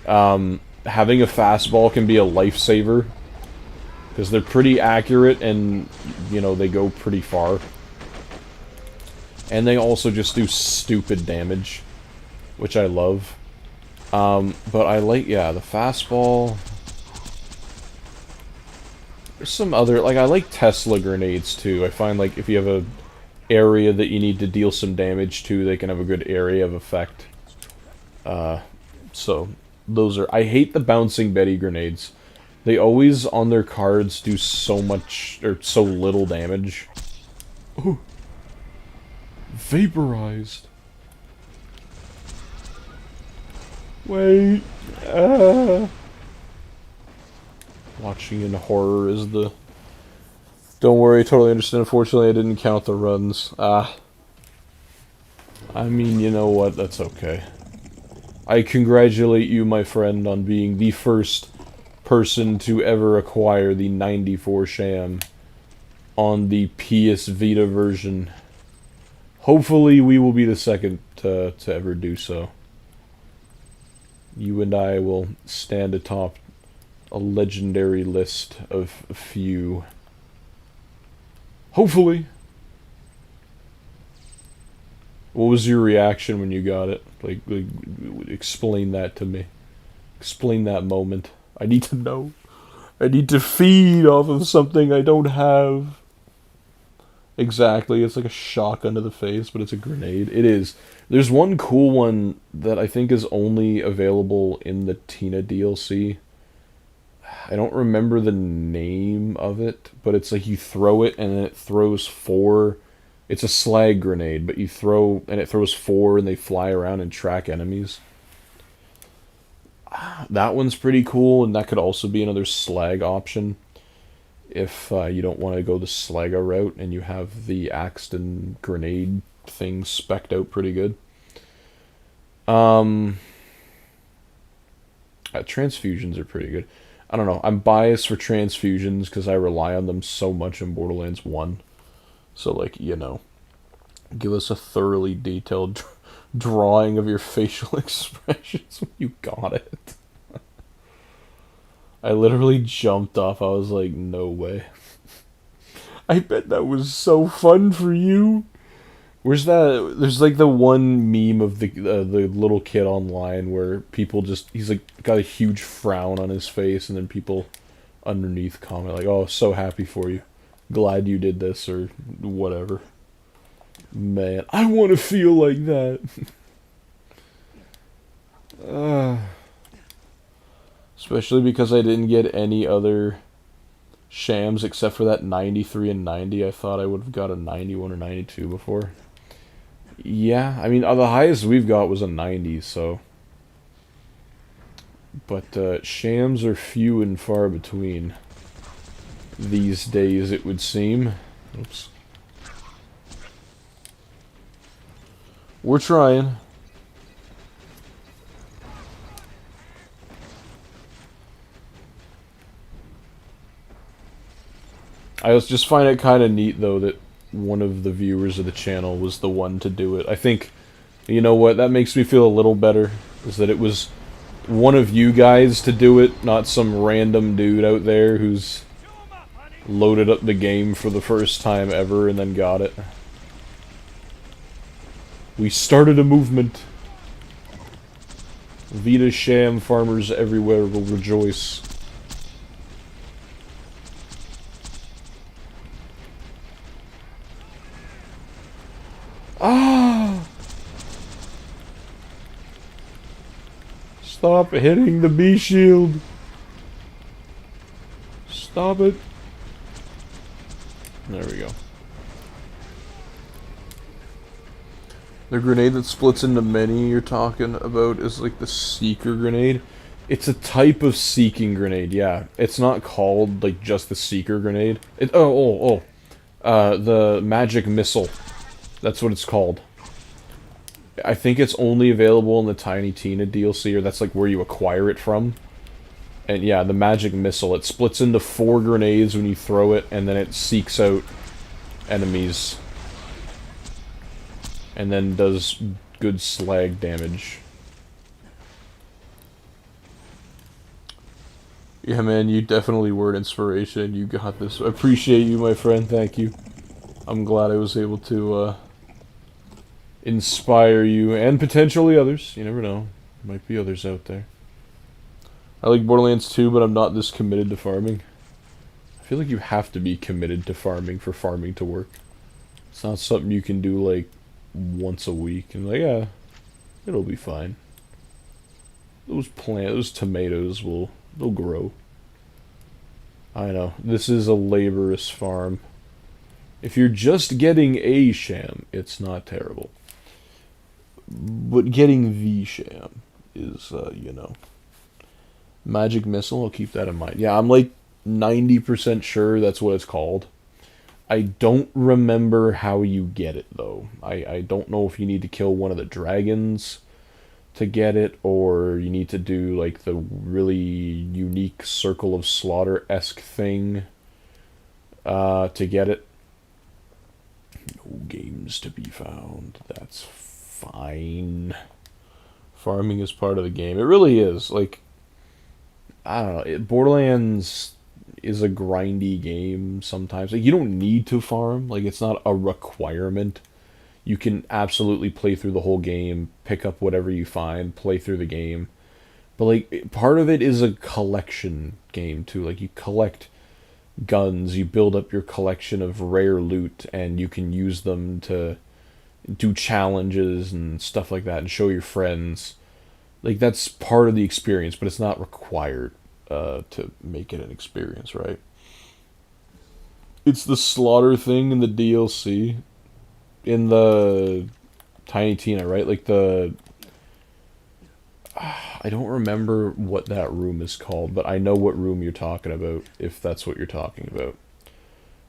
Having a fastball can be a lifesaver. Because they're pretty accurate and, you know, they go pretty far. And they also just do stupid damage. Which I love. But I like, yeah, the fastball. There's some other, like, I like Tesla grenades too. I find, like, if you have a area that you need to deal some damage to, they can have a good area of effect. So, those are... I hate the bouncing Betty grenades. They always, on their cards, do so much, or so little damage. Ooh. Vaporized. Wait. Watching in horror is the... Don't worry, I totally understand. Unfortunately, I didn't count the runs. I mean, you know what? That's okay. I congratulate you, my friend, on being the first person to ever acquire the 94 Sham on the PS Vita version. Hopefully, we will be the second to ever do so. You and I will stand atop a legendary list of a few. Hopefully. What was your reaction when you got it? Like, explain that to me. Explain that moment. I need to know. I need to feed off of something I don't have. Exactly, it's like a shotgun to the face, but it's a grenade. It is. There's one cool one that I think is only available in the Tina DLC. I don't remember the name of it, but it's like you throw it and then it throws 4. It's a slag grenade, but you throw and it throws 4 and they fly around and track enemies. That one's pretty cool, and that could also be another slag option. If you don't want to go the Slaga route and you have the Axton grenade thing spec'd out pretty good. Transfusions are pretty good. I don't know. I'm biased for transfusions because I rely on them so much in Borderlands 1. So, like, you know, give us a thoroughly detailed drawing of your facial expressions when you got it. I literally jumped off. I was like, no way. I bet that was so fun for you. Where's that? There's like the one meme of the little kid online where people just... He's like got a huge frown on his face, and then people underneath comment like, oh, so happy for you. Glad you did this, or whatever. Man, I want to feel like that. Especially because I didn't get any other Shams except for that 93 and 90. I thought I would have got a 91 or 92 before. Yeah, I mean, the highest we've got was a 90, so... But, Shams are few and far between these days, it would seem. Oops. We're trying. I just find it kind of neat, though, that one of the viewers of the channel was the one to do it. I think, you know what, that makes me feel a little better, is that it was one of you guys to do it, not some random dude out there who's loaded up the game for the first time ever and then got it. We started a movement. Vita Sham farmers everywhere will rejoice. Ah! Stop hitting the bee shield. Stop it. There we go. The grenade that splits into many you're talking about is like the Seeker grenade. It's a type of seeking grenade, yeah. It's not called, like, just the seeker grenade. The magic missile. That's what it's called. I think it's only available in the Tiny Tina DLC, or that's, like, where you acquire it from. And, yeah, the magic missile. It splits into 4 grenades when you throw it, and then it seeks out enemies. And then does good slag damage. Yeah, man, you definitely were an inspiration. You got this. I appreciate you, my friend. Thank you. I'm glad I was able to, inspire you, and potentially others. You never know. There might be others out there. I like Borderlands 2, but I'm not this committed to farming. I feel like you have to be committed to farming for farming to work. It's not something you can do, like, once a week, and like, yeah, it'll be fine. Those tomatoes they'll grow. I know, this is a laborious farm. If you're just getting a sham, it's not terrible. But getting the sham is, you know. Magic missile, I'll keep that in mind. Yeah, I'm like 90% sure that's what it's called. I don't remember how you get it, though. I don't know if you need to kill one of the dragons to get it, or you need to do, like, the really unique Circle of Slaughter-esque thing to get it. No games to be found. That's fine. Farming is part of the game. It really is. Like, I don't know. Borderlands is a grindy game sometimes. Like, you don't need to farm. Like, it's not a requirement. You can absolutely play through the whole game, pick up whatever you find, play through the game. But, like, part of it is a collection game, too. Like, you collect guns, you build up your collection of rare loot, and you can use them to do challenges and stuff like that, and show your friends. Like, that's part of the experience, but it's not required to make it an experience, right? It's the slaughter thing in the DLC. In the Tiny Tina, right? Like the... I don't remember what that room is called, but I know what room you're talking about, if that's what you're talking about.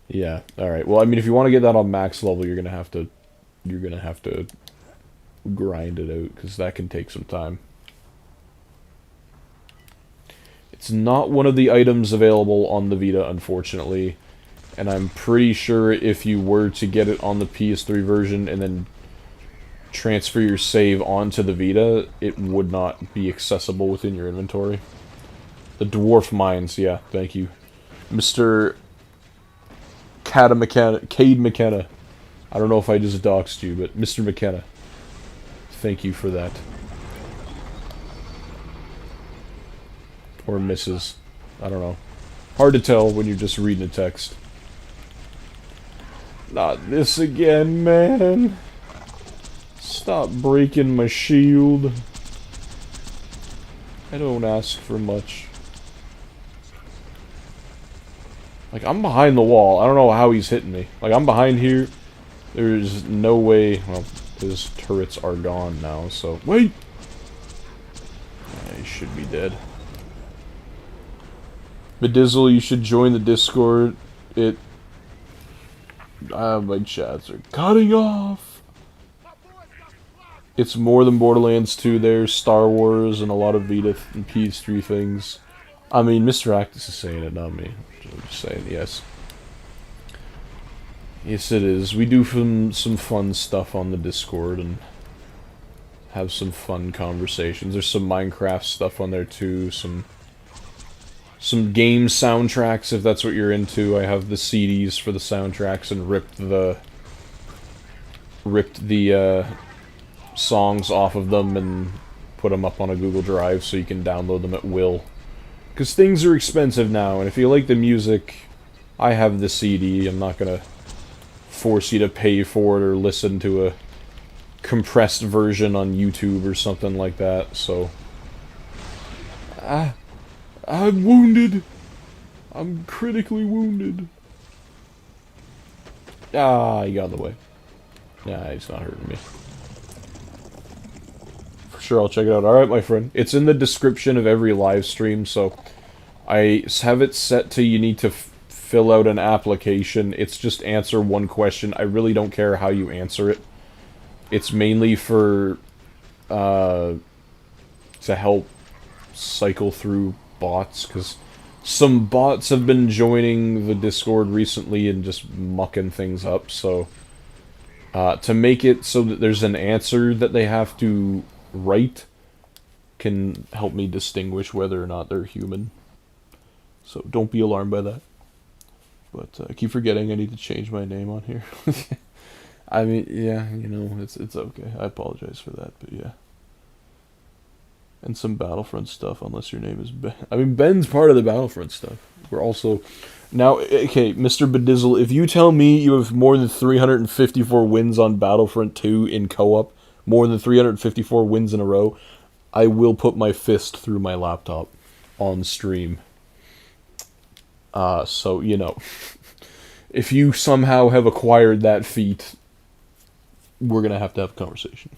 Yeah, alright. Well, I mean, if you want to get that on max level, you're gonna have to grind it out, because that can take some time. It's not one of the items available on the Vita, unfortunately. And I'm pretty sure if you were to get it on the PS3 version and then transfer your save onto the Vita, it would not be accessible within your inventory. The dwarf mines, yeah, thank you. Mr. Cade McKenna. I don't know if I just doxed you, but Mr. McKenna. Thank you for that. Or Mrs. I don't know. Hard to tell when you're just reading a text. Not this again, man. Stop breaking my shield. I don't ask for much. Like, I'm behind the wall. I don't know how he's hitting me. Like, I'm behind here. There's no way... Well, his turrets are gone now, so... Wait! Yeah, he should be dead. Bidizzle, you should join the Discord. My chats are cutting off. It's more than Borderlands 2. There's Star Wars and a lot of Vita and PS3 things. I mean, Mr. Actus is saying it, not me. I'm just saying, yes. Yes, it is. We do some fun stuff on the Discord and have some fun conversations. There's some Minecraft stuff on there too. Some game soundtracks, if that's what you're into. I have the CDs for the soundtracks and ripped the songs off of them and put them up on a Google Drive so you can download them at will. Because things are expensive now, and if you like the music, I have the CD. I'm not gonna force you to pay for it or listen to a compressed version on YouTube or something like that, so... I'm wounded. I'm critically wounded. Ah, he got in the way. Nah, he's not hurting me. For Sure, I'll check it out. Alright, my friend. It's in the description of every live stream, so I have it set to you need to fill out an application. It's just answer one question. I really don't care how you answer it. It's mainly for, to help cycle through bots, because some bots have been joining the Discord recently and just mucking things up, so to make it so that there's an answer that they have to write can help me distinguish whether or not they're human. So don't be alarmed by that. But I keep forgetting I need to change my name on here. I mean, yeah, you know, it's okay. I apologize for that, but yeah. And some Battlefront stuff, unless your name is Ben. I mean, Ben's part of the Battlefront stuff. We're also... Now, okay, Mr. Bidizzle, if you tell me you have more than 354 wins on Battlefront 2 in co-op, more than 354 wins in a row, I will put my fist through my laptop on stream. So, you know, if you somehow have acquired that feat, we're going to have a conversation.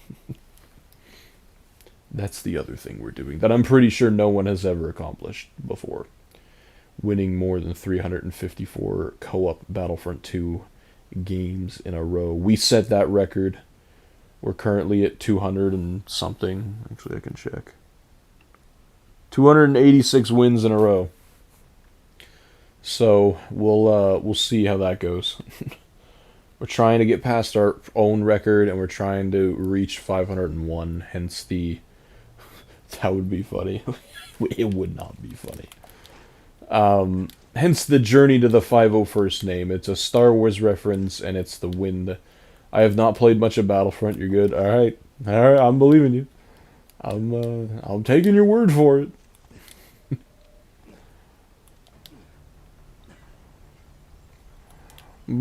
That's the other thing we're doing, that I'm pretty sure no one has ever accomplished before. Winning more than 354 co-op Battlefront 2 games in a row. We set that record. We're currently at 200 and something. Actually, I can check. 286 wins in a row. So we'll see how that goes. We're trying to get past our own record, and we're trying to reach 501. Hence the... That would be funny. It would not be funny. Hence the journey to the 501st name. It's a Star Wars reference, and it's the wind. I have not played much of Battlefront. You're good. All right. I'm believing you. I'm taking your word for it. I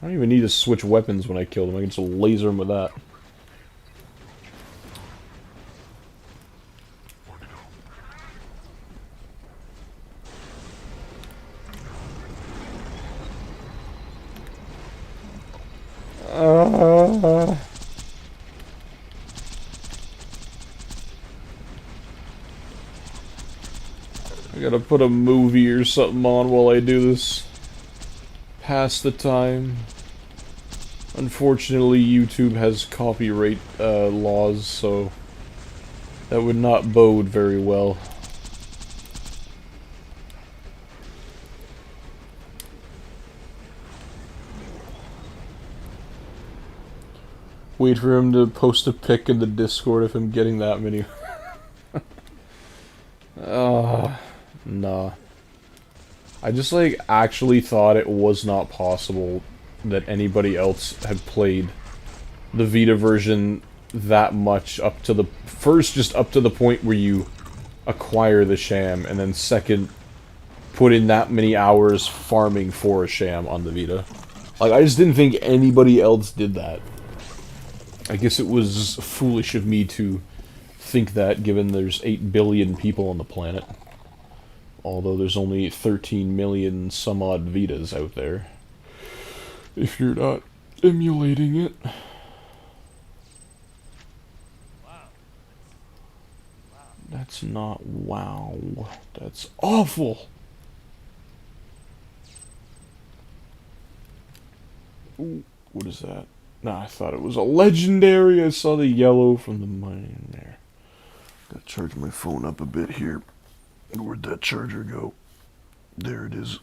don't even need to switch weapons when I kill them. I can just laser them with that. I gotta put a movie or something on while I do this. Pass the time. Unfortunately, YouTube has copyright laws, so that would not bode very well. Wait for him to post a pic in the Discord if I'm getting that many. Nah. I just, like, actually thought it was not possible that anybody else had played the Vita version that much up to the... First, just up to the point where you acquire the Sham, and then second, put in that many hours farming for a Sham on the Vita. Like, I just didn't think anybody else did that. I guess it was foolish of me to think that, given there's 8 billion people on the planet. Although there's only 13 million some odd Vitas out there. If you're not emulating it. That's not wow. That's awful! Ooh, what is that? Nah, I thought it was a legendary. I saw the yellow from the mine there. Gotta charge my phone up a bit here. Where'd that charger go? There it is.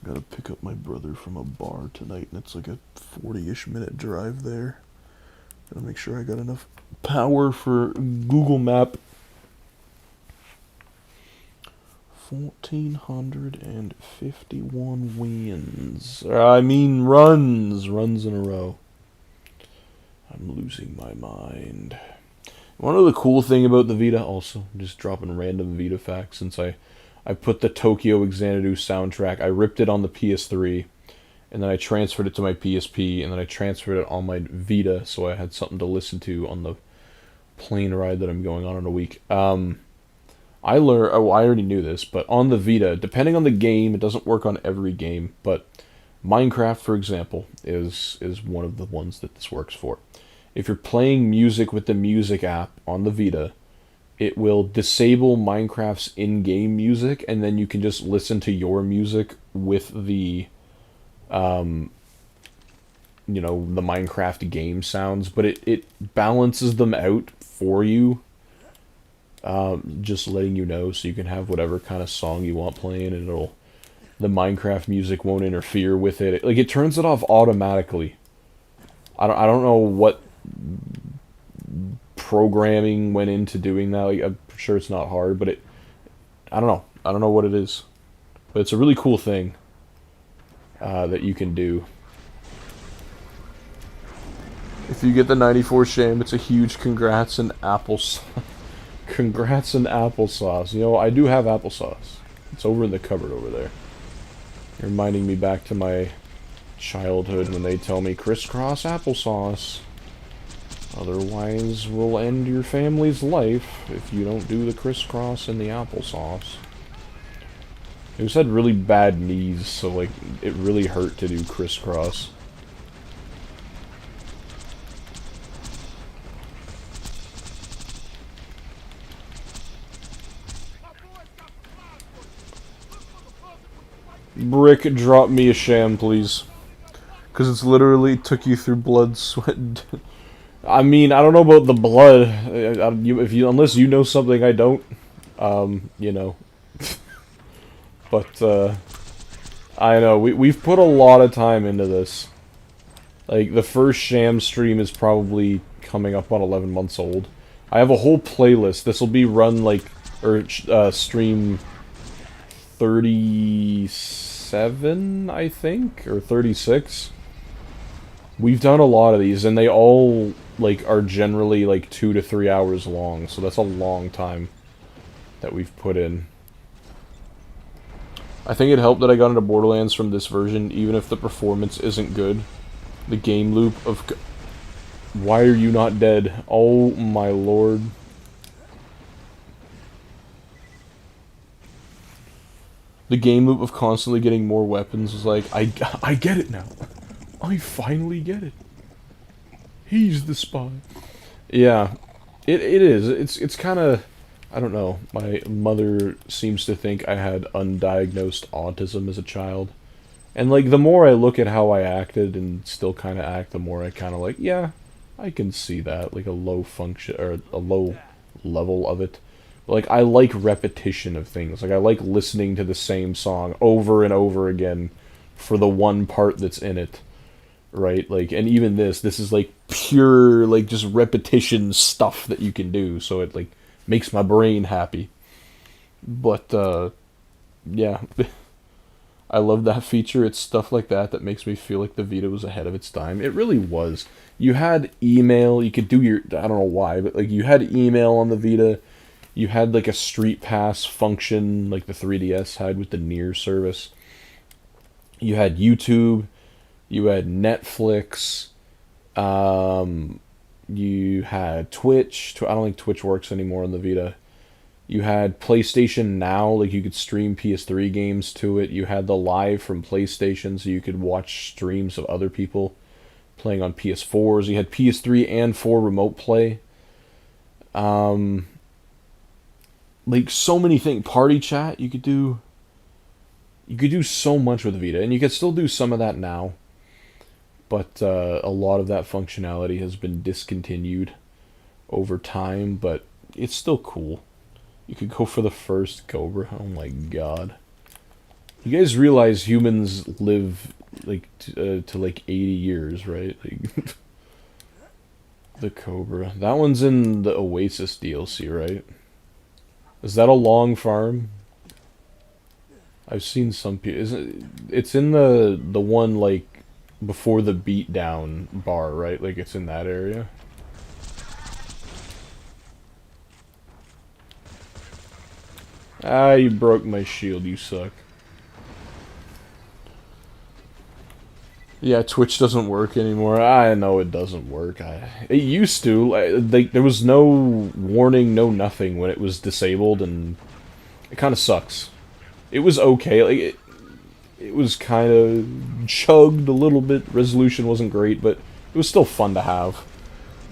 Gotta pick up my brother from a bar tonight, and it's like a 40-ish minute drive there. Gotta make sure I got enough power for Google Map. 1,451 wins. I mean runs. Runs in a row. I'm losing my mind. One of the cool thing about the Vita, also, just dropping random Vita facts, since I put the Tokyo Xanadu soundtrack, I ripped it on the PS3, and then I transferred it to my PSP, and then I transferred it on my Vita, so I had something to listen to on the plane ride that I'm going on in a week. I already knew this, but on the Vita, depending on the game, it doesn't work on every game, but Minecraft, for example, is one of the ones that this works for. If you're playing music with the music app on the Vita, it will disable Minecraft's in-game music, and then you can just listen to your music with the, you know, the Minecraft game sounds, but it balances them out for you, just letting you know, so you can have whatever kind of song you want playing, and the Minecraft music won't interfere with it. Like, it turns it off automatically. I don't know what programming went into doing that. Like, I'm sure it's not hard, but I don't know what it is, but it's a really cool thing that you can do. If you get the 94 Sham, it's a huge congrats and applesauce. Congrats and applesauce. You know, I do have applesauce. It's over in the cupboard over there. You're reminding me back to my childhood when they tell me crisscross applesauce. Otherwise, we'll end your family's life if you don't do the crisscross and the applesauce. It just had really bad knees, so like it really hurt to do crisscross. Brick, drop me a Sham, please. Because it's literally took you through blood, sweat. I mean, I don't know about the blood. Unless you know something I don't. You know. But, I know, we've put a lot of time into this. Like, the first Sham stream is probably coming up on 11 months old. I have a whole playlist. This will be run, like, or, stream 37, I think? Or 36? We've done a lot of these, and they all, like, are generally, like, 2 to 3 hours long, so that's a long time that we've put in. I think it helped that I got into Borderlands from this version, even if the performance isn't good. The game loop of... Why are you not dead? Oh my lord. The game loop of constantly getting more weapons is like, I get it now. I finally get it. He's the spy. Yeah, it is. It's kind of... I don't know. My mother seems to think I had undiagnosed autism as a child. And, like, the more I look at how I acted and still kind of act, the more I kind of like, yeah, I can see that. Like, a low function, or a low level of it. But, like, I like repetition of things. Like, I like listening to the same song over and over again for the one part that's in it. Right? Like, and even this is, like, pure, like, just repetition stuff that you can do. So it, like, makes my brain happy. But, yeah. I love that feature. It's stuff like that that makes me feel like the Vita was ahead of its time. It really was. You had email, you could do your... I don't know why, but, like, you had email on the Vita. You had, like, a Street Pass function, like the 3DS had with the Near service. You had YouTube. You had Netflix. You had Twitch. I don't think Twitch works anymore on the Vita. You had PlayStation Now, like you could stream PS3 games to it. You had the Live from PlayStation, so you could watch streams of other people playing on PS4s. You had PS3 and 4 remote play. Like so many things. Party chat, you could do so much with the Vita, and you could still do some of that now. But a lot of that functionality has been discontinued over time, but it's still cool. You could go for the first Cobra. Oh my god. You guys realize humans live like to like 80 years, right? Like the Cobra. That one's in the Oasis DLC, right? Is that a long farm? I've seen some people. It's in the one like before the beatdown bar, right? Like it's in that area. Ah, you broke my shield, you suck. Yeah, Twitch doesn't work anymore. I know it doesn't work. It used to. There was no warning, no nothing when it was disabled, and it kind of sucks. It was okay. Like It was kind of chugged a little bit. Resolution wasn't great, but it was still fun to have.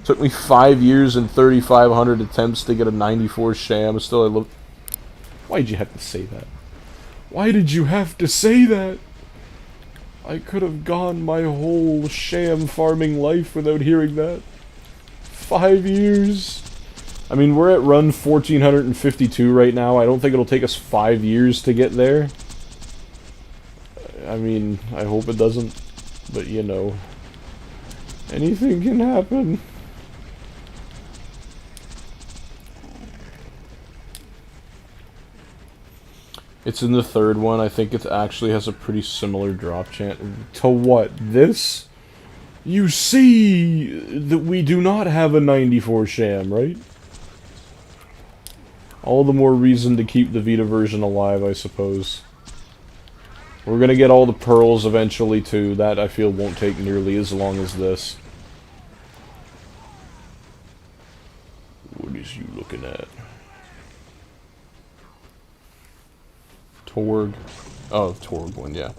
Took me 5 years and 3,500 attempts to get a 94 Sham. Still, I love. Why'd you have to say that? Why did you have to say that? I could have gone my whole Sham farming life without hearing that. 5 years. I mean, we're at run 1452 right now. I don't think it'll take us 5 years to get there. I mean, I hope it doesn't. But, you know, anything can happen. It's in the third one. I think it actually has a pretty similar drop chance. To what? This? You see that we do not have a 94 Sham, right? All the more reason to keep the Vita version alive, I suppose. We're gonna get all the pearls eventually, too. That, I feel, won't take nearly as long as this. What is you looking at? Torg. Oh, Torg one, yeah.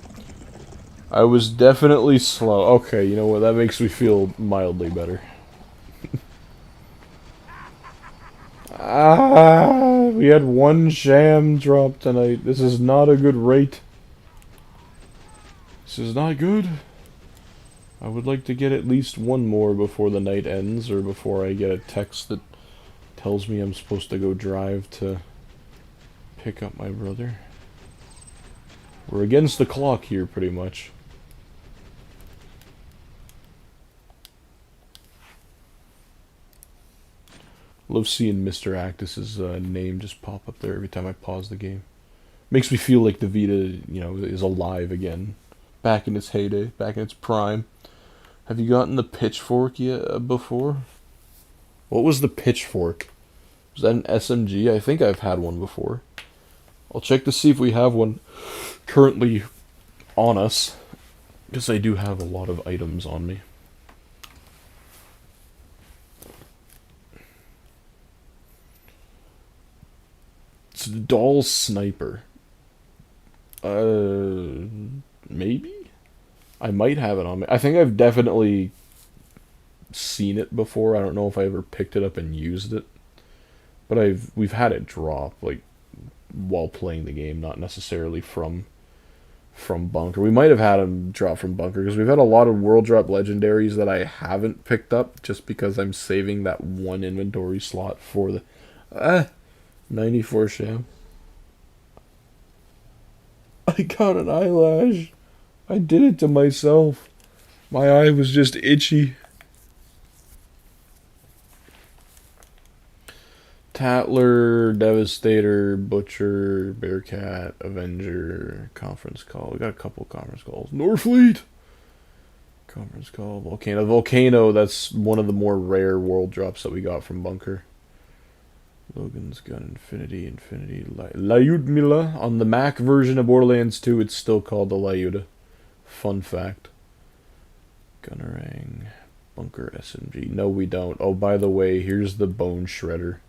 I was definitely slow. Okay, you know what? That makes me feel mildly better. We had one Sham drop tonight. This is not a good rate. This is not good. I would like to get at least one more before the night ends, or before I get a text that tells me I'm supposed to go drive to pick up my brother. We're against the clock here, pretty much. Love seeing Mr. Actus's name just pop up there every time I pause the game. Makes me feel like the Vita, you know, is alive again. Back in its heyday, back in its prime. Have you gotten the pitchfork yet before? What was the pitchfork? Was that an SMG? I think I've had one before. I'll check to see if we have one currently on us, because I do have a lot of items on me. It's the doll sniper. Maybe? I might have it on me. I think I've definitely seen it before. I don't know if I ever picked it up and used it. But we've had it drop, like, while playing the game, not necessarily from Bunker. We might have had him drop from Bunker, because we've had a lot of World Drop Legendaries that I haven't picked up, just because I'm saving that one inventory slot for the 94 Sham. I got an eyelash. I did it to myself. My eye was just itchy. Tattler, Devastator, Butcher, Bearcat, Avenger, Conference Call. We got a couple conference calls. Norfleet! Conference Call, Volcano. Volcano, that's one of the more rare world drops that we got from Bunker. Logan's Gun, Infinity, Lyudmila. On the Mac version of Borderlands 2, it's still called the Lyuda. Fun fact. Gunnerang. Bunker SMG. No, we don't. Oh, by the way, here's the Bone Shredder.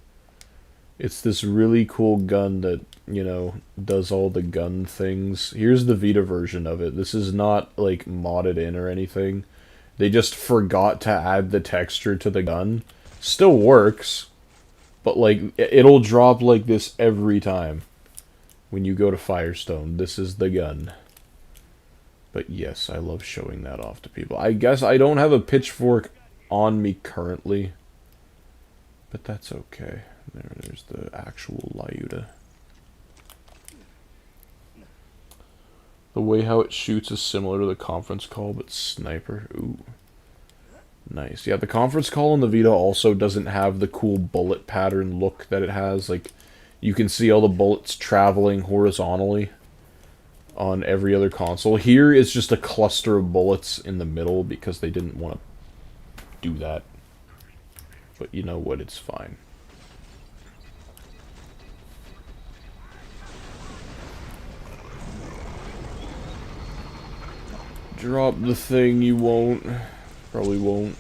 It's this really cool gun that, you know, does all the gun things. Here's the Vita version of it. This is not, like, modded in or anything. They just forgot to add the texture to the gun. Still works. But, like, it'll drop like this every time. When you go to Firestone, this is the gun. But yes, I love showing that off to people. I guess I don't have a pitchfork on me currently. But that's okay. There's the actual Lyuda. The way how it shoots is similar to the conference call, but sniper. Ooh. Nice. Yeah, the conference call on the Vita also doesn't have the cool bullet pattern look that it has. Like, you can see all the bullets traveling horizontally on every other console. Here, it's just a cluster of bullets in the middle because they didn't want to do that. But you know what? It's fine. Drop the thing, you won't. Probably won't.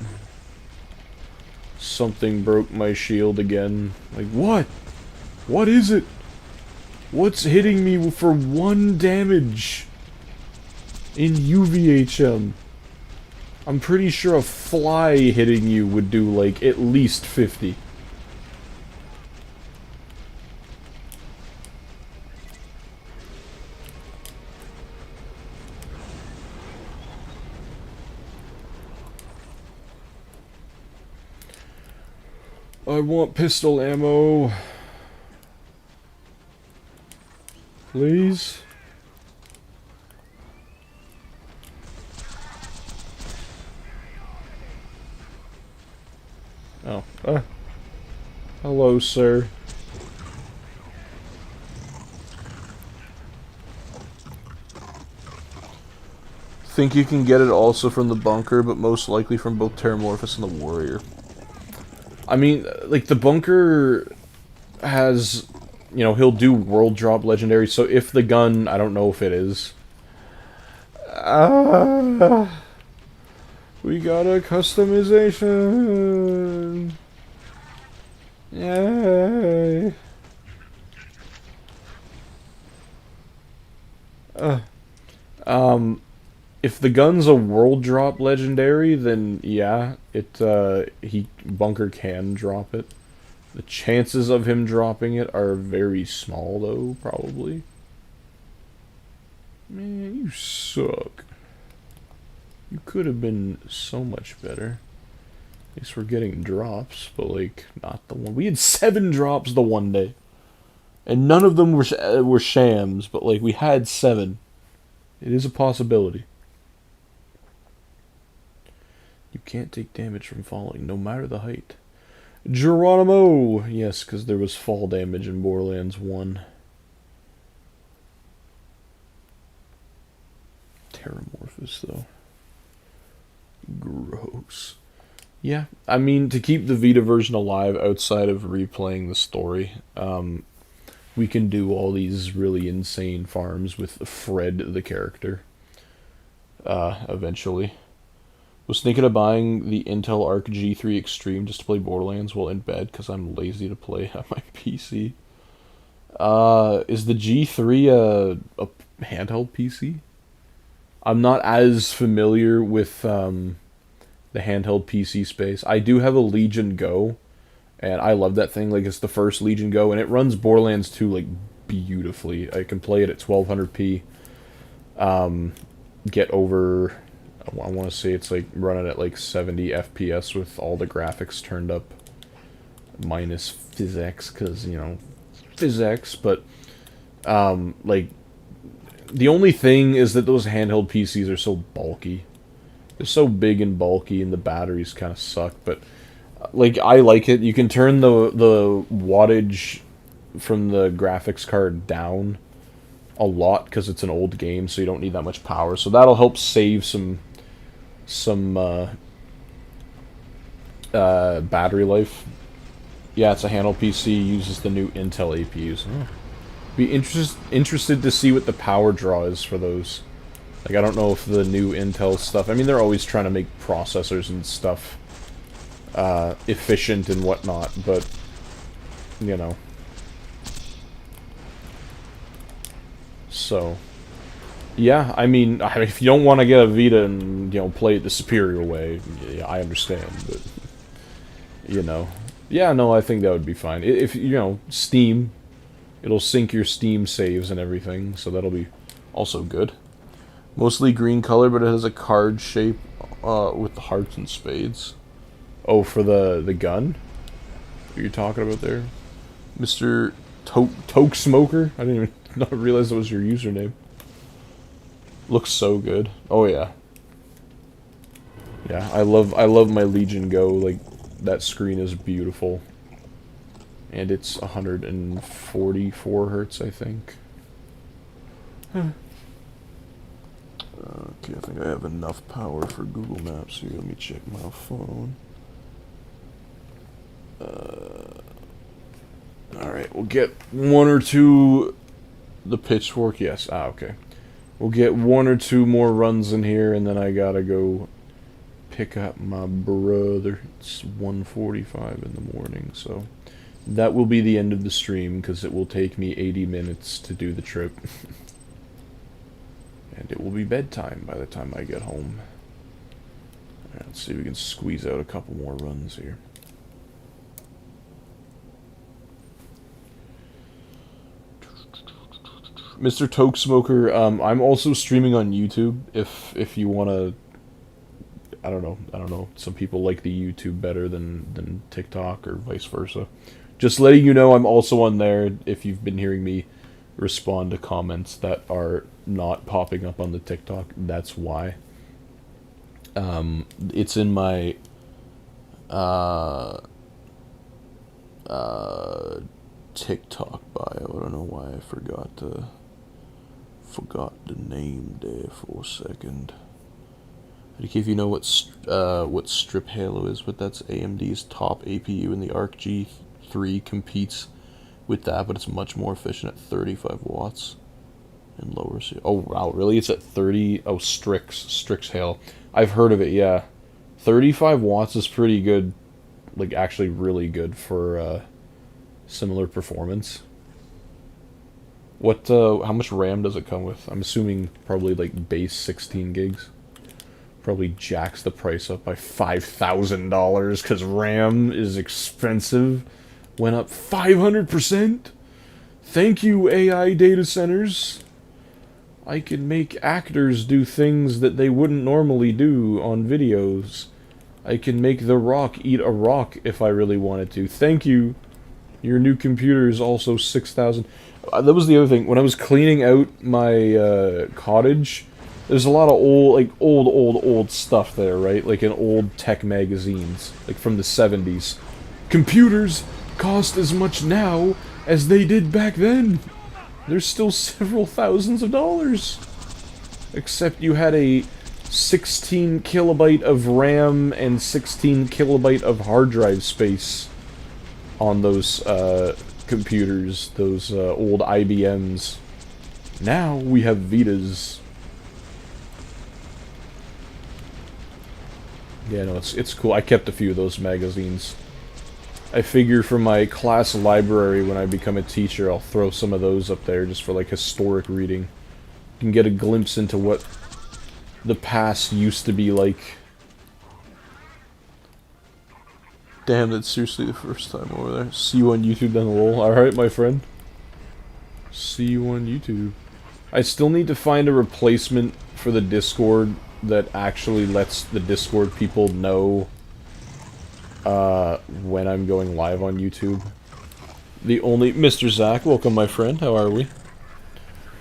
Something broke my shield again. Like, what? What is it? What's hitting me for 1 damage? In UVHM. I'm pretty sure a fly hitting you would do, like, at least 50. I want pistol ammo. Please? Oh. Hello, sir. Think you can get it also from the bunker, but most likely from both Terramorphous and the Warrior. I mean, like, the bunker has, you know, he'll do world drop legendary, so if the gun, I don't know if it is. We got a customization. Yay. If the gun's a world drop legendary, then yeah, bunker can drop it. The chances of him dropping it are very small, though, probably. Man, you suck. You could have been so much better. At least we're getting drops, but, like, not the one. We had 7 drops the one day. And none of them were shams, but, like, we had 7. It is a possibility. You can't take damage from falling, no matter the height. Geronimo! Yes, because there was fall damage in Borderlands 1. Terramorphous, though. Gross. Yeah, I mean, to keep the Vita version alive outside of replaying the story, we can do all these really insane farms with Fred, the character, eventually. Was thinking of buying the Intel Arc G3 Extreme just to play Borderlands while in bed, because I'm lazy to play on my PC. Is the G3 a handheld PC? I'm not as familiar with the handheld PC space. I do have a Legion Go, and I love that thing. Like, it's the first Legion Go, and it runs Borderlands 2, like, beautifully. I can play it at 1200p. Get over, I want to say it's, like, running at, like, 70 FPS with all the graphics turned up. Minus physics, because, you know, physics, but, like, the only thing is that those handheld PCs are so bulky. They're so big and bulky, and the batteries kind of suck, but, like, I like it. You can turn the wattage from the graphics card down a lot, because it's an old game, so you don't need that much power, so that'll help save some battery life. Yeah, it's a handheld PC, uses the new Intel APUs. Be interested to see what the power draw is for those. Like, I don't know if the new Intel stuff... I mean, they're always trying to make processors and stuff efficient and whatnot, but, you know. So, yeah, I mean, if you don't want to get a Vita and, you know, play it the superior way, yeah, I understand, but, you know. Yeah, no, I think that would be fine. If, you know, Steam... It'll sync your Steam saves and everything, so that'll be also good. Mostly green color, but it has a card shape with the hearts and spades. Oh, for the gun? What are you talking about there? Mr. Toke Smoker? I didn't even not realize that was your username. Looks so good. Oh, yeah. Yeah, I love my Legion Go. Like, that screen is beautiful. And it's 144 hertz, I think. Okay, I think I have enough power for Google Maps here. Let me check my phone. Alright, we'll get 1 or 2... The pitchfork, yes. Okay. We'll get 1 or 2 more runs in here, and then I gotta go pick up my brother. It's 1:45 in the morning, so... That will be the end of the stream, because it will take me 80 minutes to do the trip. And it will be bedtime by the time I get home. Alright, let's see if we can squeeze out a couple more runs here. Mr. Toke Smoker, I'm also streaming on YouTube if you want to. I don't know. Some people like the YouTube better than TikTok or vice versa. Just letting you know I'm also on there if you've been hearing me respond to comments that are not popping up on the TikTok. That's why. It's in my TikTok bio. I don't know why I forgot the name there for a second. If you know what Strip Halo is, but that's AMD's top APU, and the Arc G3 competes with that, but it's much more efficient at 35 watts and lower. Oh wow, really? It's at 30. Oh, Strix Halo. I've heard of it. Yeah, 35 watts is pretty good. Like actually, really good for similar performance. What? How much RAM does it come with? I'm assuming probably like base 16 gigs. Probably jacks the price up by $5,000 because RAM is expensive. Went up 500%. Thank you, AI data centers. I can make actors do things that they wouldn't normally do on videos. I can make The Rock eat a rock if I really wanted to. Thank you. Your new computer is also 6,000. That was the other thing. When I was cleaning out my cottage, there's a lot of old stuff there, right? Like in old tech magazines, like from the 70s. Computers cost as much now as they did back then. There's still several thousands of dollars. Except you had a 16 kilobyte of RAM and 16 kilobyte of hard drive space on those computers, those old IBMs. Now we have Vitas. Yeah, no, it's cool. I kept a few of those magazines. I figure for my class library, when I become a teacher, I'll throw some of those up there just for, like, historic reading. You can get a glimpse into what the past used to be like. Damn, that's seriously the first time over there. See you on YouTube down the roll. Alright, my friend. See you on YouTube. I still need to find a replacement for the Discord that actually lets the Discord people know when I'm going live on YouTube. The only... Mr. Zach, welcome my friend, how are we?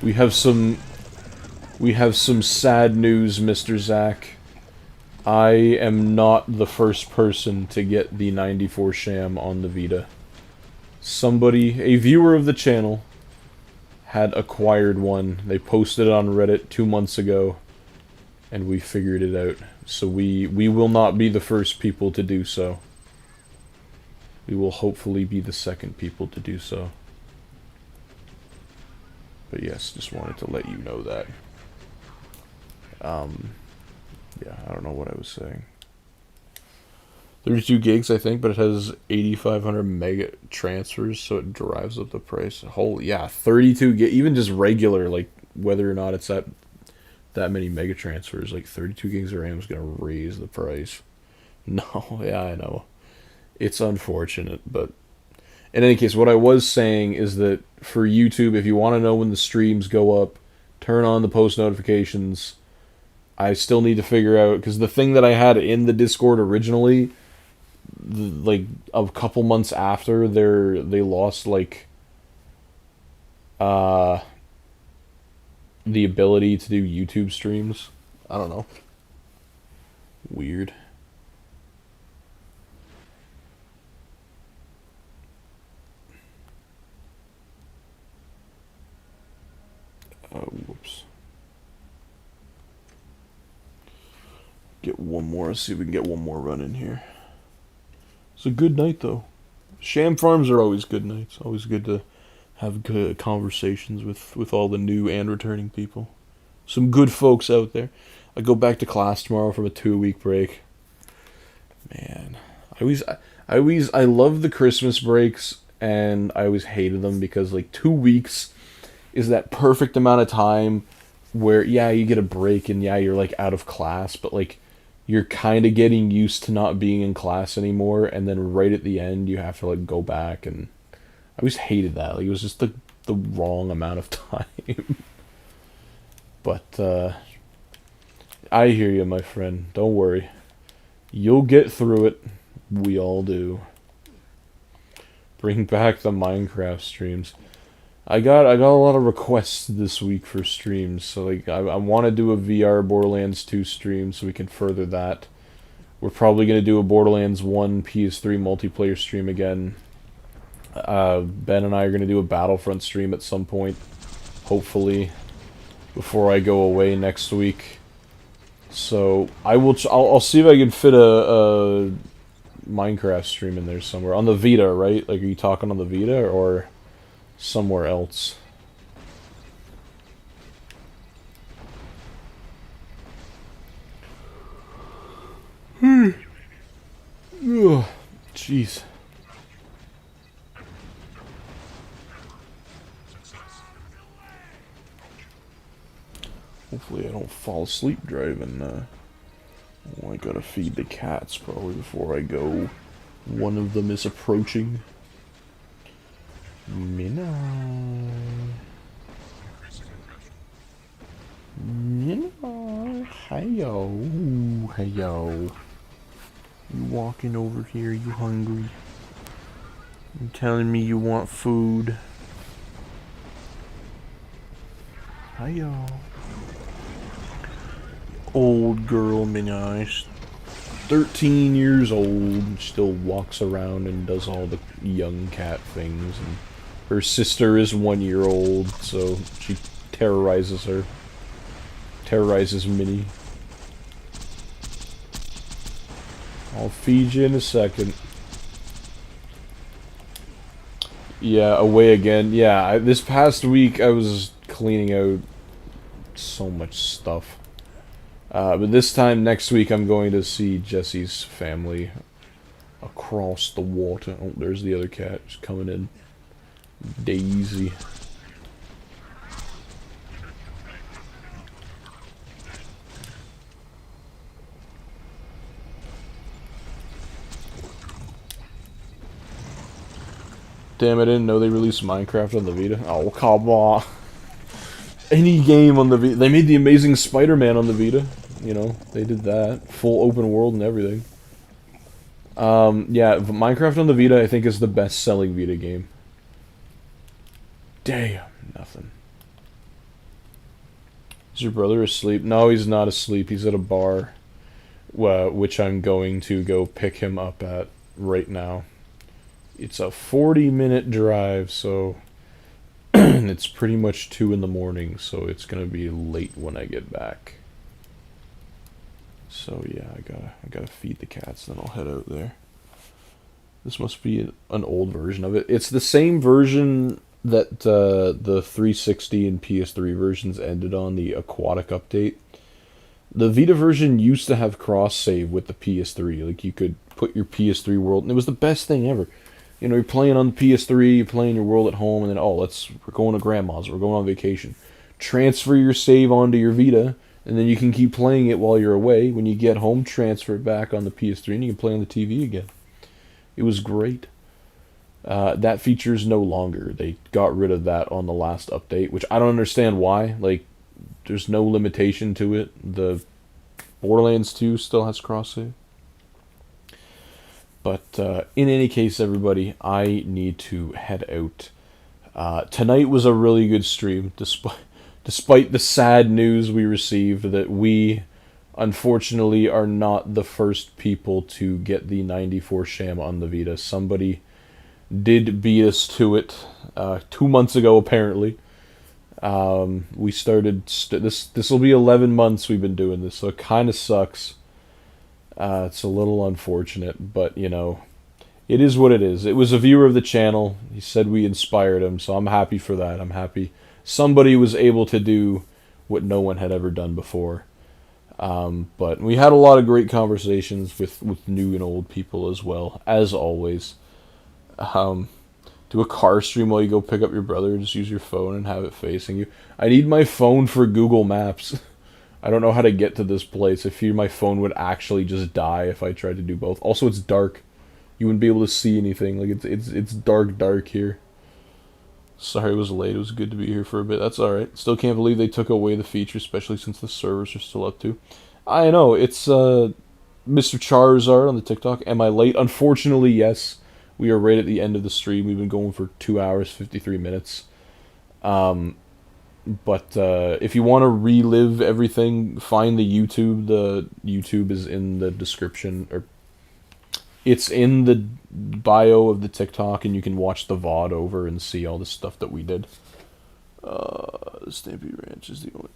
We have some sad news, Mr. Zach. I am not the first person to get the 94 Sham on the Vita. Somebody, a viewer of the channel, had acquired one. They posted it on Reddit 2 months ago, and we figured it out. So we will not be the first people to do so. We will hopefully be the second people to do so. But yes, just wanted to let you know that. Yeah, I don't know what I was saying. 32 gigs, I think, but it has 8,500 mega transfers, so it drives up the price. Holy, yeah, 32 gig, even just regular, like, whether or not it's that many mega transfers, like, 32 gigs of RAM is going to raise the price. No, yeah, I know. It's unfortunate, but in any case, what I was saying is that for YouTube, if you want to know when the streams go up, turn on the post notifications. I still need to figure out, because the thing that I had in the Discord originally, like a couple months after, they lost like the ability to do YouTube streams. I don't know. Weird. Whoops. Get one more. Let's see if we can get one more run in here. It's a good night, though. Sham farms are always good nights. Always good to have good conversations with all the new and returning people. Some good folks out there. I go back to class tomorrow from a 2-week break. Man, I love the Christmas breaks, and I always hated them because like 2 weeks is that perfect amount of time where, yeah, you get a break and, yeah, you're, like, out of class, but, like, you're kind of getting used to not being in class anymore, and then right at the end, you have to, like, go back, and I always hated that. Like, it was just the wrong amount of time. But, I hear you, my friend. Don't worry. You'll get through it. We all do. Bring back the Minecraft streams. I got a lot of requests this week for streams, so like I want to do a VR Borderlands 2 stream so we can further that. We're probably gonna do a Borderlands 1 PS3 multiplayer stream again. Ben and I are gonna do a Battlefront stream at some point, hopefully, before I go away next week. So I'll see if I can fit a Minecraft stream in there somewhere on the Vita, right? Like, are you talking on the Vita or somewhere else? Ugh, jeez. Hopefully I don't fall asleep driving. Oh, I gotta feed the cats probably before I go. One of them is approaching. Minna. Minna. Hey-yo. Hey-yo. You walking over here, you hungry? You telling me you want food? Hey-yo. Old girl Minna. 13 years old, still walks around and does all the young cat things, and her sister is 1 year old, so she terrorizes her. Terrorizes Minnie. I'll feed you in a second. Yeah, away again. Yeah, this past week I was cleaning out so much stuff. But this time next week I'm going to see Jesse's family across the water. Oh, there's the other cat just coming in. Daisy. Damn, I didn't know they released Minecraft on the Vita. Oh, come on. Any game on the Vita. They made the Amazing Spider-Man on the Vita. You know, they did that. Full open world and everything. Yeah, Minecraft on the Vita, I think, is the best-selling Vita game. Damn, nothing. Is your brother asleep? No, he's not asleep. He's at a bar, which I'm going to go pick him up at right now. It's a 40-minute drive, so it's pretty much 2 in the morning, so it's gonna be late when I get back. So yeah, I gotta feed the cats, then I'll head out there. This must be an old version of it. It's the same version that the 360 and PS3 versions ended on, the aquatic update. The Vita version used to have cross-save with the PS3. Like, you could put your PS3 world, and it was the best thing ever. You know, you're playing on the PS3, you're playing your world at home, and then, oh, we're going to grandma's, we're going on vacation. Transfer your save onto your Vita, and then you can keep playing it while you're away. When you get home, transfer it back on the PS3, and you can play on the TV again. It was great. That feature is no longer. They got rid of that on the last update, which I don't understand why. Like, there's no limitation to it. The Borderlands 2 still has cross-save. But in any case, everybody, I need to head out. Tonight was a really good stream, despite the sad news we received that we, unfortunately, are not the first people to get the 94 Sham on the Vita. Somebody did beat us to it 2 months ago, apparently. We started... This will be 11 months we've been doing this, so it kind of sucks. It's a little unfortunate, but, you know, it is what it is. It was a viewer of the channel. He said we inspired him, so I'm happy for that. I'm happy somebody was able to do what no one had ever done before. But we had a lot of great conversations with new and old people as well, as always. Do a car stream while you go pick up your brother. Just use your phone and have it facing you. I need my phone for Google Maps. I don't know how to get to this place. I fear my phone would actually just die if I tried to do both. Also, it's dark. You wouldn't be able to see anything. Like it's dark here. Sorry it was late. It was good to be here for a bit. That's alright. Still can't believe they took away the feature, especially since the servers are still up too. I know, it's Mr. Charizard on the TikTok. Am I late? Unfortunately, yes. We are right at the end of the stream. We've been going for 2 hours, 53 minutes. But if you want to relive everything, find the YouTube. The YouTube is in the description, or it's in the bio of the TikTok, and you can watch the VOD over and see all the stuff that we did. Stampy Ranch is the only...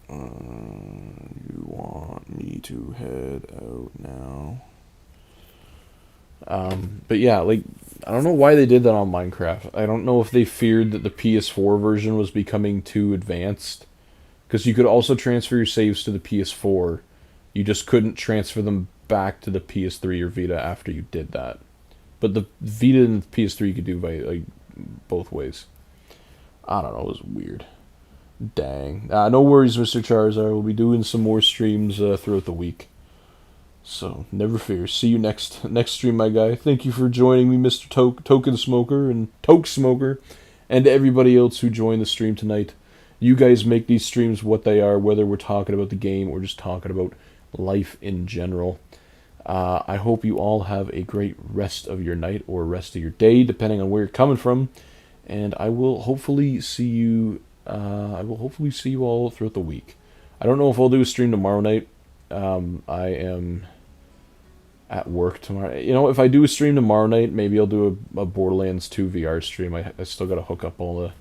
you want me to head out now? But yeah, like, I don't know why they did that on Minecraft. I don't know if they feared that the PS4 version was becoming too advanced. Because you could also transfer your saves to the PS4. You just couldn't transfer them back to the PS3 or Vita after you did that. But the Vita and the PS3 you could do by, like, both ways. I don't know, it was weird. Dang. No worries, Mr. Charizard. We'll be doing some more streams throughout the week. So, never fear. See you next stream, my guy. Thank you for joining me, Mr. Token Smoker and Toke Smoker, and to everybody else who joined the stream tonight. You guys make these streams what they are, whether we're talking about the game or just talking about life in general. I hope you all have a great rest of your night or rest of your day, depending on where you're coming from. And I will hopefully see you. I will hopefully see you all throughout the week. I don't know if I'll do a stream tomorrow night. I am at work tomorrow. You know, if I do a stream tomorrow night, maybe I'll do a Borderlands 2 VR stream. I still gotta hook up all the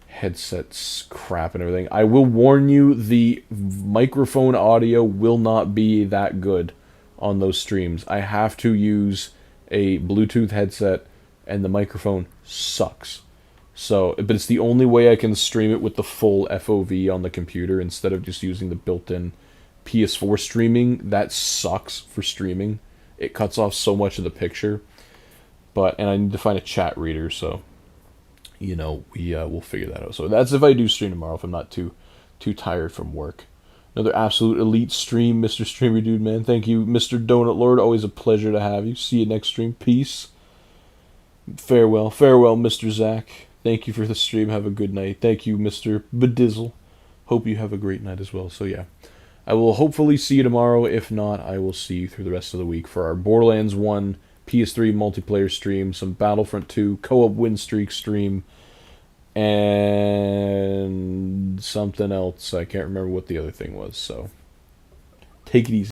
headsets crap and everything. I will warn you, the microphone audio will not be that good on those streams. I have to use a Bluetooth headset, and the microphone sucks. So, but it's the only way I can stream it with the full FOV on the computer instead of just using the built-in PS4 streaming. That sucks for streaming. It cuts off so much of the picture. And I need to find a chat reader, so, you know, we'll figure that out. So that's if I do stream tomorrow, if I'm not too tired from work. Another absolute elite stream, Mr. Streamer Dude, man. Thank you, Mr. Donut Lord. Always a pleasure to have you. See you next stream. Peace. Farewell, Mr. Zach. Thank you for the stream. Have a good night. Thank you, Mr. Bidizzle. Hope you have a great night as well. So yeah, I will hopefully see you tomorrow. If not, I will see you through the rest of the week for our Borderlands 1 PS3 multiplayer stream, some Battlefront 2 co-op win streak stream, and something else. I can't remember what the other thing was. So take it easy.